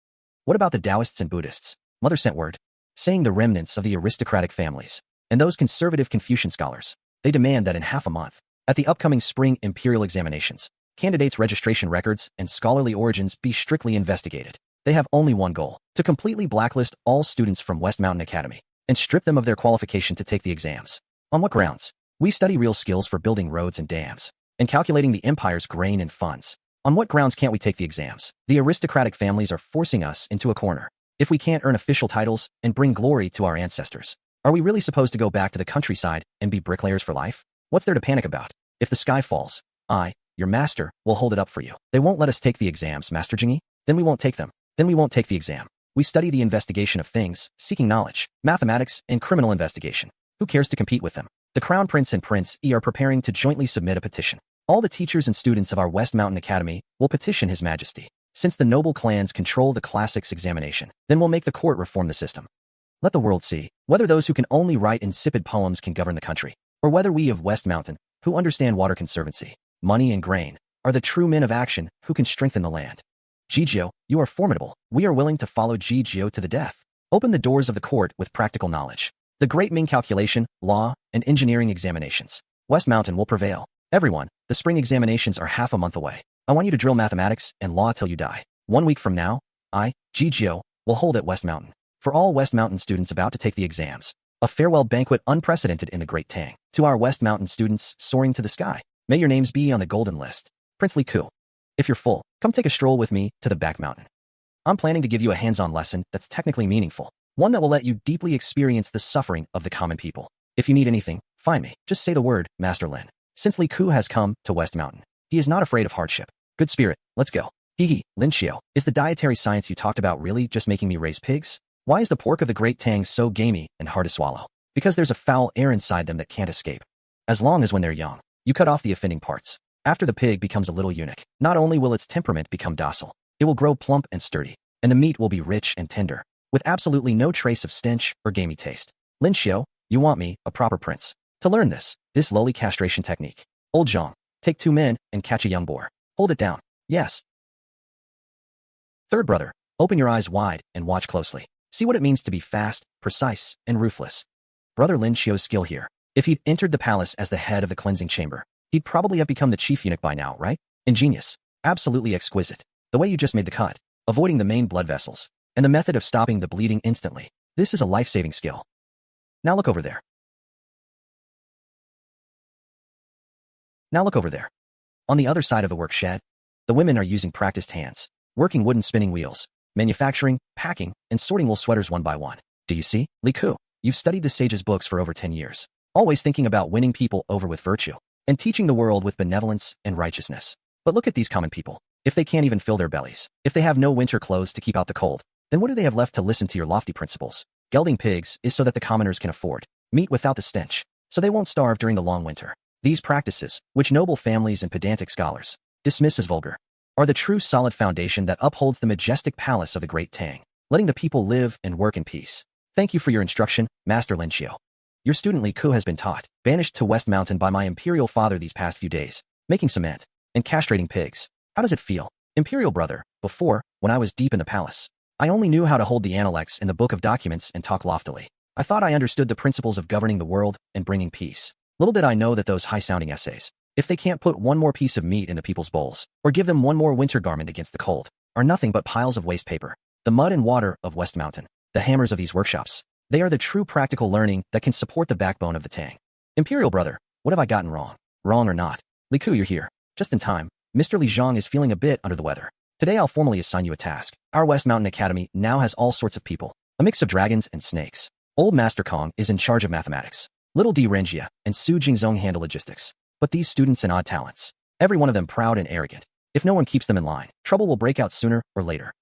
A: What about the Taoists and Buddhists? Mother sent word, saying the remnants of the aristocratic families and those conservative Confucian scholars, they demand that in half a month, at the upcoming spring imperial examinations, candidates' registration records and scholarly origins be strictly investigated. They have only one goal, to completely blacklist all students from West Mountain Academy and strip them of their qualification to take the exams. On what grounds? We study real skills for building roads and dams and calculating the empire's grain and funds. On what grounds can't we take the exams? The aristocratic families are forcing us into a corner. If we can't earn official titles and bring glory to our ancestors, are we really supposed to go back to the countryside and be bricklayers for life? What's there to panic about? If the sky falls, your master, will hold it up for you. They won't let us take the exams, Master Jingyi? Then we won't take them. Then we won't take the exam. We study the investigation of things, seeking knowledge, mathematics, and criminal investigation. Who cares to compete with them? The Crown Prince and Prince E are preparing to jointly submit a petition. All the teachers and students of our West Mountain Academy will petition His Majesty. Since the noble clans control the classics examination, then we'll make the court reform the system. Let the world see whether those who can only write insipid poems can govern the country, or whether we of West Mountain, who understand water conservancy, money and grain, are the true men of action who can strengthen the land. Jijio, you are formidable. We are willing to follow Jijio to the death. Open the doors of the court with practical knowledge. The Great Ming calculation, law, and engineering examinations. West Mountain will prevail. Everyone, the spring examinations are half a month away. I want you to drill mathematics and law till you die. 1 week from now, Gio, will hold at West Mountain. For all West Mountain students about to take the exams, a farewell banquet unprecedented in the Great Tang. To our West Mountain students soaring to the sky, may your names be on the golden list. Prince Lin Qiu. If you're full, come take a stroll with me to the back mountain. I'm planning to give you a hands-on lesson that's technically meaningful, one that will let you deeply experience the suffering of the common people. If you need anything, find me. Just say the word, Master Lin. Since Lin Qiu has come to West Mountain, he is not afraid of hardship. Good spirit, let's go. Lin Qiu, is the dietary science you talked about really just making me raise pigs? Why is the pork of the Great Tang so gamey and hard to swallow? Because there's a foul air inside them that can't escape. As long as when they're young, you cut off the offending parts. After the pig becomes a little eunuch, not only will its temperament become docile, it will grow plump and sturdy, and the meat will be rich and tender, with absolutely no trace of stench or gamey taste. Lin Qiu, you want me, a proper prince, to learn this lowly castration technique. Old Zhang, take 2 men and catch a young boar. Hold it down. Yes. Third brother, open your eyes wide and watch closely. See what it means to be fast, precise, and ruthless. Brother Lin Qiu's skill here. If he'd entered the palace as the head of the cleansing chamber, he'd probably have become the chief eunuch by now, right? Ingenious. Absolutely exquisite. The way you just made the cut, avoiding the main blood vessels, and the method of stopping the bleeding instantly. This is a life-saving skill. Now look over there. On the other side of the work shed, the women are using practiced hands, working wooden spinning wheels, manufacturing, packing, and sorting wool sweaters one by one. Do you see? Lin Qiu, you've studied the sage's books for over 10 years, always thinking about winning people over with virtue, and teaching the world with benevolence and righteousness. But look at these common people. If they can't even fill their bellies, if they have no winter clothes to keep out the cold, then what do they have left to listen to your lofty principles? Gelding pigs is so that the commoners can afford meat without the stench, so they won't starve during the long winter. These practices, which noble families and pedantic scholars dismiss as vulgar, are the true solid foundation that upholds the majestic palace of the Great Tang, letting the people live and work in peace. Thank you for your instruction, Master Lin Qiu. Your student Lin Qiu has been taught, banished to West Mountain by my imperial father these past few days, making cement and castrating pigs. How does it feel? Imperial brother, before, when I was deep in the palace, I only knew how to hold the Analects in the book of documents and talk loftily. I thought I understood the principles of governing the world and bringing peace. Little did I know that those high-sounding essays, if they can't put one more piece of meat into people's bowls, or give them one more winter garment against the cold, are nothing but piles of waste paper. The mud and water of West Mountain, the hammers of these workshops, they are the true practical learning that can support the backbone of the Tang. Imperial brother, what have I gotten wrong? Wrong or not? Lin Qiu, you're here. Just in time. Mr. Li Zhang is feeling a bit under the weather. Today I'll formally assign you a task. Our West Mountain Academy now has all sorts of people, a mix of dragons and snakes. Old Master Kong is in charge of mathematics. Little D Renjie and Xue Rengui handle logistics. But these students and odd talents, every one of them proud and arrogant. If no one keeps them in line, trouble will break out sooner or later.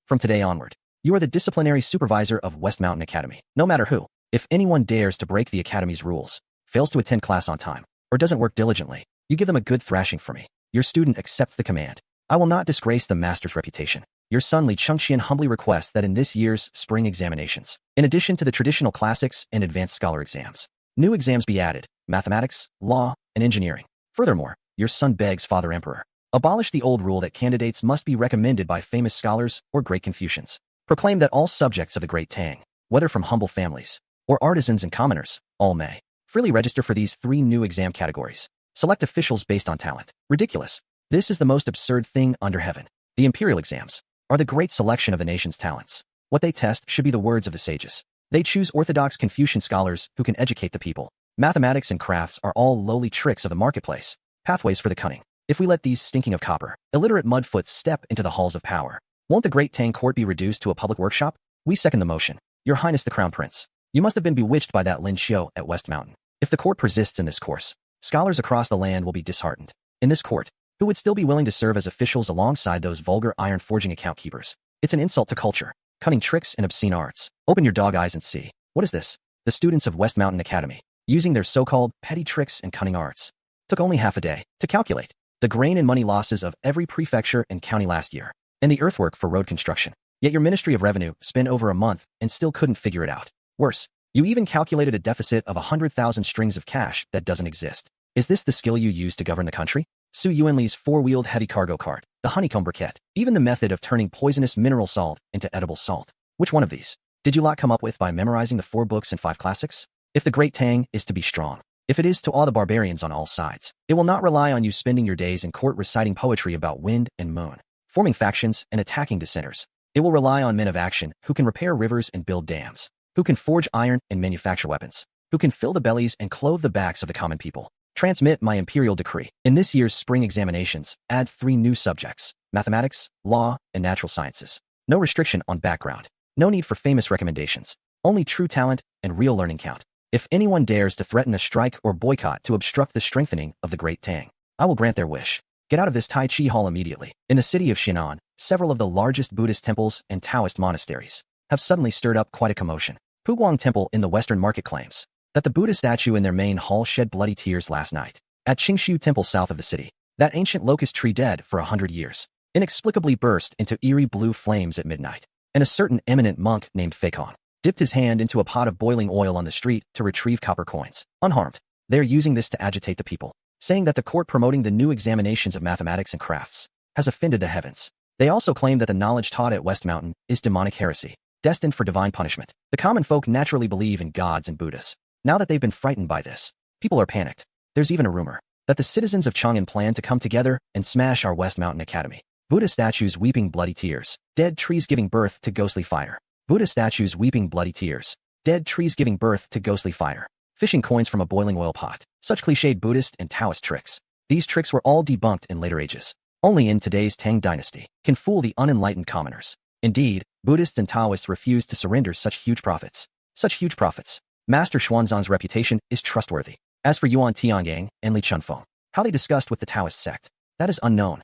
A: From today onward, you are the disciplinary supervisor of West Mountain Academy. No matter who, if anyone dares to break the Academy's rules, fails to attend class on time, or doesn't work diligently, you give them a good thrashing for me. Your student accepts the command. I will not disgrace the master's reputation. Your son Li Chengqian humbly requests that in this year's spring examinations, in addition to the traditional classics and advanced scholar exams, new exams be added, mathematics, law, and engineering. Furthermore, your son begs Father Emperor, abolish the old rule that candidates must be recommended by famous scholars or great Confucians. Proclaim that all subjects of the Great Tang, whether from humble families or artisans and commoners, all may freely register for these 3 new exam categories. Select officials based on talent. Ridiculous. This is the most absurd thing under heaven. The imperial exams are the great selection of the nation's talents. What they test should be the words of the sages. They choose orthodox Confucian scholars who can educate the people. Mathematics and crafts are all lowly tricks of the marketplace, pathways for the cunning. If we let these stinking of copper, illiterate mudfoots step into the halls of power, won't the Great Tang court be reduced to a public workshop? We second the motion. Your Highness the Crown Prince, you must have been bewitched by that Lin Qiu at West Mountain. If the court persists in this course, scholars across the land will be disheartened. In this court, who would still be willing to serve as officials alongside those vulgar iron-forging account keepers? It's an insult to culture, cunning tricks and obscene arts. Open your dog eyes and see. What is this? The students of West Mountain Academy, using their so-called petty tricks and cunning arts, took only half a day to calculate the grain and money losses of every prefecture and county last year, and the earthwork for road construction. Yet your Ministry of Revenue spent over a month and still couldn't figure it out. Worse, you even calculated a deficit of 100,000 strings of cash that doesn't exist. Is this the skill you use to govern the country? Su Yuanli's 4-wheeled heavy cargo cart, the honeycomb briquette, even the method of turning poisonous mineral salt into edible salt. Which one of these? Did you lot come up with by memorizing the 4 books and 5 classics? If the Great Tang is to be strong, if it is to awe the barbarians on all sides, it will not rely on you spending your days in court reciting poetry about wind and moon, forming factions and attacking dissenters. It will rely on men of action who can repair rivers and build dams, who can forge iron and manufacture weapons, who can fill the bellies and clothe the backs of the common people. Transmit my imperial decree. In this year's spring examinations, add 3 new subjects: mathematics, law, and natural sciences. No restriction on background. No need for famous recommendations. Only true talent and real learning count. If anyone dares to threaten a strike or boycott to obstruct the strengthening of the Great Tang, I will grant their wish. Get out of this Tai Chi hall immediately. In the city of Xinan, several of the largest Buddhist temples and Taoist monasteries have suddenly stirred up quite a commotion. Puguang Temple in the Western Market claims that the Buddha statue in their main hall shed bloody tears last night. At Qingshu Temple south of the city, that ancient locust tree dead for 100 years inexplicably burst into eerie blue flames at midnight, and a certain eminent monk named Fakon dipped his hand into a pot of boiling oil on the street to retrieve copper coins, unharmed. They are using this to agitate the people, saying that the court promoting the new examinations of mathematics and crafts has offended the heavens. They also claim that the knowledge taught at West Mountain is demonic heresy, destined for divine punishment. The common folk naturally believe in gods and Buddhas. Now that they've been frightened by this, people are panicked. There's even a rumor that the citizens of Chang'an plan to come together and smash our West Mountain Academy. Buddha statues weeping bloody tears, dead trees giving birth to ghostly fire. Buddha statues weeping bloody tears, dead trees giving birth to ghostly fire. Fishing coins from a boiling oil pot. Such cliched Buddhist and Taoist tricks. These tricks were all debunked in later ages. Only in today's Tang Dynasty can fool the unenlightened commoners. Indeed, Buddhists and Taoists refuse to surrender such huge profits. Such huge profits. Master Xuanzang's reputation is trustworthy. As for Yuan Tiangang and Li Chunfeng, how they discussed with the Taoist sect, that is unknown.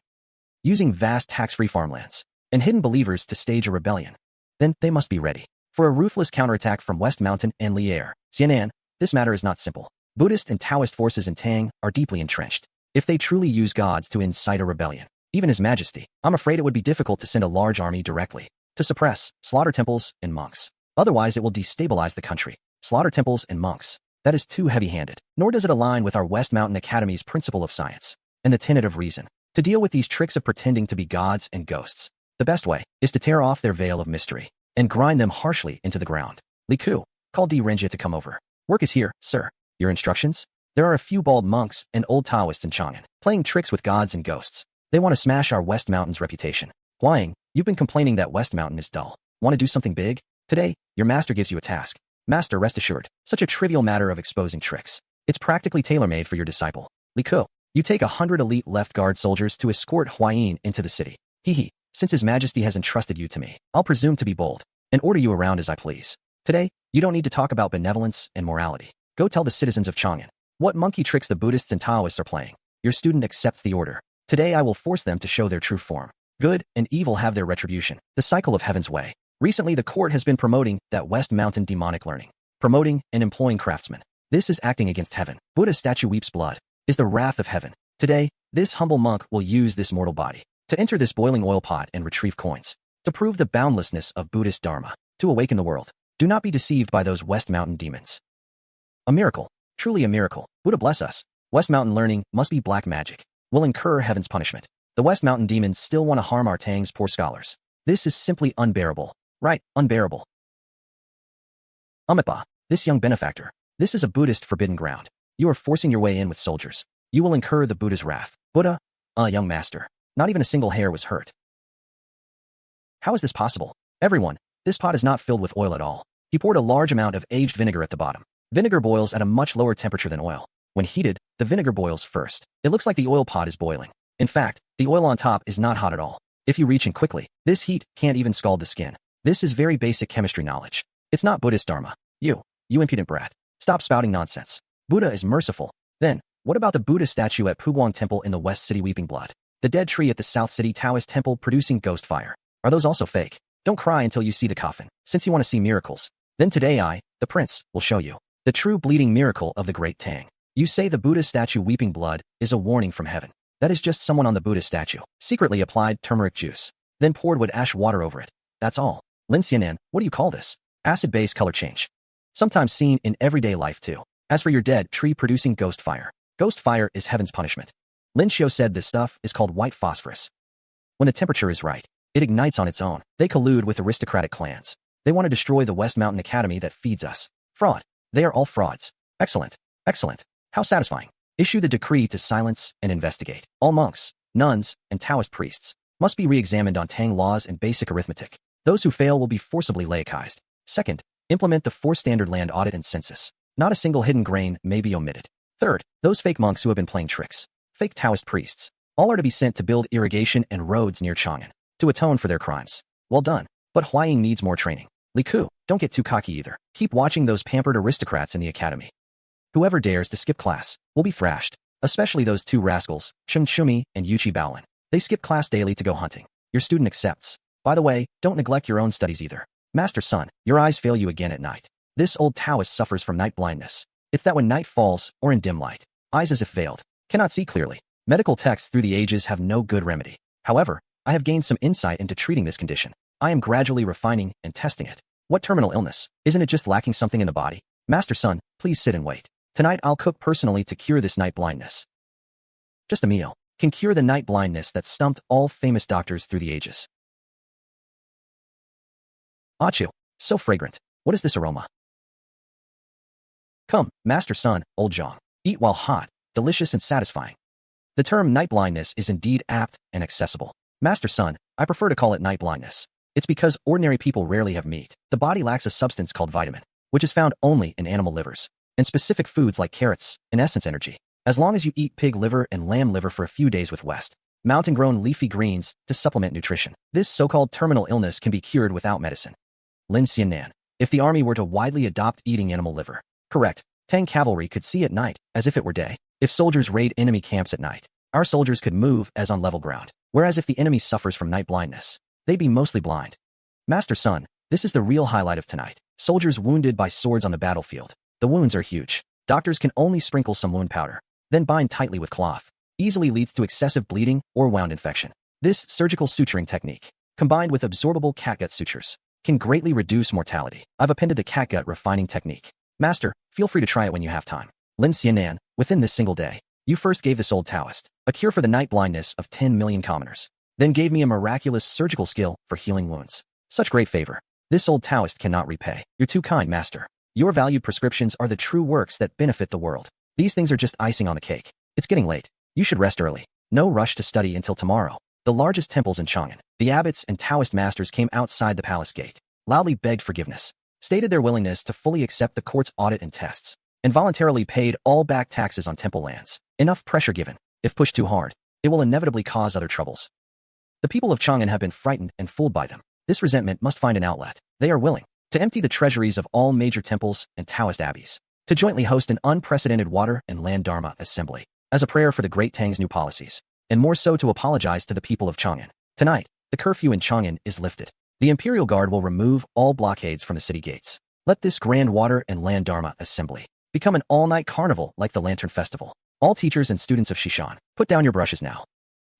A: Using vast tax-free farmlands and hidden believers to stage a rebellion, then they must be ready for a ruthless counterattack from West Mountain and Li'er. Xianan, this matter is not simple. Buddhist and Taoist forces in Tang are deeply entrenched. If they truly use gods to incite a rebellion, even His Majesty, I'm afraid it would be difficult to send a large army directly to suppress, slaughter temples and monks. Otherwise it will destabilize the country. Slaughter temples and monks. That is too heavy-handed. Nor does it align with our West Mountain Academy's principle of science and the tenet of reason. To deal with these tricks of pretending to be gods and ghosts, the best way is to tear off their veil of mystery and grind them harshly into the ground. Li Qiu, call Renjie to come over. Work is here, sir. Your instructions? There are a few bald monks and old Taoists in Chang'an playing tricks with gods and ghosts. They want to smash our West Mountain's reputation. Huang, you've been complaining that West Mountain is dull. Want to do something big? Today, your master gives you a task. Master, rest assured, such a trivial matter of exposing tricks. It's practically tailor-made for your disciple. Li Qiu, you take 100 elite left guard soldiers to escort Huayin into the city. Hee. Since His Majesty has entrusted you to me, I'll presume to be bold and order you around as I please. Today, you don't need to talk about benevolence and morality. Go tell the citizens of Chang'an what monkey tricks the Buddhists and Taoists are playing. Your student accepts the order. Today I will force them to show their true form. Good and evil have their retribution. The cycle of heaven's way. Recently the court has been promoting that West Mountain demonic learning. Promoting and employing craftsmen. This is acting against heaven. Buddha's statue weeps blood. Is the wrath of heaven. Today, this humble monk will use this mortal body to enter this boiling oil pot and retrieve coins. To prove the boundlessness of Buddhist Dharma. To awaken the world. Do not be deceived by those West Mountain demons. A miracle. Truly a miracle. Buddha bless us. West Mountain learning must be black magic. Will incur heaven's punishment. The West Mountain demons still want to harm our Tang's poor scholars. This is simply unbearable. Right, unbearable. Amipa, this young benefactor. This is a Buddhist forbidden ground. You are forcing your way in with soldiers. You will incur the Buddha's wrath. Buddha, young master. Not even a single hair was hurt. How is this possible? Everyone, this pot is not filled with oil at all. He poured a large amount of aged vinegar at the bottom. Vinegar boils at a much lower temperature than oil. When heated, the vinegar boils first. It looks like the oil pot is boiling. In fact, the oil on top is not hot at all. If you reach in quickly, this heat can't even scald the skin. This is very basic chemistry knowledge. It's not Buddhist Dharma. You impudent brat. Stop spouting nonsense. Buddha is merciful. Then, what about the Buddha statue at Puguang Temple in the West City weeping blood? The dead tree at the South City Taoist Temple producing ghost fire. Are those also fake? Don't cry until you see the coffin, since you want to see miracles. Then today I, the prince, will show you the true bleeding miracle of the Great Tang. You say the Buddha statue weeping blood is a warning from heaven. That is just someone on the Buddha statue secretly applied turmeric juice, then poured wood ash water over it. That's all. Lin Qiu, what do you call this? Acid-base color change. Sometimes seen in everyday life too. As for your dead tree producing ghost fire is heaven's punishment. Lin Qiu said this stuff is called white phosphorus. When the temperature is right, it ignites on its own. They collude with aristocratic clans. They want to destroy the West Mountain Academy that feeds us. Fraud. They are all frauds. Excellent. Excellent. How satisfying. Issue the decree to silence and investigate. All monks, nuns, and Taoist priests must be re-examined on Tang laws and basic arithmetic. Those who fail will be forcibly laicized. Second, implement the 4-standard land audit and census. Not a single hidden grain may be omitted. Third, those fake monks who have been playing tricks, fake Taoist priests, all are to be sent to build irrigation and roads near Chang'an to atone for their crimes. Well done. But Huaying needs more training. Lin Qiu, don't get too cocky either. Keep watching those pampered aristocrats in the academy. Whoever dares to skip class will be thrashed, especially those 2 rascals, Chen Chumi and Yuqi Baolin. They skip class daily to go hunting. Your student accepts. By the way, don't neglect your own studies either. Master Sun, your eyes fail you again at night. This old Taoist suffers from night blindness. It's that when night falls, or in dim light, eyes as if veiled, cannot see clearly. Medical texts through the ages have no good remedy. However, I have gained some insight into treating this condition. I am gradually refining and testing it. What terminal illness? Isn't it just lacking something in the body? Master Sun, please sit and wait. Tonight I'll cook personally to cure this night blindness. Just a meal can cure the night blindness that stumped all famous doctors through the ages. Achu, so fragrant. What is this aroma? Come, Master Sun, old Zhang. Eat while hot, delicious and satisfying. The term night blindness is indeed apt and accessible. Master Sun, I prefer to call it night blindness. It's because ordinary people rarely have meat. The body lacks a substance called vitamin, which is found only in animal livers, and specific foods like carrots, in essence energy. As long as you eat pig liver and lamb liver for a few days with West mountain-grown leafy greens to supplement nutrition, this so-called terminal illness can be cured without medicine. Lin Qiu, if the army were to widely adopt eating animal liver, correct, Tang cavalry could see at night, as if it were day. If soldiers raid enemy camps at night, our soldiers could move as on level ground. Whereas if the enemy suffers from night blindness, they'd be mostly blind. Master Sun, this is the real highlight of tonight. Soldiers wounded by swords on the battlefield. The wounds are huge. Doctors can only sprinkle some wound powder, then bind tightly with cloth. Easily leads to excessive bleeding or wound infection. This surgical suturing technique, combined with absorbable catgut sutures, can greatly reduce mortality. I've appended the catgut refining technique. Master, feel free to try it when you have time. Lin Qiu, within this single day, you first gave this old Taoist a cure for the night blindness of 10 million commoners, then gave me a miraculous surgical skill for healing wounds. Such great favor. This old Taoist cannot repay. You're too kind, Master. Your valued prescriptions are the true works that benefit the world. These things are just icing on the cake. It's getting late. You should rest early. No rush to study until tomorrow. The largest temples in Chang'an, the abbots and Taoist masters came outside the palace gate, loudly begged forgiveness, stated their willingness to fully accept the court's audit and tests, and voluntarily paid all back taxes on temple lands. Enough pressure given. If pushed too hard, it will inevitably cause other troubles. The people of Chang'an have been frightened and fooled by them. This resentment must find an outlet. They are willing to empty the treasuries of all major temples and Taoist abbeys, to jointly host an unprecedented water and land dharma assembly, as a prayer for the Great Tang's new policies, and more so to apologize to the people of Chang'an. Tonight, the curfew in Chang'an is lifted. The Imperial Guard will remove all blockades from the city gates. Let this grand water and land dharma assembly become an all-night carnival like the Lantern Festival. All teachers and students of Shishan, put down your brushes now.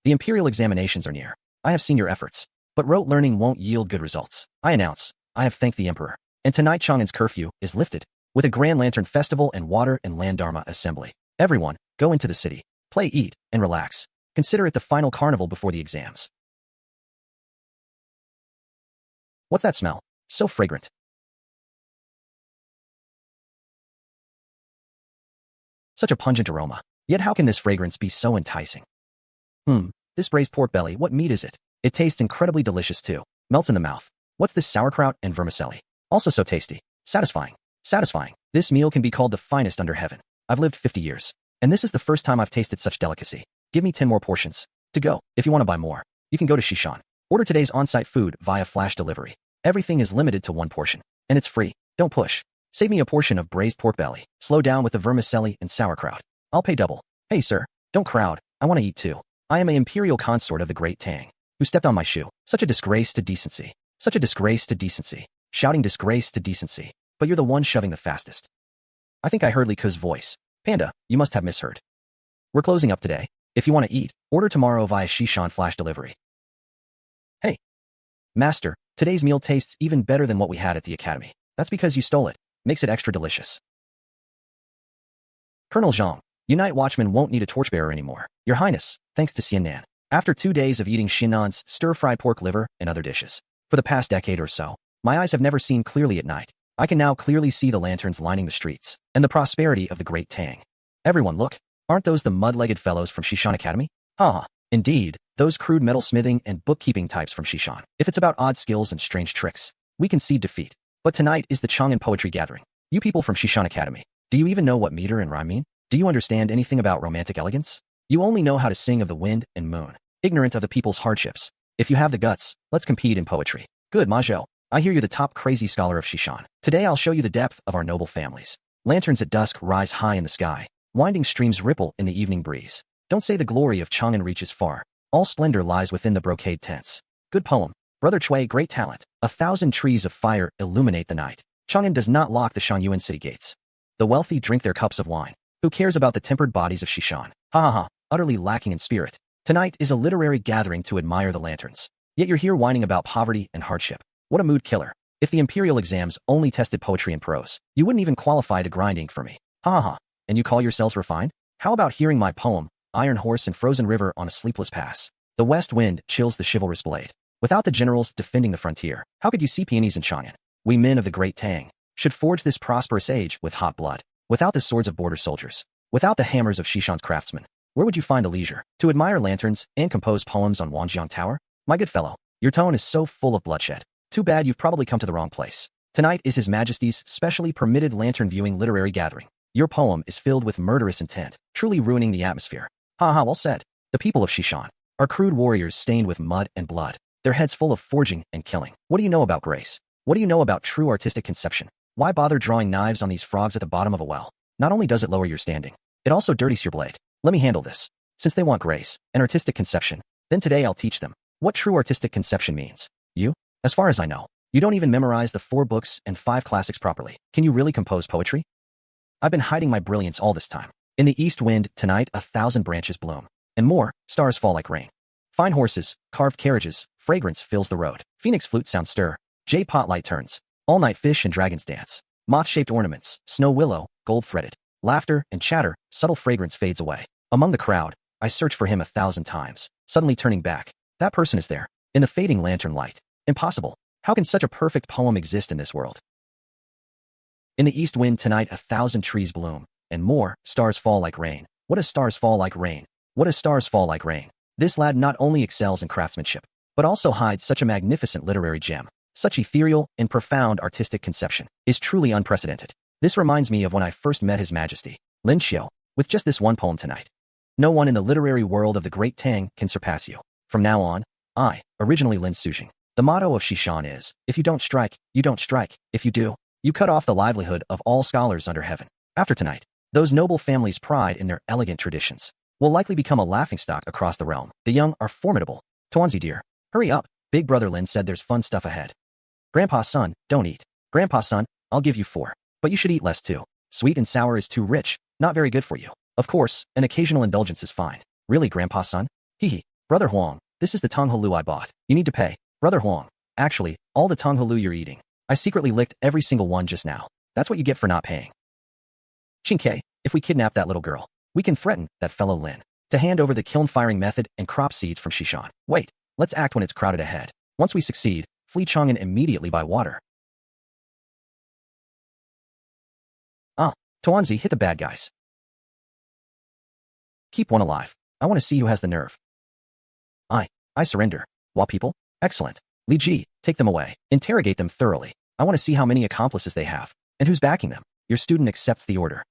A: The imperial examinations are near. I have seen your efforts, but rote learning won't yield good results. I announce, I have thanked the Emperor, and tonight Chang'an's curfew is lifted, with a grand lantern festival and water and land dharma assembly. Everyone, go into the city, play, eat, and relax. Consider it the final carnival before the exams. What's that smell? So fragrant. Such a pungent aroma. Yet how can this fragrance be so enticing? This braised pork belly, what meat is it? It tastes incredibly delicious too. Melts in the mouth. What's this sauerkraut and vermicelli? Also so tasty. Satisfying. Satisfying. This meal can be called the finest under heaven. I've lived 50 years, and this is the first time I've tasted such delicacy. Give me 10 more portions. To go. If you want to buy more, you can go to Shishan. Order today's on-site food via flash delivery. Everything is limited to 1 portion, and it's free. Don't push. Save me a portion of braised pork belly. Slow down with the vermicelli and sauerkraut. I'll pay double. Hey sir, don't crowd. I want to eat too. I am an imperial consort of the Great Tang, who stepped on my shoe. Such a disgrace to decency. Such a disgrace to decency. Shouting disgrace to decency. But you're the one shoving the fastest. I think I heard Lin Qiu's voice. Panda, you must have misheard. We're closing up today. If you want to eat, order tomorrow via Shishan flash delivery. Hey. Master, today's meal tastes even better than what we had at the academy. That's because you stole it. Makes it extra delicious. Colonel Zhang, you night watchmen won't need a torchbearer anymore. Your Highness, thanks to Xianan. After 2 days of eating Xianan's stir-fried pork liver and other dishes, for the past decade or so, My eyes have never seen clearly at night. I can now clearly see the lanterns lining the streets, and the prosperity of the Great Tang. Everyone look, aren't those the mud-legged fellows from Xishan Academy? Haha, indeed, those crude metalsmithing and bookkeeping types from Xishan. If it's about odd skills and strange tricks, we concede defeat. But tonight is the Chang'an Poetry Gathering. You people from Xishan Academy, do you even know what meter and rhyme mean? Do you understand anything about romantic elegance? You only know how to sing of the wind and moon, ignorant of the people's hardships. If you have the guts, let's compete in poetry. Good, Ma Zhou. I hear you're the top crazy scholar of Xishan. Today I'll show you the depth of our noble families. Lanterns at dusk rise high in the sky. Winding streams ripple in the evening breeze. Don't say the glory of Chang'an reaches far. All splendor lies within the brocade tents. Good poem. Brother Chui, great talent. 1,000 trees of fire illuminate the night. Chang'an does not lock the Shangyuan city gates. The wealthy drink their cups of wine. Who cares about the tempered bodies of Xishan? Ha ha ha, utterly lacking in spirit. Tonight is a literary gathering to admire the lanterns. Yet you're here whining about poverty and hardship. What a mood killer. If the imperial exams only tested poetry and prose, you wouldn't even qualify to grind ink for me. Ha ha ha. And you call yourselves refined? How about hearing my poem, Iron Horse and Frozen River on a Sleepless Pass? The west wind chills the chivalrous blade. Without the generals defending the frontier, how could you see peonies in Chang'an? We men of the Great Tang should forge this prosperous age with hot blood. Without the swords of border soldiers, without the hammers of Xishan's craftsmen, where would you find the leisure to admire lanterns and compose poems on Wanjiang Tower? My good fellow, your tone is so full of bloodshed. Too bad you've probably come to the wrong place. Tonight is His Majesty's specially permitted lantern viewing literary gathering. Your poem is filled with murderous intent, truly ruining the atmosphere. Ha ha, well said. The people of Xishan are crude warriors stained with mud and blood, their heads full of forging and killing. What do you know about grace? What do you know about true artistic conception? Why bother drawing knives on these frogs at the bottom of a well? Not only does it lower your standing, it also dirties your blade. Let me handle this. Since they want grace and artistic conception, then today I'll teach them what true artistic conception means. You? As far as I know, you don't even memorize the 4 books and 5 classics properly. Can you really compose poetry? I've been hiding my brilliance all this time. In the east wind, tonight 1,000 branches bloom. And more, stars fall like rain. Fine horses, carved carriages, fragrance fills the road. Phoenix flute sounds stir. Jade pot light turns. All night fish and dragons dance. Moth-shaped ornaments, snow willow, gold threaded. Laughter and chatter, subtle fragrance fades away. Among the crowd, I search for him 1,000 times. Suddenly turning back, that person is there. In the fading lantern light. Impossible. How can such a perfect poem exist in this world? In the east wind tonight 1,000 trees bloom. And more, stars fall like rain. What does stars fall like rain? What does stars fall like rain? This lad not only excels in craftsmanship, but also hides such a magnificent literary gem. Such ethereal and profound artistic conception is truly unprecedented. This reminds me of when I first met His Majesty, Lin Qiu, with just this one poem tonight. No one in the literary world of the Great Tang can surpass you. From now on, I, originally Lin Sujing. The motto of Xishan is, if you don't strike, you don't strike. If you do, you cut off the livelihood of all scholars under heaven. After tonight, those noble families' pride in their elegant traditions will likely become a laughingstock across the realm. The young are formidable. Tuanzi dear, hurry up. Big brother Lin said there's fun stuff ahead. Grandpa's son, don't eat. Grandpa's son, I'll give you 4. But you should eat less too. Sweet and sour is too rich, not very good for you. Of course, an occasional indulgence is fine. Really, Grandpa's son? Hee. Brother Huang, this is the Donghua I bought. You need to pay. Brother Huang, actually, all the Donghua you're eating, I secretly licked every single one just now. That's what you get for not paying. Qingke, if we kidnap that little girl, we can threaten that fellow Lin to hand over the kiln firing method and crop seeds from Xishan. Wait, let's act when it's crowded ahead. Once we succeed, flee Chang'an immediately by water. Tuanzi, hit the bad guys. Keep one alive. I want to see who has the nerve. I surrender. Wa people? Excellent. Li Ji, take them away. Interrogate them thoroughly. I want to see how many accomplices they have, and who's backing them. Your student accepts the order.